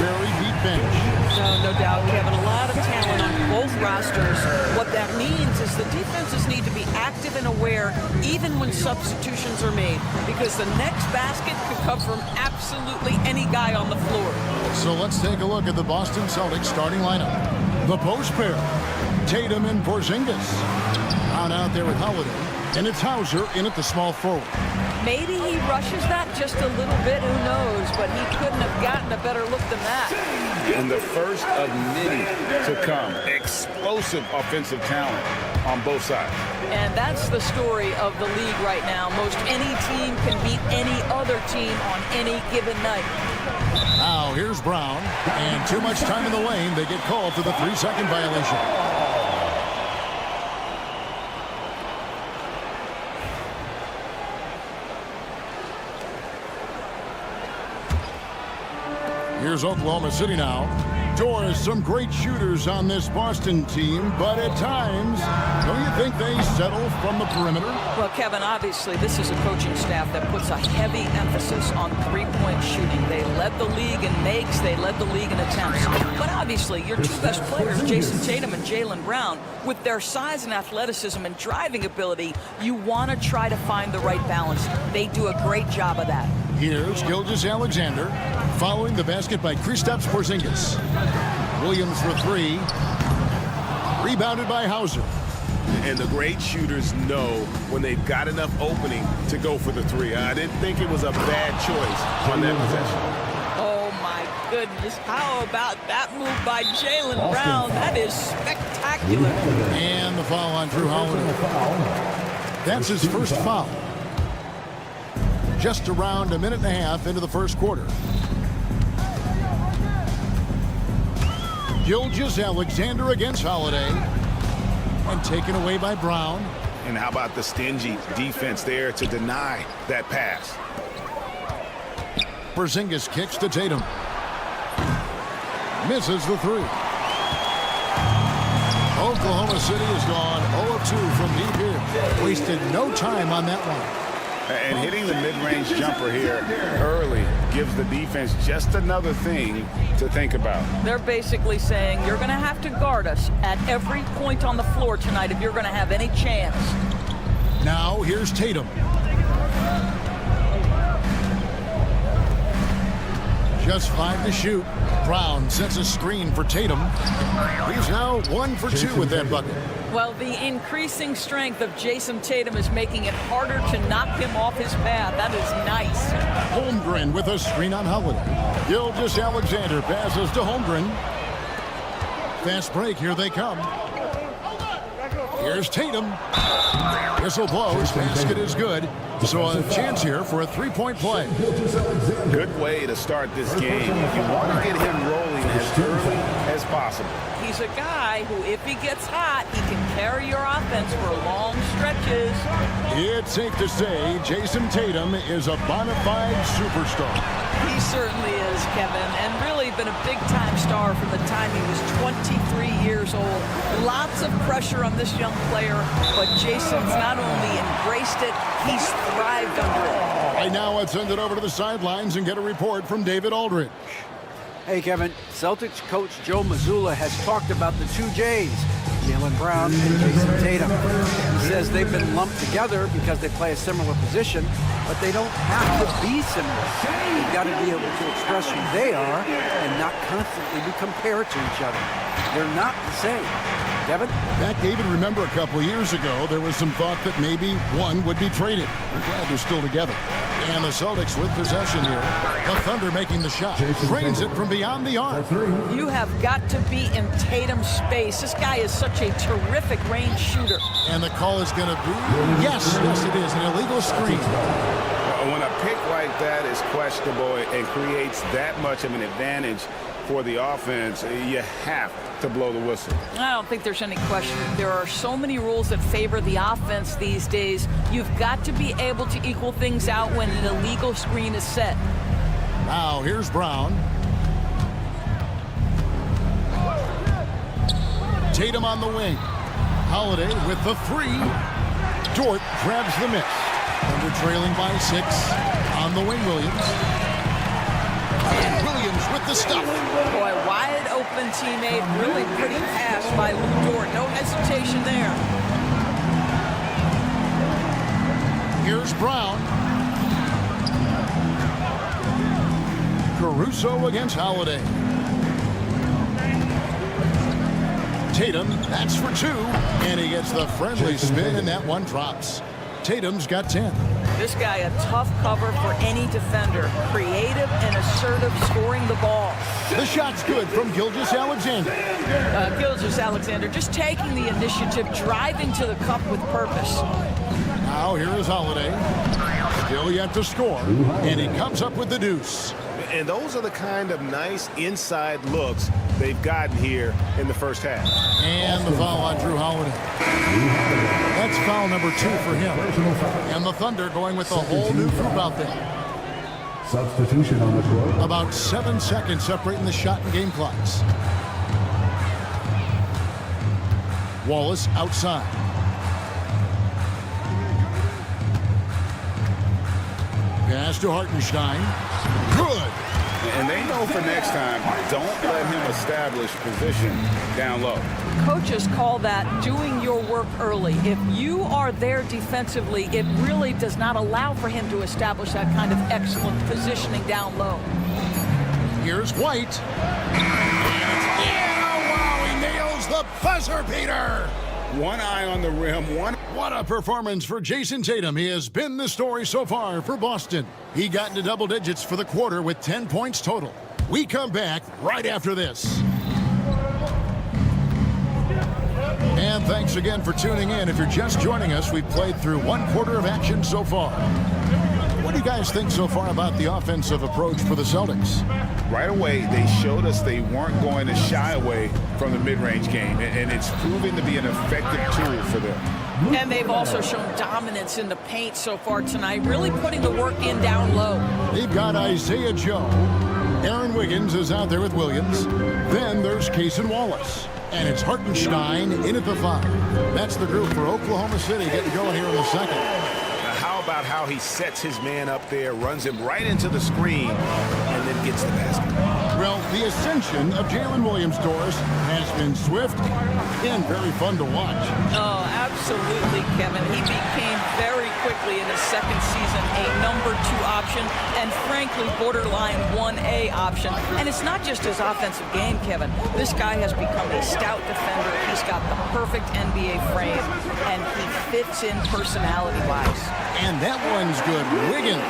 very deep bench. No doubt, Kevin. A lot of talent on both rosters. What that means is the defenses need to be active and aware even when substitutions are made, because the next basket could come from absolutely any guy on the floor. So let's take a look at the Boston Celtics starting lineup. The post pair, Tatum and Porzingis. Brown out there with Holiday, and it's Hauser in at the small forward. Maybe he rushes that just a little bit, who knows, but he couldn't have gotten a better look than that. And the first of many to come. Explosive offensive talent on both sides. And that's the story of the league right now. Most any team can beat any other team on any given night. Now here's Brown, and too much time in the lane. They get called for the 3-second violation. Here's Oklahoma City now. Doris, some great shooters on this Boston team, but at times, don't you think they settle from the perimeter? Well, Kevin, obviously, this is a coaching staff that puts a heavy emphasis on three-point shooting. They led the league in makes, they led the league in attempts. But obviously, your two best players, Jason Tatum and Jaylen Brown, with their size and athleticism and driving ability, you want to try to find the right balance. They do a great job of that. Here's Gilgeous-Alexander, following the basket by Kristaps Porzingis. Williams for three. Rebounded by Hauser. And the great shooters know when they've got enough opening to go for the three. I didn't think it was a bad choice on that possession. Oh, my goodness. How about that move by Jaylen Brown? That is spectacular. And the foul on Drew Holiday. That's his first foul. Just around a minute and a half into the first quarter. Gilgeous-Alexander against Holiday. And taken away by Brown. And how about the stingy defense there to deny that pass? Porzingis kicks to Tatum. Misses the three. Oklahoma City has gone 0-2 from deep here. Wasted no time on that one. And hitting the mid-range jumper here early gives the defense just another thing to think about. They're basically saying you're going to have to guard us at every point on the floor tonight if you're going to have any chance. Now here's Tatum. Just 5 to shoot. Brown sets a screen for Tatum. He's now 1 for 2 with that bucket. Well, the increasing strength of Jason Tatum is making it harder to knock him off his path. That is nice. Holmgren with a screen on Holiday. Gilgeous-Alexander passes to Holmgren. Fast break, here they come. Here's Tatum. Whistle blows, basket is good. So a chance here for a three-point play. Good way to start this game. You want to get him rolling as early as possible. He's a guy who, if he gets hot, he can carry your offense for long stretches. It's safe to say Jason Tatum is a bona fide superstar. He certainly is, Kevin, and really been a big-time star from the time he was 23 years old. Lots of pressure on this young player, but Jason's not only embraced it, he's thrived under it. Right now, let's send it over to the sidelines and get a report from David Aldridge. Hey, Kevin, Celtics coach Joe Mazzulla has talked about the two J's, Jaylen Brown and Jason Tatum. He says they've been lumped together because they play a similar position, but they don't have to be similar. They've got to be able to express who they are and not constantly be compared to each other. They're not the same. Kevin? Back, David, remember a couple of years ago, there was some thought that maybe one would be traded. We're glad they're still together. And the Celtics with possession here. The Thunder making the shot. Drains it from beyond the arc. You have got to be in Tatum's space. This guy is such a terrific range shooter. And the call is going to be, yes, it is, an illegal screen. When a pick like that is questionable and creates that much of an advantage for the offense, you have to blow the whistle. I don't think there's any question. There are so many rules that favor the offense these days. You've got to be able to equal things out when an illegal screen is set. Now here's Brown. Tatum on the wing. Holiday with the three. Dort grabs the miss. Under trailing by 6 on the wing, Williams. And Williams with the stuff. Boy, wide open teammate, really pretty pass by Lou Dort. No hesitation there. Here's Brown. Caruso against Holiday. Tatum, that's for 2, and he gets the friendly spin, and that one drops. Tatum's got 10. This guy a tough cover for any defender. Creative and assertive, scoring the ball. The shot's good from Gilgeous-Alexander. Gilgeous-Alexander just taking the initiative, driving to the cup with purpose. Now here is Holiday. Still yet to score, and he comes up with the deuce. And those are the kind of nice inside looks they've gotten here in the first half. And the foul on Drew Holiday. That's foul number 2 for him. And the Thunder going with a whole new group out there. Substitution on the court. About 7 seconds separating the shot and game clocks. Wallace outside. Pass to Hartenstein. Good. And they know for next time, don't let him establish position down low. Coaches call that doing your work early. If you are there defensively, it really does not allow for him to establish that kind of excellent positioning down low. Here's White. Yeah, wow, he nails the buzzer beater. One eye on the rim. What a performance for Jason Tatum. He has been the story so far for Boston. He got into double digits for the quarter with 10 points total. We come back right after this. And thanks again for tuning in. If you're just joining us, we've played through 1 quarter of action so far. What do you guys think so far about the offensive approach for the Celtics? Right away, they showed us they weren't going to shy away from the mid-range game, and it's proven to be an effective tool for them. And they've also shown dominance in the paint so far tonight, really putting the work in down low. They've got Isaiah Joe. Aaron Wiggins is out there with Williams. Then there's Cason Wallace. And it's Hartenstein in at the 5. That's the group for Oklahoma City getting going here in the second. Now, how about how he sets his man up there, runs him right into the screen, and then gets the basket? Well, the ascension of Jalen Williams-Dort has been swift and very fun to watch. Oh, absolutely, Kevin. He became very quickly in his second season a number 2 option and frankly borderline 1A option. And it's not just his offensive game, Kevin. This guy has become a stout defender. He's got the perfect NBA frame and he fits in personality-wise. And that one's good. Wiggins.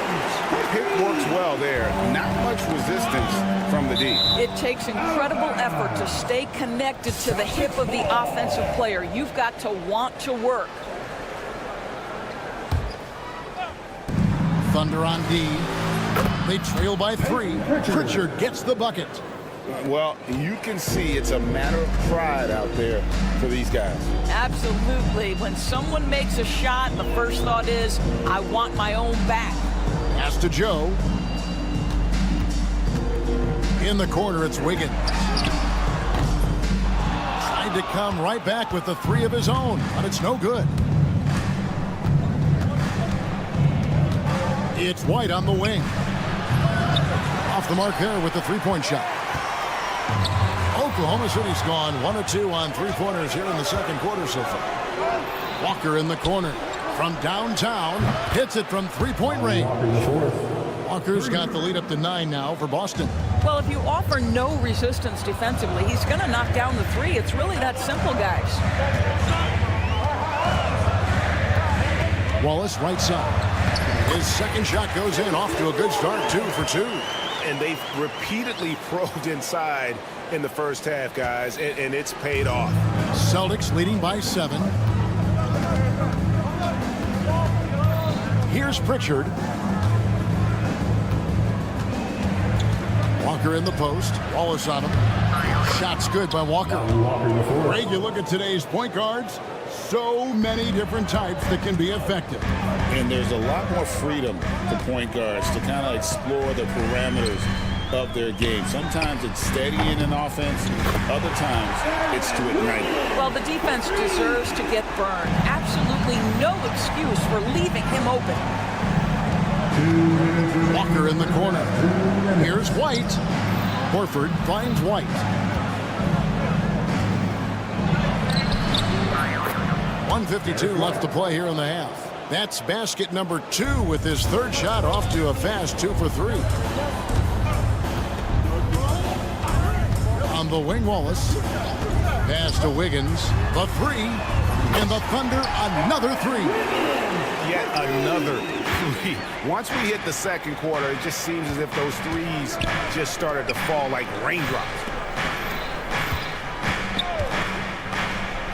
Pick works well there. Not much resistance from the D. It takes incredible effort to stay connected to the hip of the offensive player. You've got to want to work. Thunder on D. They trail by 3. Pritchard gets the bucket. Well, you can see it's a matter of pride out there for these guys. Absolutely. When someone makes a shot, the first thought is, I want my own back. Pass to Joe. In the corner, it's Wiggins. Tried to come right back with the 3 of his own, but it's no good. It's White on the wing. Off the mark there with the 3-point shot. Oklahoma City's gone 1 of 2 on 3-pointers here in the second quarter so far. Walker in the corner from downtown, hits it from 3-point range. Walker's got the lead up to 9 now for Boston. Well, if you offer no resistance defensively, he's going to knock down the 3. It's really that simple, guys. Wallace right side. His second shot goes in, off to a good start, 2 for 2. And they've repeatedly probed inside in the first half, guys, and it's paid off. Celtics leading by 7. Here's Pritchard. Walker in the post. Wallace on him. Shot's good by Walker. Greg, you look at today's point guards. So many different types that can be effective. And there's a lot more freedom for point guards to kind of explore the parameters of their game. Sometimes it's steadying an offense. Other times it's to ignite it. Well, the defense deserves to get burned. Absolutely no excuse for leaving him open. Walker in the corner. Here's White. Horford finds White. .152 left to play here in the half. That's basket number 2 with his third shot off to a fast 2 for 3. On the wing, Wallace. Pass to Wiggins. The 3. And the Thunder, another 3. Yet another 3. Once we hit the second quarter, it just seems as if those threes just started to fall like raindrops.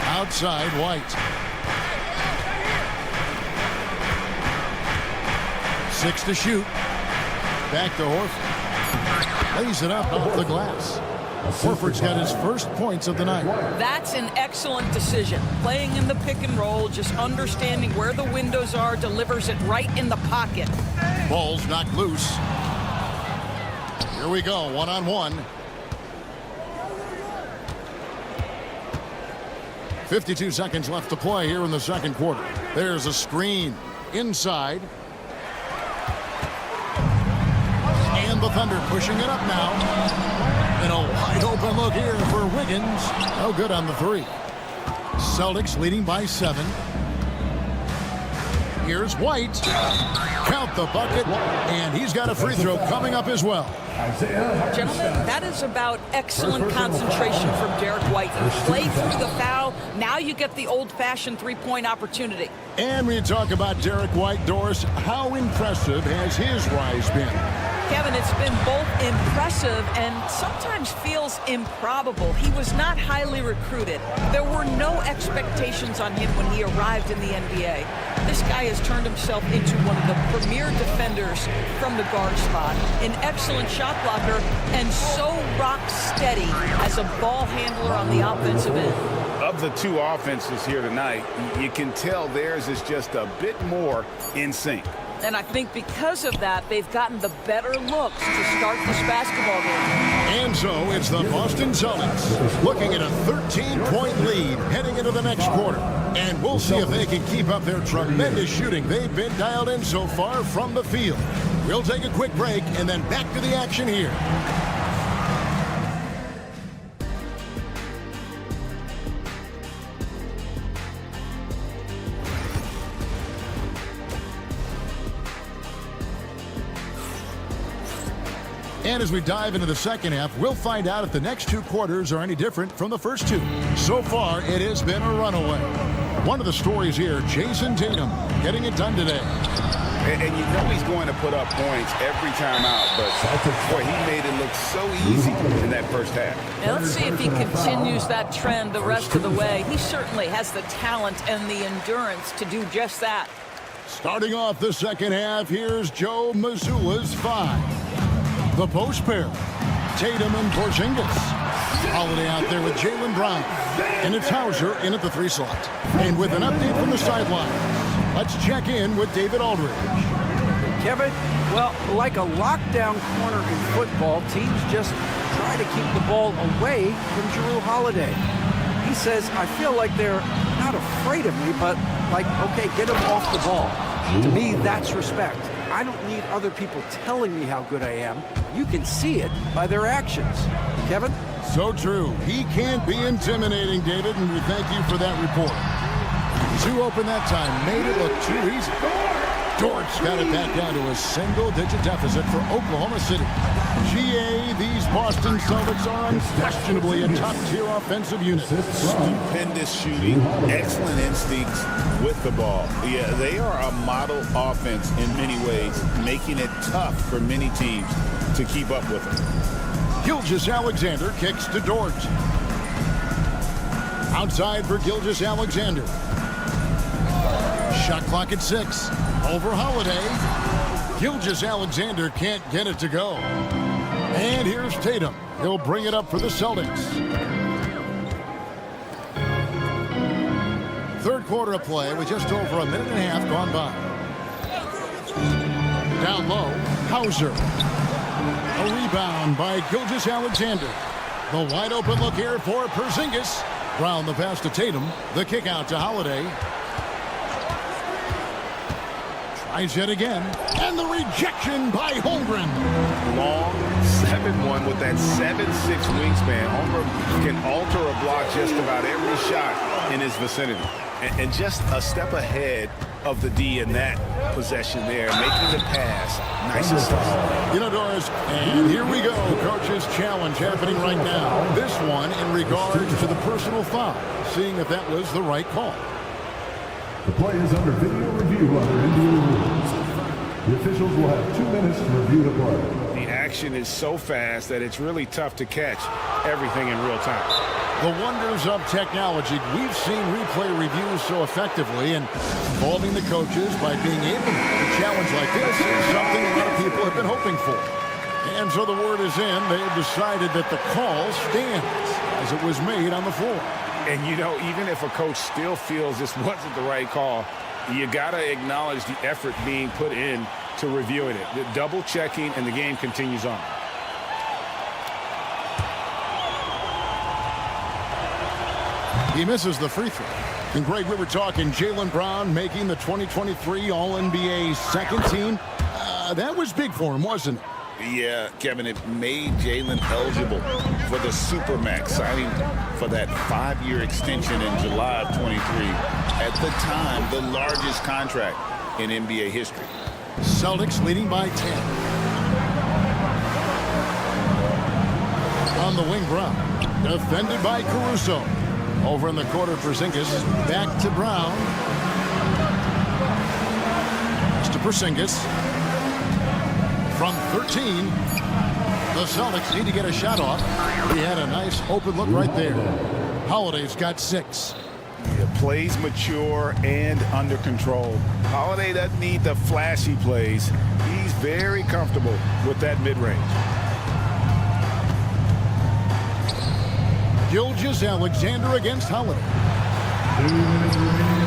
Outside, White. 6 to shoot. Back to Horford. Lays it up off the glass. Horford's got his first points of the night. That's an excellent decision. Playing in the pick and roll, just understanding where the windows are, delivers it right in the pocket. Ball's knocked loose. Here we go, one-on-one. 52 seconds left to play here in the second quarter. There's a screen inside. And the Thunder pushing it up now. And a wide open look here for Wiggins. No good on the 3. Celtics leading by 7. Here's White. Count the bucket. And he's got a free throw coming up as well. Gentlemen, that is about excellent concentration from Derek White. You play through the foul. Now you get the old-fashioned three-point opportunity. And we talk about Derek White, Doris. How impressive has his rise been? Kevin, it's been both impressive and sometimes feels improbable. He was not highly recruited. There were no expectations on him when he arrived in the NBA. This guy has turned himself into one of the premier defenders from the guard spot, an excellent shot blocker, and so rock steady as a ball handler on the offensive end. Of the 2 offenses here tonight, you can tell theirs is just a bit more in sync. And I think because of that, they've gotten the better looks to start this basketball game. And so it's the Boston Celtics looking at a 13-point lead heading into the next quarter. And we'll see if they can keep up their tremendous shooting they've been dialed in so far from the field. We'll take a quick break and then back to the action here. And as we dive into the second half, we'll find out if the next 2 quarters are any different from the first 2. So far, it has been a runaway. One of the stories here, Jason Tatum getting it done today. And you know he's going to put up points every time out, but boy, he made it look so easy in that first half. Now let's see if he continues that trend the rest of the way. He certainly has the talent and the endurance to do just that. Starting off the second half, here's Joe Mazzulla's 5. The post pair, Tatum and Porzingis. Holiday out there with Jaylen Brown. And it's Hauser in at the 3 slot. And with an update from the sideline, let's check in with David Aldridge. Kevin, well, like a lockdown corner in football, teams just try to keep the ball away from Jrue Holiday. He says, I feel like they're not afraid of me, but like, okay, get him off the ball. To me, that's respect. I don't need other people telling me how good I am. You can see it by their actions. Kevin? So true. He can't be intimidating, David, and we thank you for that report. 2 open that time. Made it look too easy. Dort's got it back down to a single-digit deficit for Oklahoma City. GA, these Boston Celtics are unquestionably a top-tier offensive unit. Stupendous shooting, excellent instincts with the ball. Yeah, they are a model offense in many ways, making it tough for many teams to keep up with them. Gilgeous-Alexander kicks to Dort. Outside for Gilgeous-Alexander. Shot clock at 6. Over Holiday. Gilgeous-Alexander can't get it to go. And here's Tatum. He'll bring it up for the Celtics. Third quarter of play with just over a minute and a half gone by. Down low, Hauser. A rebound by Gilgeous-Alexander. The wide open look here for Porzingis. Brown the pass to Tatum. The kick out to Holiday. Tries it again. And the rejection by Holmgren. Long 7-1 with that 7'6" wingspan. Holmgren can alter a block just about every shot in his vicinity. And just a step ahead of the D in that possession there, making the pass. Nice assist. You know, Doris, and here we go. Coach's challenge happening right now. This one in regards to the personal foul. Seeing if that was the right call. The play is under video review under NBA rules. The officials will have 2 minutes to review the play. The action is so fast that it's really tough to catch everything in real time. The wonders of technology. We've seen replay reviews so effectively, and involving the coaches by being able to challenge like this is something a lot of people have been hoping for. And so the word is in. They've decided that the call stands as it was made on the floor. And, you know, even if a coach still feels this wasn't the right call, you got to acknowledge the effort being put in to reviewing it. The double checking, and the game continues on. He misses the free throw. And, Greg, we were talking Jaylen Brown making the 2023 All-NBA second team. That was big for him, wasn't it? Yeah, Kevin, it made Jaylen eligible for the Supermax, signing for that 5-year extension in July of 23. At the time, the largest contract in NBA history. Celtics leading by 10. On the wing, Brown. Defended by Caruso. Over in the corner for Porzingis. Back to Brown. It's to Porzingis. From 13, the Celtics need to get a shot off. He had a nice open look right there. Holiday's got 6. Yeah, plays mature and under control. Holiday doesn't need the flashy plays. He's very comfortable with that mid-range. Gilgeous-Alexander against Holiday.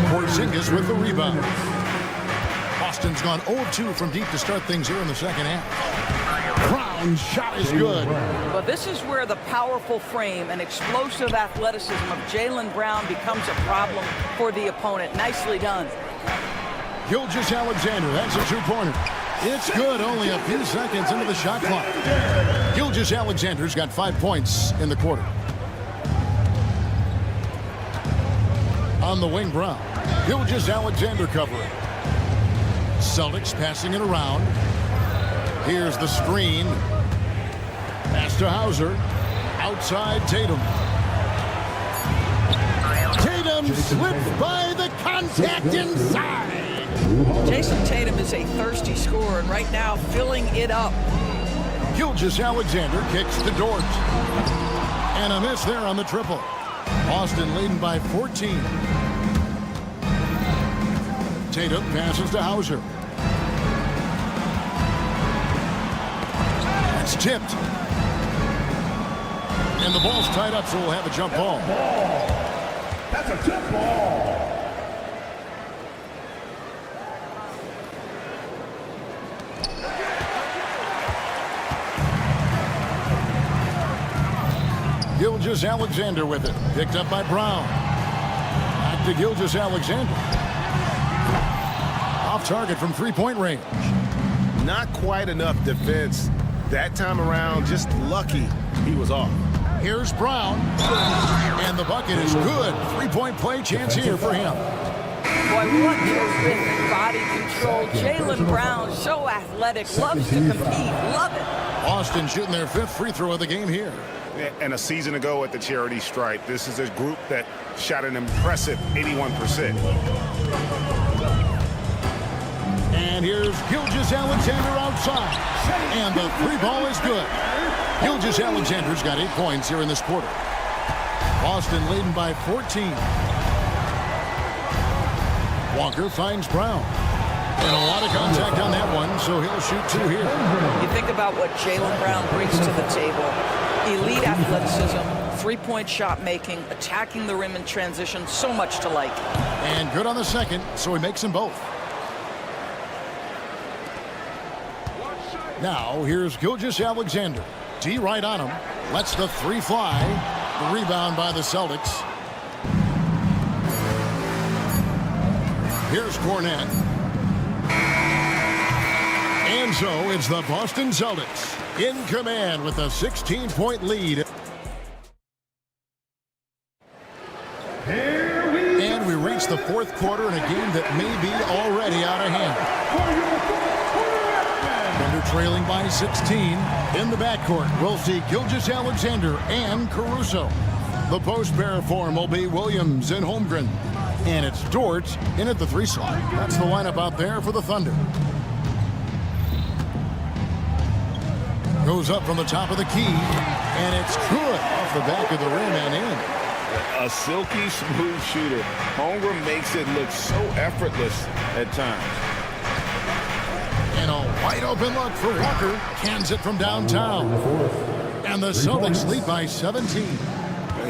Porzingis with the rebound. Boston's gone 0-2 from deep to start things here in the second half. Brown's shot is good. But this is where the powerful frame and explosive athleticism of Jaylen Brown becomes a problem for the opponent. Nicely done. Gilgeous-Alexander, that's a two-pointer. It's good, only a few seconds into the shot clock. Gilgeous-Alexander's got 5 points in the quarter. On the wing, Brown. Gilgeous-Alexander covering. Celtics passing it around. Here's the screen. Pass to Hauser. Outside Tatum. Tatum slips by the contact inside. Jason Tatum is a thirsty scorer, and right now filling it up. Gilgeous-Alexander kicks to Dort. And a miss there on the triple. Boston leading by 14. Tatum passes to Hauser. It's tipped. And the ball's tied up, so we'll have a jump ball. That's a tip ball. Gilgeous-Alexander with it. Picked up by Brown. Back to Gilgeous-Alexander. Off target from three-point range. Not quite enough defense that time around. Just lucky he was off. Here's Brown. And the bucket is good. Three-point play chance here for him. Boy, what terrific body control. Jaylen Brown, so athletic, loves to compete. Love it. Boston shooting their 5th free throw of the game here. And a season ago at the charity stripe, this is a group that shot an impressive 81%. And here's Gilgeous-Alexander outside. And the three ball is good. Gilgeous-Alexander's got 8 points here in this quarter. Boston leading by 14. Walker finds Brown. And a lot of contact on that one, so he'll shoot 2 here. You think about what Jaylen Brown brings to the table. Elite athleticism, three-point shot making, attacking the rim in transition, so much to like. And good on the second, so he makes them both. Now, here's Gilgeous-Alexander. D right on him. Lets the 3 fly. The rebound by the Celtics. Here's Cornette. And so it's the Boston Celtics in command with a 16-point lead. And we reach the fourth quarter in a game that may be already out of hand. Thunder trailing by 16. In the backcourt, we'll see Gilgeous-Alexander and Caruso. The post pair form will be Williams and Holmgren. And it's Dort in at the 3 slot. That's the lineup out there for the Thunder. Goes up from the top of the key, and it's good off the back of the rim and in. A silky smooth shooter. Holmgren makes it look so effortless at times. And a wide open look for Walker. Cans it from downtown. And the Celtics lead by 17.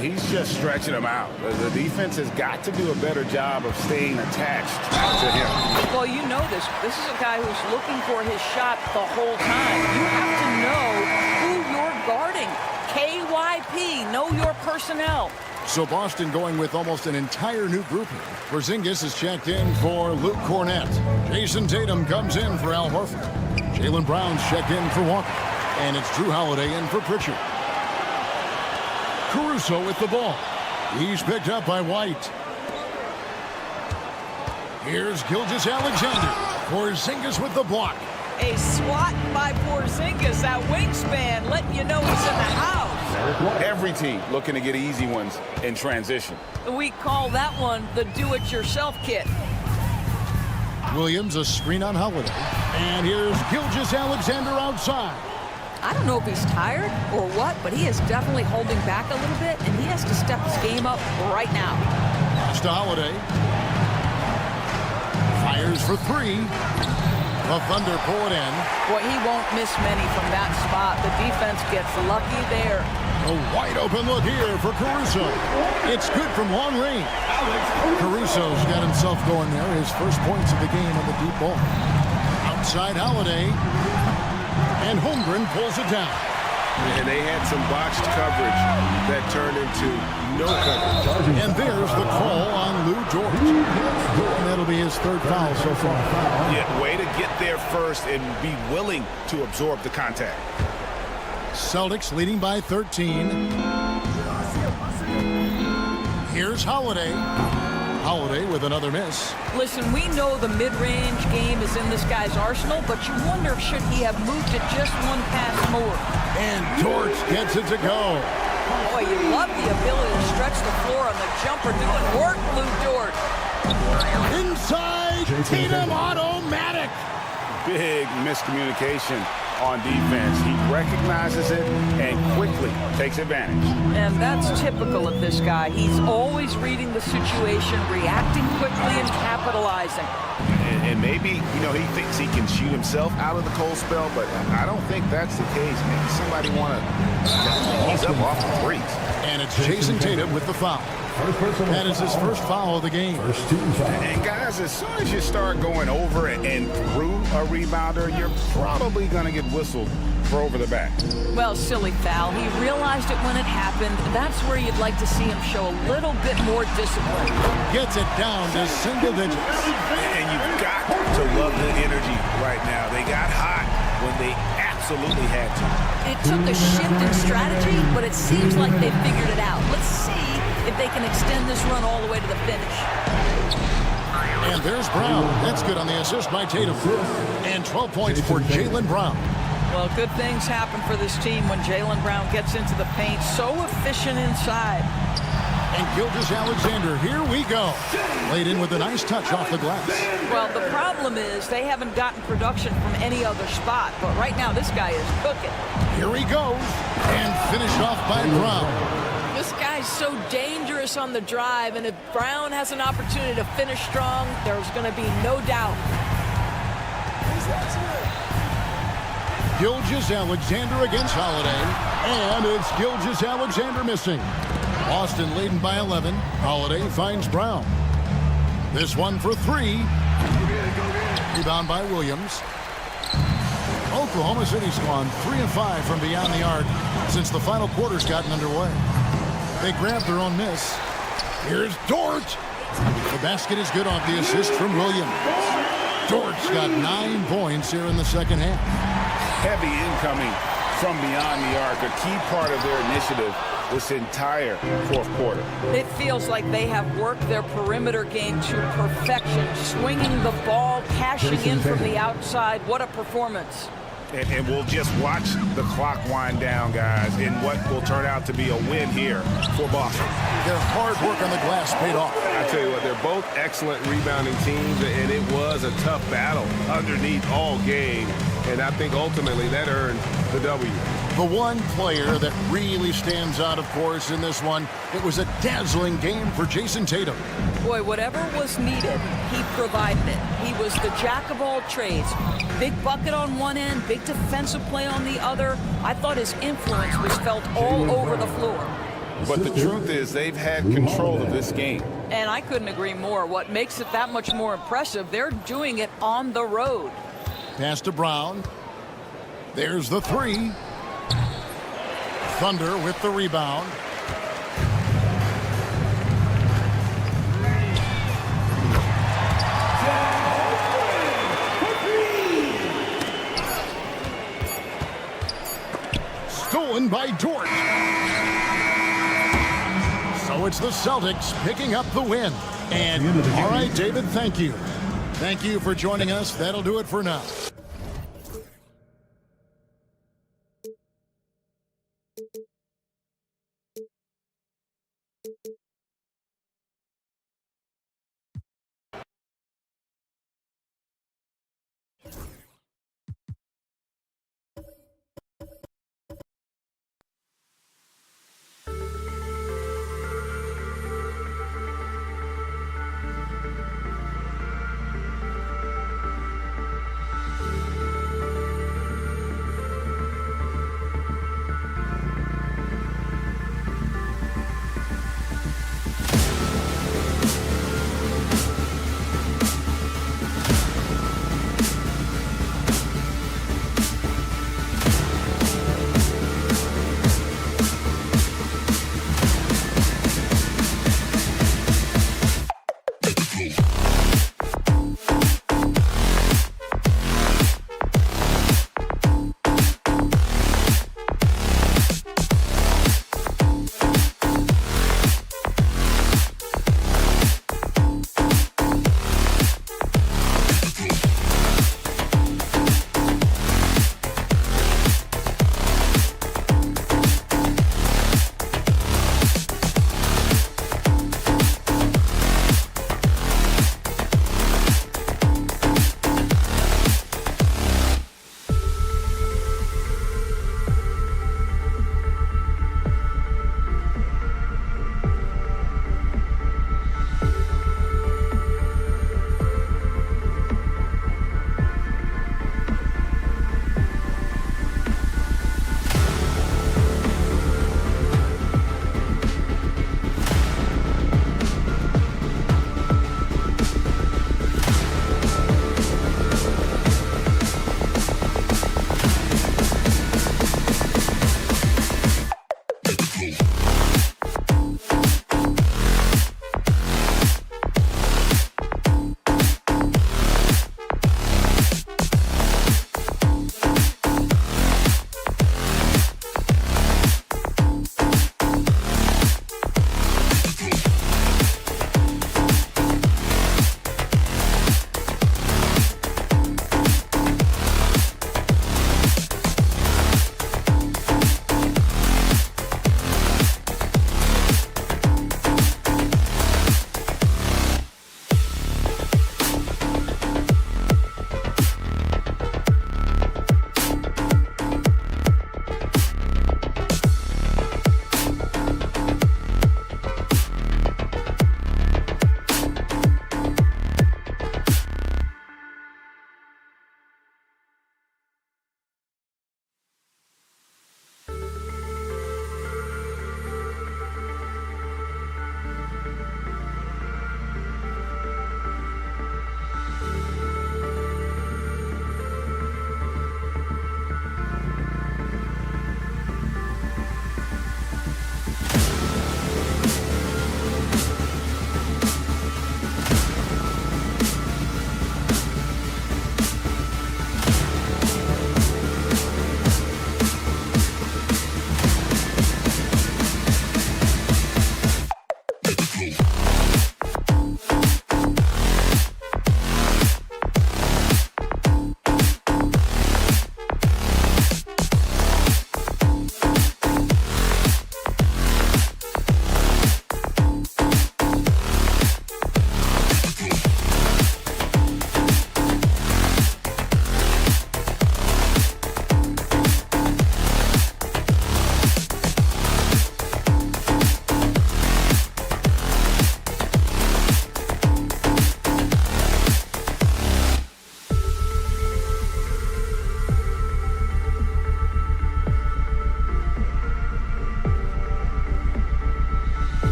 He's just stretching them out. The defense has got to do a better job of staying attached to him. Well, you know this. This is a guy who's looking for his shot the whole time. You have to know who you're guarding. KYP, know your personnel. So Boston going with almost an entire new group here. Porzingis is checked in for Luke Cornett. Jason Tatum comes in for Al Horford. Jaylen Brown's checked in for Walker. And it's Drew Holiday in for Pritchard. Caruso with the ball. He's picked up by White. Here's Gilgeous-Alexander. Porzingis with the block. A swat by Porzingis, that wingspan, letting you know he's in the house. Every team looking to get easy ones in transition. We call that one the do-it-yourself kit. Williams a screen on Holiday. And here's Gilgeous-Alexander outside. I don't know if he's tired or what, but he is definitely holding back a little bit, and he has to step his game up right now. Pass to Holiday. Fires for 3. The Thunder pull it in. Boy, he won't miss many from that spot. The defense gets lucky there. A wide open look here for Caruso. It's good from long range. Caruso's got himself going there. His first points of the game on the deep ball. Outside Holiday. And Holmgren pulls it down. And they had some botched coverage that turned into no coverage. And there's the call on Lou Dort. And that'll be his 3rd foul so far. Yeah, way to get there first and be willing to absorb the contact. Celtics leading by 13. Here's Holiday. Holiday with another miss. Listen, we know the mid-range game is in this guy's arsenal, but you wonder, should he have moved it just one pass more? And Dort gets it to go. Boy, you love the ability to stretch the floor on the jumper, doing work, Lou Dort. Inside, Tatum automatic. Big miscommunication on defense. He recognizes it and quickly takes advantage. And that's typical of this guy. He's always reading the situation, reacting quickly, and capitalizing. And maybe, you know, he thinks he can shoot himself out of the cold spell, but I don't think that's the case. Maybe somebody want to ease up off the threes. And it's Jason Tatum with the foul. That is his first foul of the game. And guys, as soon as you start going over and through a rebounder, you're probably going to get whistled for over the back. Well, silly foul. He realized it when it happened. That's where you'd like to see him show a little bit more discipline. Gets it down to single digits. And you've got to love the energy right now. They got hot when they absolutely had to. It took a shift in strategy, but it seems like they figured it out. Let's see if they can extend this run all the way to the finish. And there's Brown. That's good on the assist by Tatum. And 12 points for Jaylen Brown. Well, good things happen for this team when Jaylen Brown gets into the paint. So efficient inside. And Gilgeous-Alexander, here we go. Laid in with a nice touch off the glass. Well, the problem is they haven't gotten production from any other spot. But right now, this guy is cooking. Here he goes. And finished off by Brown. This guy's so dangerous on the drive, and if Brown has an opportunity to finish strong, there's going to be no doubt. Gilgeous-Alexander against Holiday, and it's Gilgeous-Alexander missing. Boston leading by 11. Holiday finds Brown. This one for 3. Rebound by Williams. Oklahoma City's gone 3 of 5 from beyond the arc since the final quarter's gotten underway. They grabbed their own miss. Here's Dort. The basket is good off the assist from Williams. Dort's got 9 points here in the second half. Heavy incoming from beyond the arc, a key part of their initiative this entire fourth quarter. It feels like they have worked their perimeter game to perfection, swinging the ball, cashing in from the outside. What a performance. And we'll just watch the clock wind down, guys, in what will turn out to be a win here for Boston. Their hard work on the glass paid off. I tell you what, they're both excellent rebounding teams, and it was a tough battle underneath all game. And I think ultimately that earned the W. The one player that really stands out, of course, in this one, it was a dazzling game for Jason Tatum. Boy, whatever was needed, he provided it. He was the jack of all trades. Big bucket on one end, big defensive play on the other. I thought his influence was felt all over the floor. But the truth is they've had control of this game. And I couldn't agree more. What makes it that much more impressive, they're doing it on the road. Pass to Brown. There's the three. Thunder with the rebound. Stolen by Dort. So it's the Celtics picking up the win. And all right, David, thank you. Thank you for joining us. That'll do it for now.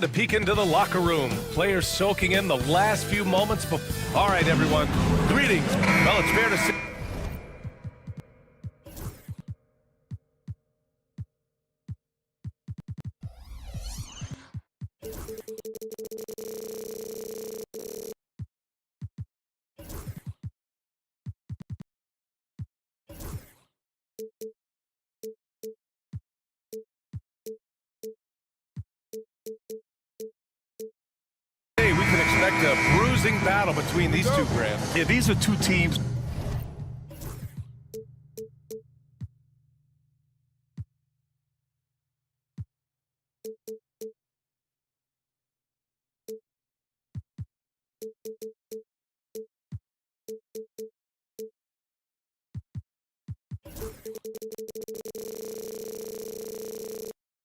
to peek into the locker room. Players soaking in the last few moments before. All right, everyone. Greetings. Well, it's fair to say. We can expect a bruising battle between these two, Graham. Yeah, these are two teams.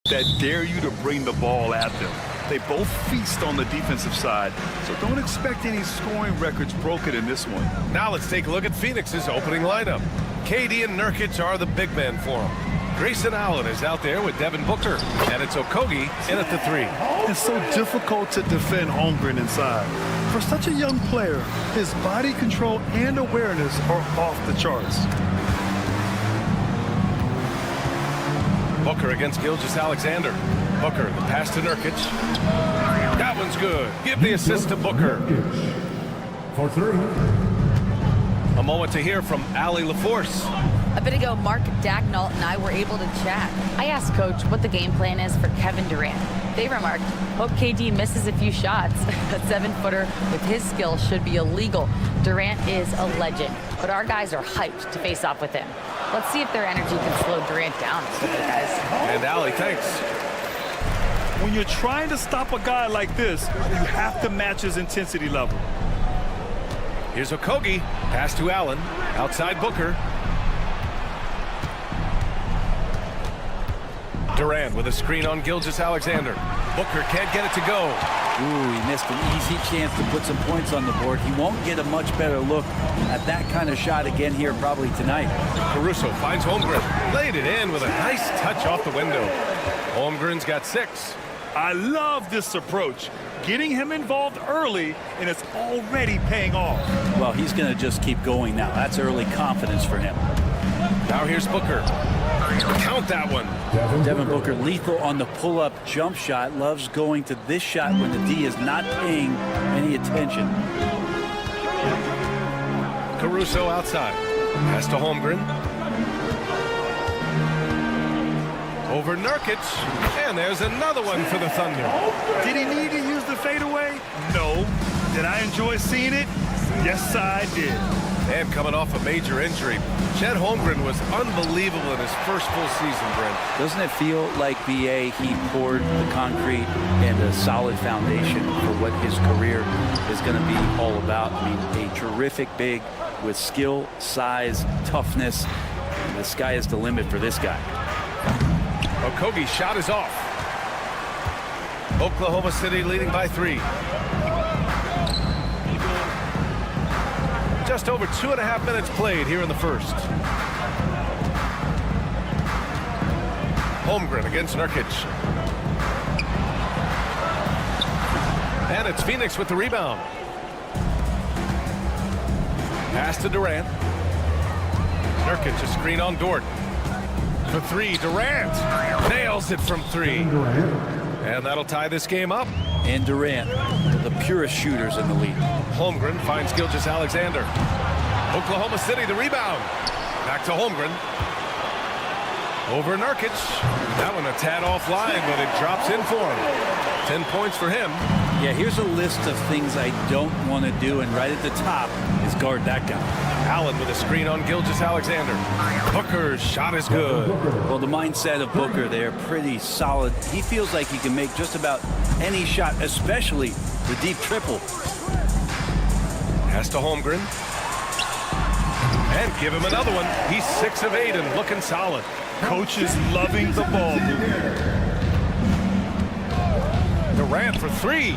That dare you to bring the ball at them. They both feast on the defensive side, so don't expect any scoring records broken in this one. Now let's take a look at Phoenix's opening lineup. KD and Nurkic are the big men for him. Grayson Allen is out there with Devin Booker, and it's Okogie in at the 3. It's so difficult to defend Holmgren inside. For such a young player, his body control and awareness are off the charts. Booker against Gilgeous-Alexander. Booker, the pass to Nurkic. That one's good. Give the assist to Booker. For 3. A moment to hear from Allie LaForce. A bit ago, Mark Dagnall and I were able to chat. I asked Coach what the game plan is for Kevin Durant. They remarked, hope KD misses a few shots. A 7-footer with his skill should be illegal. Durant is a legend, but our guys are hyped to face off with him. Let's see if their energy can slow Durant down, guys. And Allie, thanks. When you're trying to stop a guy like this, you have to match his intensity level. Here's Okogie. Pass to Allen. Outside Booker. Durant with a screen on Gilgeous-Alexander. Booker can't get it to go. Ooh, he missed an easy chance to put some points on the board. He won't get a much better look at that kind of shot again here probably tonight. Caruso finds Holmgren. Laid it in with a nice touch off the window. Holmgren's got 6. I love this approach. Getting him involved early, and it's already paying off. Well, he's going to just keep going now. That's early confidence for him. Now here's Booker. Count that one. Devin Booker lethal on the pull-up jump shot. Loves going to this shot when the D is not paying any attention. Caruso outside. Pass to Holmgren. Over Nurkic. And there's another one for the Thunder. Did he need to use the fadeaway? No. Did I enjoy seeing it? Yes, I did. And coming off a major injury, Chet Holmgren was unbelievable in his first full season, Brent. Doesn't it feel like BA, he poured the concrete and a solid foundation for what his career is going to be all about? I mean, a terrific big with skill, size, toughness. The sky is the limit for this guy. Okogie's shot is off. Oklahoma City leading by 3. Just over 2.5 minutes played here in the first. Holmgren against Nurkic. And it's Phoenix with the rebound. Pass to Durant. Nurkic, a screen on Dort. For 3, Durant nails it from 3. And that'll tie this game up. And Durant, the purest shooters in the league. Holmgren finds Gilgeous-Alexander. Oklahoma City, the rebound. Back to Holmgren. Over Nurkic. That one a tad offline, but it drops in for him. 10 points for him. Yeah, here's a list of things I don't want to do, and right at the top is guard that guy. Allen with a screen on Gilgeous-Alexander. Booker's shot is good. Well, the mindset of Booker there, pretty solid. He feels like he can make just about any shot, especially the deep triple. Pass to Holmgren. And give him another one. He's 6 of 8 and looking solid. Coach is loving the ball. Durant for 3.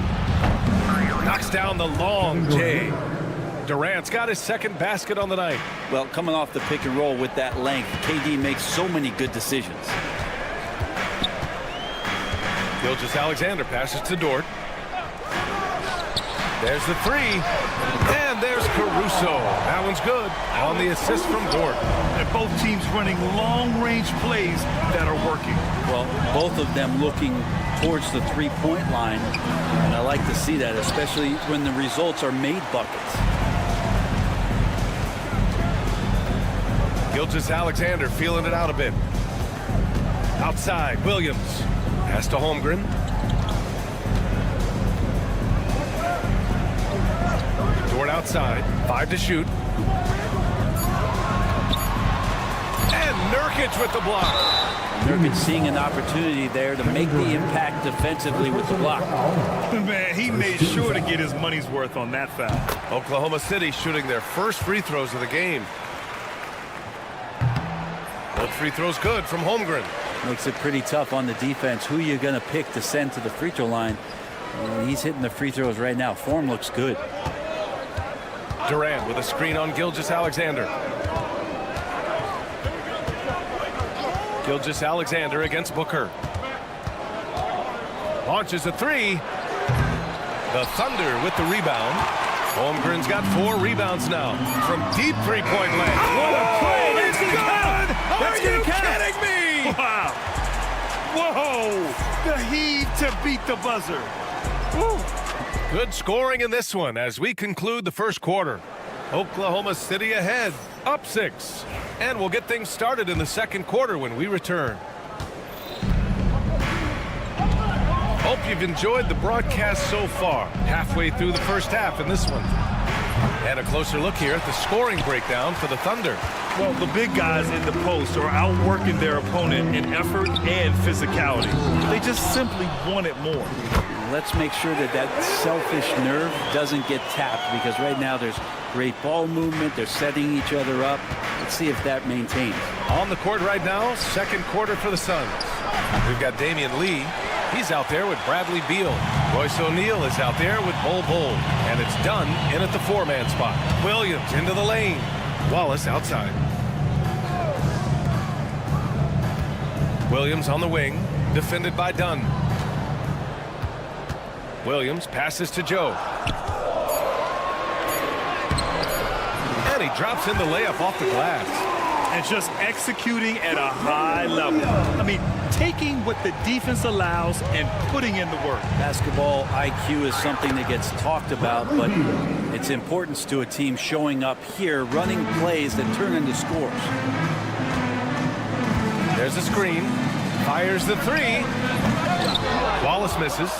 Knocks down the long J. Durant's got his second basket on the night. Well, coming off the pick and roll with that length, KD makes so many good decisions. Gilgeous-Alexander passes to Dort. There's the three. And there's Caruso. That one's good on the assist from Dort. And both teams running long-range plays that are working. Well, both of them looking towards the three-point line. And I like to see that, especially when the results are made buckets. Gilgeous-Alexander feeling it out a bit. Outside, Williams. Pass to Holmgren. Dort outside. 5 to shoot. And Nurkic with the block. Nurkic seeing an opportunity there to make the impact defensively with the block. Man, he made sure to get his money's worth on that foul. Oklahoma City shooting their first free throws of the game. Both free throws good from Holmgren. Makes it pretty tough on the defense. Who you're going to pick to send to the free throw line. He's hitting the free throws right now. Form looks good. Durant with a screen on Gilgeous-Alexander. Gilgeous-Alexander against Booker. Launches a three. The Thunder with the rebound. Holmgren's got 4 rebounds now from deep three-point land. What a play! It's good! Are you kidding me? Wow! Whoa! The heave to beat the buzzer. Woo. Good scoring in this one as we conclude the first quarter. Oklahoma City ahead, up 6. And we'll get things started in the second quarter when we return. Hope you've enjoyed the broadcast so far. Halfway through the first half in this one. And a closer look here at the scoring breakdown for the Thunder. Well, the big guys in the post are outworking their opponent in effort and physicality. They just simply want it more. Let's make sure that that selfish nerve doesn't get tapped, because right now there's great ball movement. They're setting each other up. Let's see if that maintains. On the court right now, second quarter for the Suns. We've got Damian Lee. He's out there with Bradley Beal. Royce O'Neal is out there with Bol Bol. And it's Dunn in at the 4-man spot. Williams into the lane. Wallace outside. Williams on the wing, defended by Dunn. Williams passes to Joe. And he drops in the layup off the glass. And just executing at a high level. I mean, taking what the defense allows and putting in the work. Basketball IQ is something that gets talked about, but its importance to a team showing up here, running plays that turn into scores. There's a screen. Fires the three. Wallace misses.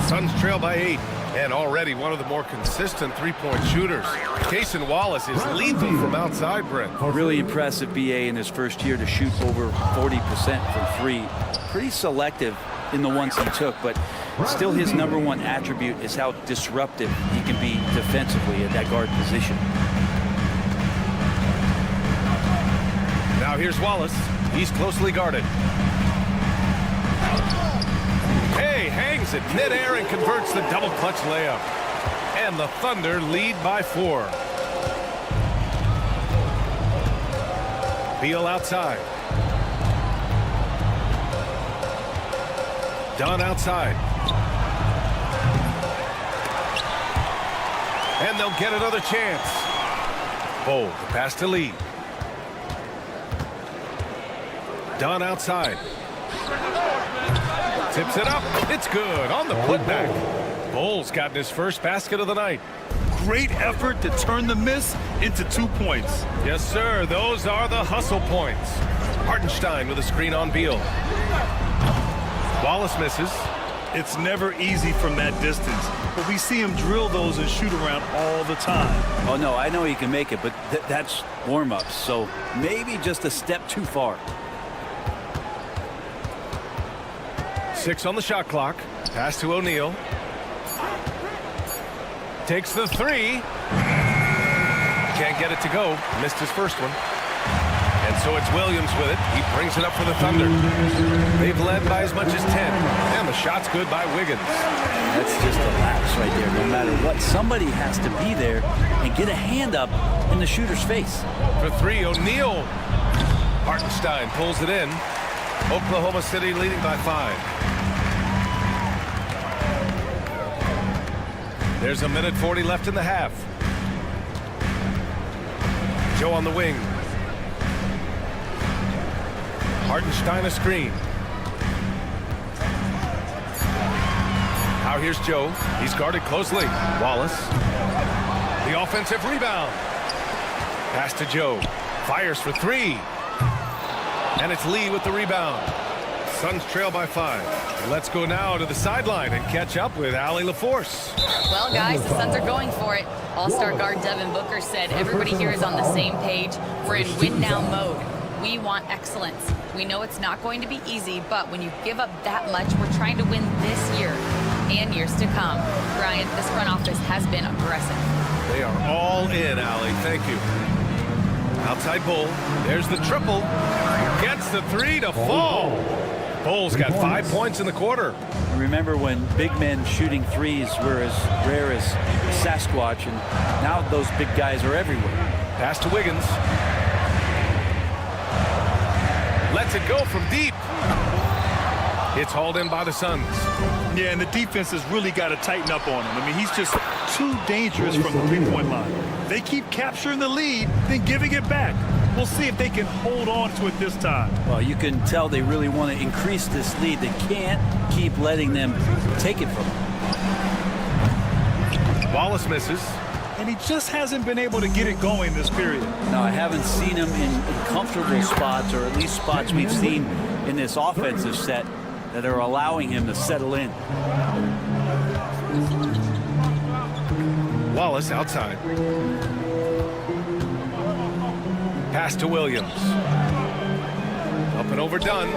Suns trail by 8. And already one of the more consistent three-point shooters. Cason Wallace is lethal from outside, Brent. Really impressive BA in his first year to shoot over 40% from 3. Pretty selective in the ones he took, but still his #1 attribute is how disruptive he can be defensively at that guard position. Now here's Wallace. He's closely guarded. Hey, hangs it midair and converts the double clutch layup. And the Thunder lead by 4. Beal outside. Dunn outside. And they'll get another chance. Bol, the pass to Lee. Dunn outside. Tips it up. It's good on the putback. Bol's gotten his first basket of the night. Great effort to turn the miss into 2 points. Yes, sir. Those are the hustle points. Hartenstein with a screen on Beal. Wallace misses. It's never easy from that distance, but we see him drill those and shoot around all the time. Oh, no, I know he can make it, but that's warm-ups, so maybe just a step too far. 6 on the shot clock. Pass to O'Neal. Takes the 3. Can't get it to go. Missed his first one. And so it's Williams with it. He brings it up for the Thunder. They've led by as much as 10. And the shot's good by Wiggins. That's just a lapse right there. No matter what, somebody has to be there and get a hand up in the shooter's face. For 3, O'Neal. Hartenstein pulls it in. Oklahoma City leading by 5. There's a minute 40 left in the half. Joe on the wing. Hartenstein a screen. Now here's Joe. He's guarded closely. Wallace. The offensive rebound. Pass to Joe. Fires for three. And it's Lee with the rebound. Suns trail by 5. Let's go now to the sideline and catch up with Allie LaForce. Well, guys, the Suns are going for it. All-star guard Devin Booker said everybody here is on the same page. We're in win-now mode. We want excellence. We know it's not going to be easy, but when you give up that much, we're trying to win this year and years to come. Brian, this front office has been aggressive. They are all in, Allie. Thank you. Outside Bull. There's the triple. Gets the three to fall. Bull's got 5 points in the quarter. Remember when big men shooting threes were as rare as Sasquatch, and now those big guys are everywhere. Pass to Wiggins. Lets it go from deep. It's hauled in by the Suns. Yeah, and the defense has really got to tighten up on him. I mean, he's just too dangerous from the three-point line. They keep capturing the lead, then giving it back. We'll see if they can hold on to it this time. Well, you can tell they really want to increase this lead. They can't keep letting them take it from them. Wallace misses. And he just hasn't been able to get it going this period. No, I haven't seen him in comfortable spots, or at least spots we've seen in this offensive set that are allowing him to settle in. Wallace outside. Pass to Williams. Up and overdone.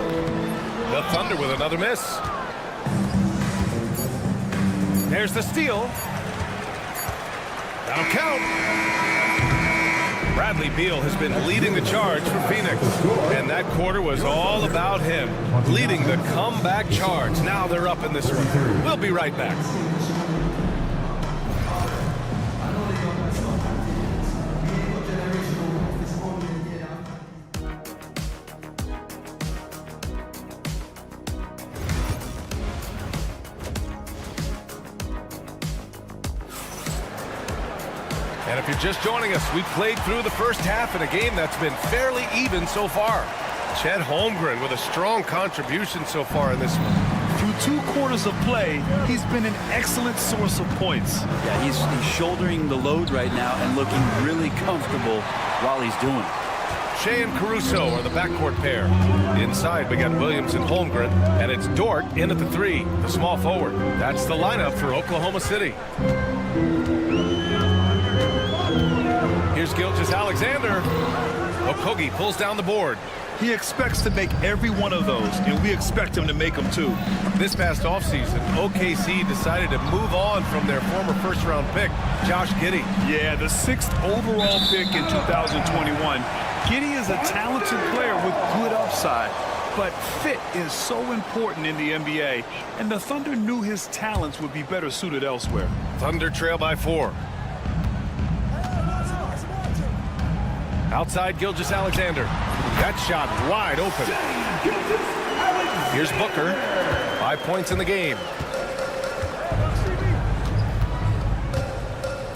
The Thunder with another miss. There's the steal. That'll count. Bradley Beal has been leading the charge for Phoenix. And that quarter was all about him, leading the comeback charge. Now they're up in this one. We'll be right back. And if you're just joining us, we played through the first half in a game that's been fairly even so far. Chet Holmgren with a strong contribution so far in this one. Through 2 quarters of play, he's been an excellent source of points. Yeah, he's shouldering the load right now and looking really comfortable while he's doing it. Shea and Caruso are the backcourt pair. Inside, we got Williams and Holmgren, and it's Dort in at the 3, the small forward. That's the lineup for Oklahoma City. Here's Gilgeous-Alexander. Okogie pulls down the board. He expects to make every one of those, and we expect him to make them too. This past offseason, OKC decided to move on from their former first-round pick, Josh Giddey. Yeah, the 6th overall pick in 2021. Giddey is a talented player with good upside, but fit is so important in the NBA, and the Thunder knew his talents would be better suited elsewhere. Thunder trail by 4. Outside Gilgeous-Alexander. That shot wide open. Here's Booker. 5 points in the game.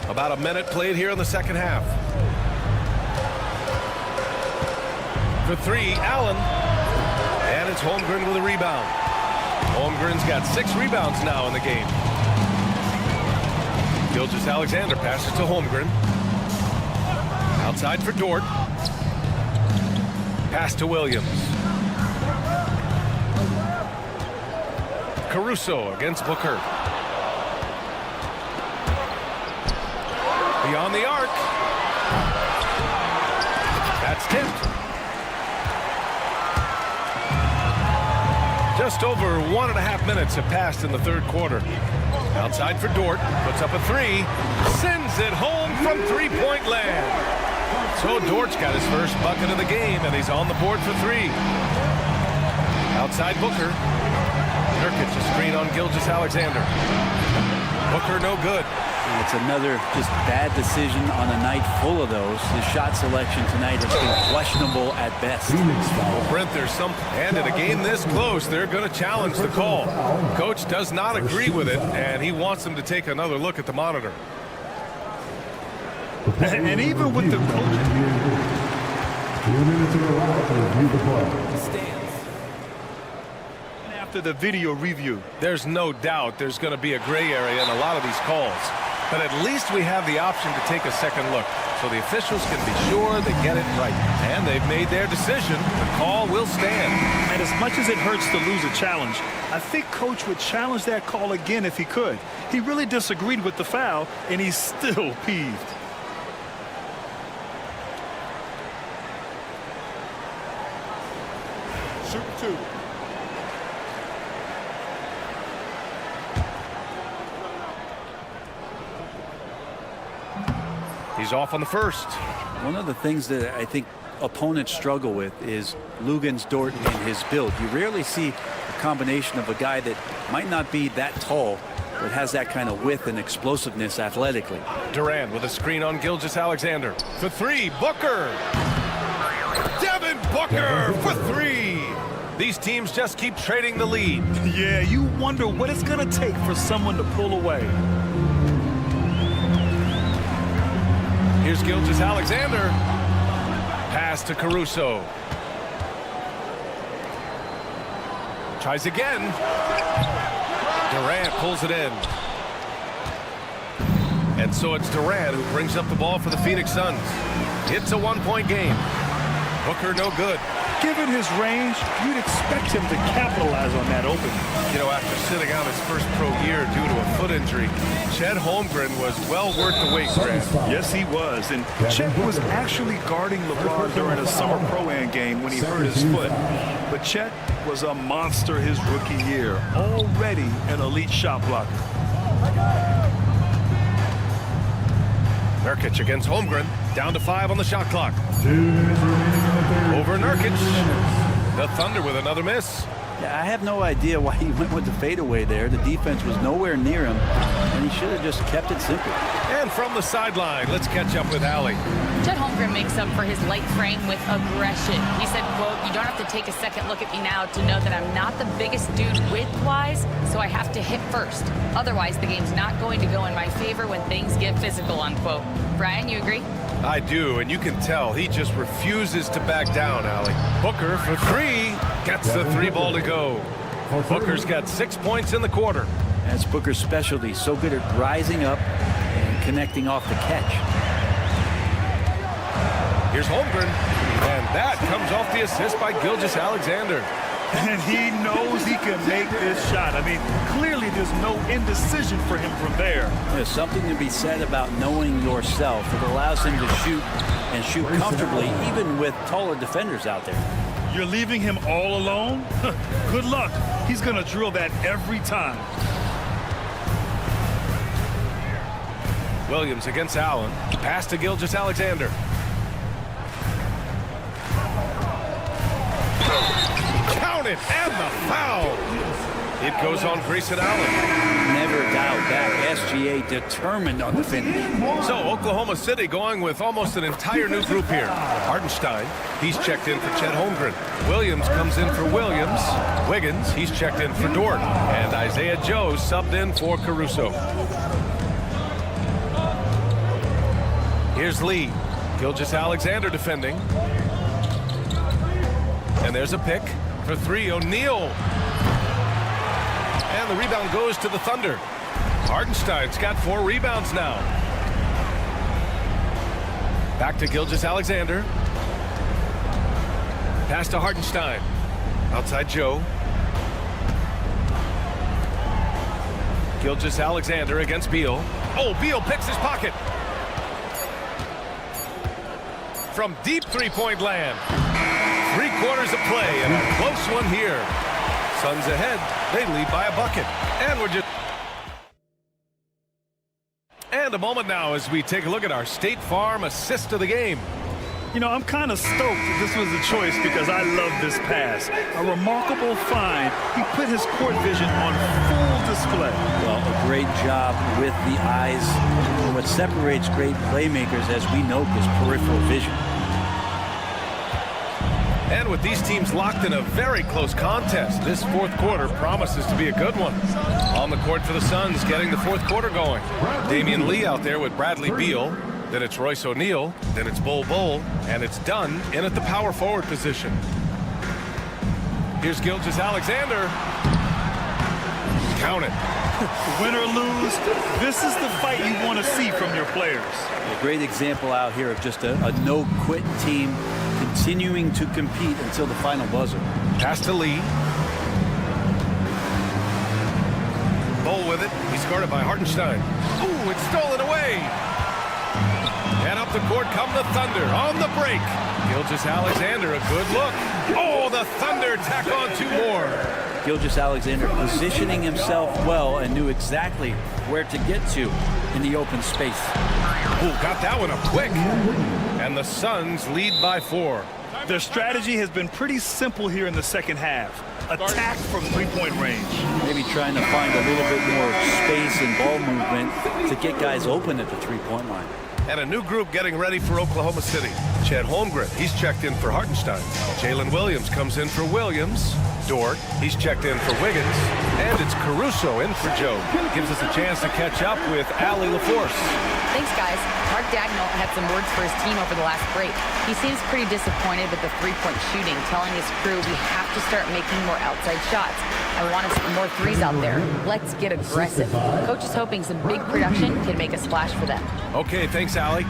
About a minute played here in the second half. For 3, Allen. And it's Holmgren with a rebound. Holmgren's got 6 rebounds now in the game. Gilgeous-Alexander passes to Holmgren. Outside for Dort. Pass to Williams. Caruso against Booker. Beyond the arc. That's tipped. Just over 1.5 minutes have passed in the third quarter. Outside for Dort. Puts up a 3. Sends it home from three-point land. So Dort's got his first bucket of the game, and he's on the board for 3. Outside Booker. Nurkic a screen on Gilgeous-Alexander. Booker no good. It's another just bad decision on a night full of those. His shot selection tonight has been questionable at best. Brent, and in a game this close, they're going to challenge the call. Coach does not agree with it, and he wants them to take another look at the monitor. And even with the coach, 2 minutes are allowed to review the play. after the video review. There's no doubt there's going to be a gray area in a lot of these calls. But at least we have the option to take a second look, so the officials can be sure they get it right. And they've made their decision. The call will stand. And as much as it hurts to lose a challenge, I think Coach would challenge that call again if he could. He really disagreed with the foul, and he's still peeved. Shoot two. He's off on the first. One of the things that I think opponents struggle with is Luguentz Dort and his build. You rarely see a combination of a guy that might not be that tall, but has that kind of width and explosiveness athletically. Durant with a screen on Gilgeous-Alexander. For three, Booker. Devin Booker for three. These teams just keep trading the lead. Yeah, you wonder what it's going to take for someone to pull away. Here's Gilgeous-Alexander. Pass to Caruso. Tries again. Durant pulls it in. And so it's Durant who brings up the ball for the Phoenix Suns. It's a one-point game. Booker no good. Given his range, you'd expect him to capitalize on that opening. You know, after sitting out his first pro year due to a foot injury, Chet Holmgren was well worth the wait, Grant. Yes, he was. And Chet was actually guarding LeBron during a summer pro-am game when he hurt his foot. But Chet was a monster his rookie year, already an elite shot blocker. Nurkic against Holmgren, down to 5 on the shot clock. 2 minutes remaining in the third. Over Nurkic. The Thunder with another miss. Yeah, I have no idea why he went with the fadeaway there. The defense was nowhere near him, and he should have just kept it simple. And from the sideline, let's catch up with Allie. Chet Holmgren makes up for his light frame with aggression. He said, quote, "You don't have to take a second look at me now to know that I'm not the biggest dude width-wise, so I have to hit first. Otherwise, the game's not going to go in my favor when things get physical," unquote. Brian, you agree? I do, and you can tell he just refuses to back down, Allie. Booker for three. Gets the three ball to go. Booker's got 6 points in the quarter. That's Booker's specialty. So good at rising up and connecting off the catch. Here's Holmgren. And that comes off the assist by Gilgeous-Alexander. And he knows he can make this shot. I mean, clearly there's no indecision for him from there. There's something to be said about knowing yourself. It allows him to shoot and shoot comfortably, even with taller defenders out there. You're leaving him all alone? Good luck. He's going to drill that every time. Williams against Allen. Pass to Gilgeous-Alexander. Count it, and the foul. It goes on Grayson Allen. Never doubt that. SGA determined on the finish. So Oklahoma City going with almost an entire new group here. Hardenstein, he's checked in for Chet Holmgren. Williams comes in for Williams. Wiggins, he's checked in for Dort. And Isaiah Joe subbed in for Caruso. Here's Lee. Gilgeous-Alexander defending. And there's a pick for three. O'Neal. And the rebound goes to the Thunder. Hardenstein's got 4 rebounds now. Back to Gilgeous-Alexander. Pass to Hardenstein. Outside Joe. Gilgeous-Alexander against Beal. Oh, Beal picks his pocket. From deep three-point land. 3 quarters of play and a close one here. Suns ahead. They lead by a bucket. And a moment now as we take a look at our State Farm assist of the game. You know, I'm kind of stoked that this was a choice because I love this pass. A remarkable find. He put his court vision on full display. Well, a great job with the eyes. What separates great playmakers, as we know, is peripheral vision. And with these teams locked in a very close contest, this fourth quarter promises to be a good one. On the court for the Suns, getting the fourth quarter going. Damian Lee out there with Bradley Beal. Then it's Royce O'Neal, then it's Bol Bol, and it's Dunn in at the power forward position. Here's Gilgeous-Alexander. Count it. Win or lose, this is the fight you want to see from your players. A great example out here of just a no-quit team continuing to compete until the final buzzer. Pass to Lee. Bol with it. He's guarded by Hartenstein. Ooh, it's stolen away. And up the court come the Thunder on the break. Gilgeous-Alexander, a good look. Oh, the Thunder tack on 2 more. Gilgeous-Alexander positioning himself well and knew exactly where to get to in the open space. Ooh, got that one up quick. And the Suns lead by 4. Their strategy has been pretty simple here in the second half. Attack from three-point range. Maybe trying to find a little bit more space and ball movement to get guys open at the three-point line. And a new group getting ready for Oklahoma City. Chet Holmgren, he's checked in for Hartenstein. Jalen Williams comes in for Williams. Dort, he's checked in for Wiggins. And it's Caruso in for Joe. Gives us a chance to catch up with Allie LaForce. Thanks, guys. Mark Dagnall had some words for his team over the last break. He seems pretty disappointed with the three-point shooting, telling his crew we have to start making more outside shots. I want to see more threes out there. Let's get aggressive. Coach is hoping some big production can make a splash for them. Okay, thanks, Allie.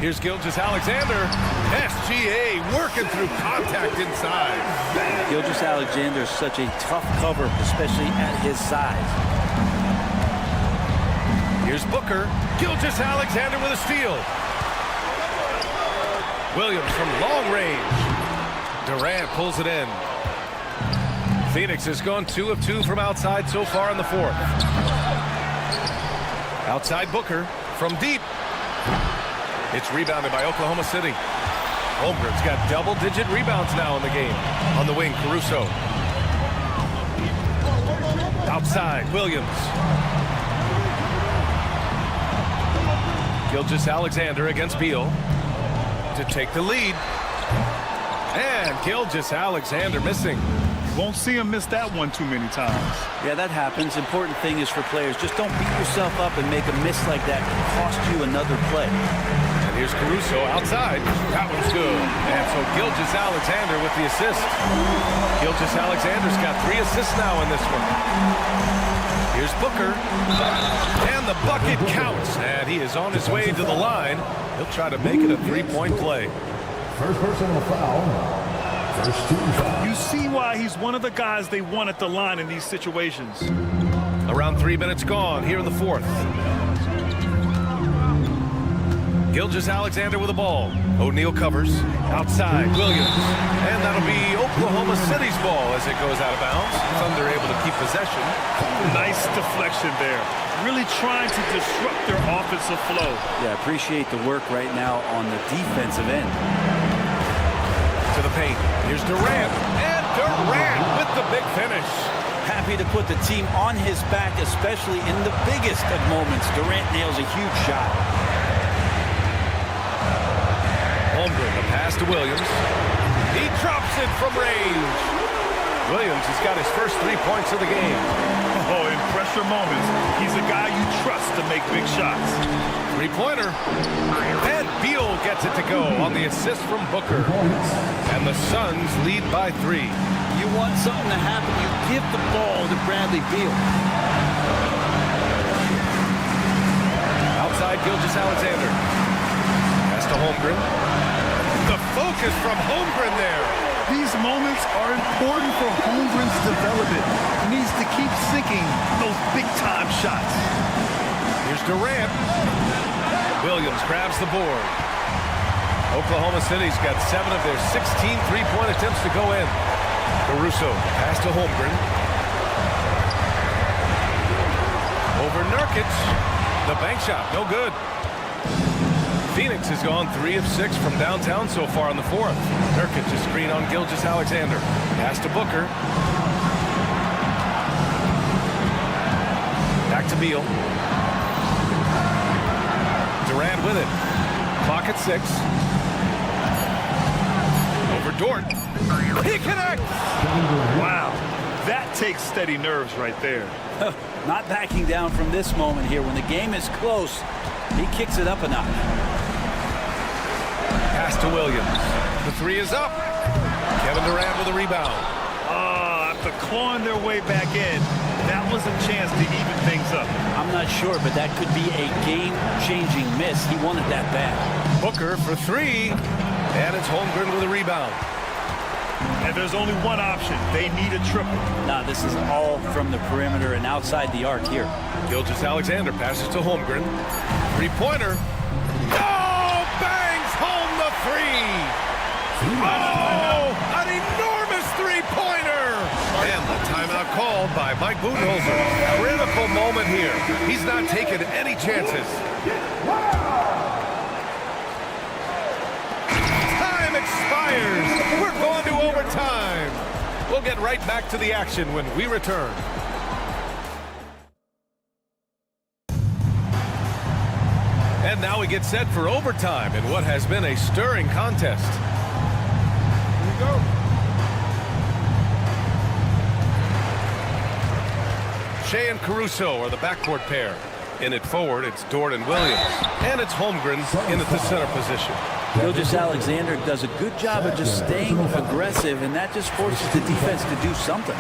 Here's Gilgeous-Alexander. SGA working through contact inside. Gilgeous-Alexander is such a tough cover, especially at his size. Here's Booker. Gilgeous-Alexander with a steal. Williams from long range. Durant pulls it in. Phoenix has gone 2 of 2 from outside so far in the fourth. Outside Booker from deep. It's rebounded by Oklahoma City. Holmgren's got double-digit rebounds now in the game. On the wing, Caruso. Outside, Williams. Gilgeous-Alexander against Beal to take the lead. And Gilgeous-Alexander missing. Won't see him miss that one too many times. Yeah, that happens. Important thing is for players, just don't beat yourself up and make a miss like that can cost you another play. And here's Caruso outside. That one's good. And so Gilgeous-Alexander with the assist. Gilgeous-Alexander's got 3 assists now in this one. Here's Booker. And the bucket counts. And he is on his way to the line. He'll try to make it a 3-point play. First personal foul. First team foul. You see why he's one of the guys they want at the line in these situations. Around 3 minutes gone here in the fourth. Gilgeous-Alexander with the ball. O'Neal covers. Outside, Williams. And that'll be Oklahoma City's ball as it goes out of bounds. Thunder able to keep possession. Nice deflection there. Really trying to disrupt their offensive flow. Yeah, appreciate the work right now on the defensive end. To the paint. Here's Durant. And Durant with the big finish. Happy to put the team on his back, especially in the biggest of moments. Durant nails a huge shot. Holmgren, the pass to Williams. He drops it from range. Williams has got his first 3 points of the game. Oh, in pressure moments, he's a guy you trust to make big shots. 3-pointer. And Beal gets it to go on the assist from Booker. And the Suns lead by 3. You want something to happen, you give the ball to Bradley Beal. Outside Gilgeous-Alexander. Pass to Holmgren. The focus from Holmgren there. These moments are important for Holmgren's development. He needs to keep sinking those big-time shots. Here's Durant. Williams grabs the board. Oklahoma City's got 7 of their 16 3-point attempts to go in. Caruso, pass to Holmgren. Over Nurkic. The bank shot, no good. Phoenix has gone 3 of 6 from downtown so far in the fourth. Nurkic is screen on Gilgeous-Alexander. Pass to Booker. Back to Beal. Durant with it. Clock at 6. Over Dort. He connects! Wow, that takes steady nerves right there. Not backing down from this moment here. When the game is close, he kicks it up a notch. Pass to Williams. The 3 is up. Kevin Durant with a rebound. After clawing their way back in, that was a chance to even things up. I'm not sure, but that could be a game-changing miss. He wanted that bad. Booker for 3. And it's Holmgren with a rebound. And there's only one option. They need a triple. Nah, this is all from the perimeter and outside the arc here. Gilgeous-Alexander passes to Holmgren. 3-pointer. Oh, bangs home the 3. Oh, an enormous 3-pointer. And the timeout called by Mike Budenholzer. Critical moment here. He's not taking any chances. Time expires. We're going to overtime. We'll get right back to the action when we return. And now we get set for overtime in what has been a stirring contest. Here we go. Shea and Caruso are the backcourt pair. In it forward, it's Dort and Williams. And it's Holmgren in at the center position. Gilgeous-Alexander does a good job of just staying aggressive, and that just forces the defense to do something.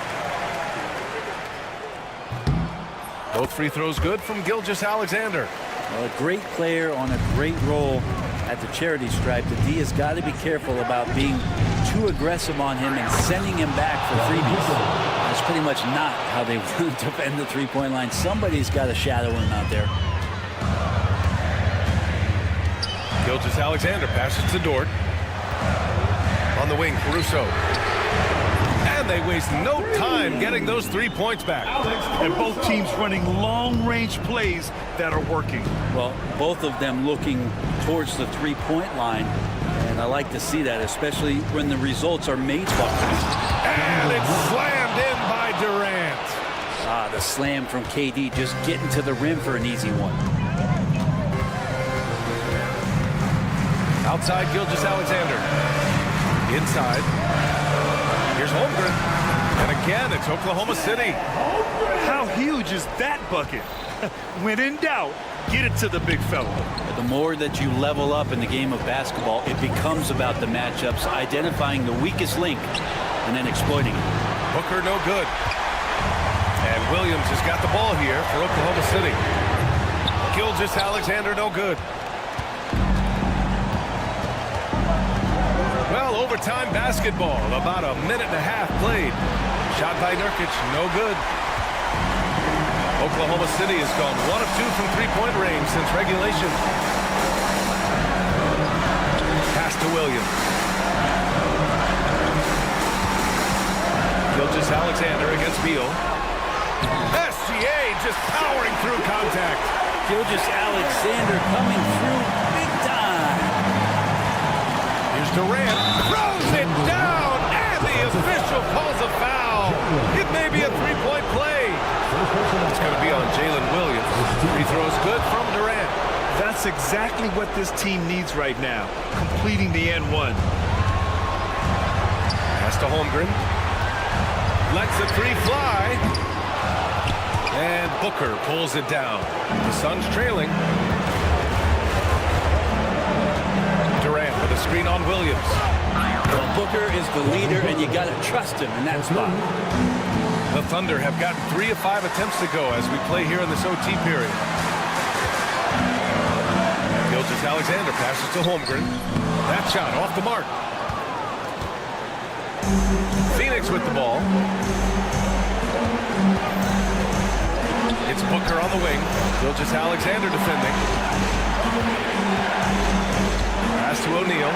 Both free throws good from Gilgeous-Alexander. Well, a great player on a great role at the charity stripe. The D has got to be careful about being too aggressive on him and sending him back for freebies. That's pretty much not how they want to defend the three-point line. Somebody's got to shadow him out there. Gilgeous-Alexander passes to Dort. On the wing, Caruso. And they waste no time getting those 3 points back. And both teams running long-range plays that are working. Well, both of them looking towards the three-point line. And I like to see that, especially when the results are made buckets. And it's slammed in by Durant. The slam from KD, just getting to the rim for an easy one. Outside Gilgeous-Alexander. Inside. Here's Holmgren. And again, it's Oklahoma City. How huge is that bucket? When in doubt, get it to the big fella. The more that you level up in the game of basketball, it becomes about the matchups, identifying the weakest link, and then exploiting it. Booker no good. And Williams has got the ball here for Oklahoma City. Gilgeous-Alexander no good. Well, overtime basketball, about a minute and a half played. Shot by Nurkic, no good. Oklahoma City has gone 1 of 2 from three-point range since regulation. Pass to Williams. Gilgeous-Alexander against Beal. SGA just powering through contact. Gilgeous-Alexander coming through big time. Here's Durant, throws it down, and the official calls a foul. It may be a three-point play. It's going to be on Jalen Williams. Free throw is good from Durant. That's exactly what this team needs right now, completing the N1. Pass to Holmgren. Lets the 3 fly. And Booker pulls it down. The Suns trailing. Durant with a screen on Williams. Well, Booker is the leader, and you got to trust him in that spot. The Thunder have gotten 3 of 5 attempts to go as we play here in this OT period. Gilgeous-Alexander passes to Holmgren. That shot off the mark. Phoenix with the ball. It's Booker on the wing. Gilgeous-Alexander defending. Pass to O'Neal.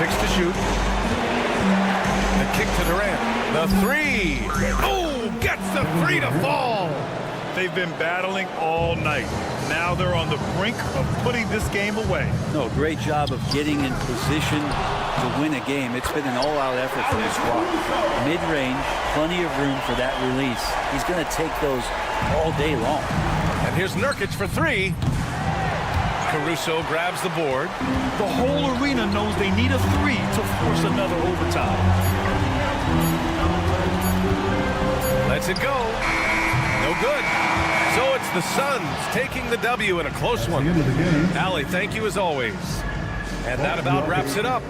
6 to shoot. The kick to Durant. The 3. Oh, gets the 3 to fall. They they've been battling all night. Now they're on the brink of putting this game away. No, great job of getting in position to win a game. It's been an all-out effort for the squad. Mid-range, plenty of room for that release. He's going to take those all day long. And here's Nurkic for three. Caruso grabs the board. The whole arena knows they need a three to force another overtime. Lets it go. No good. So it's the Suns taking the W in a close one. Allie, thank you as always. And that about wraps it up.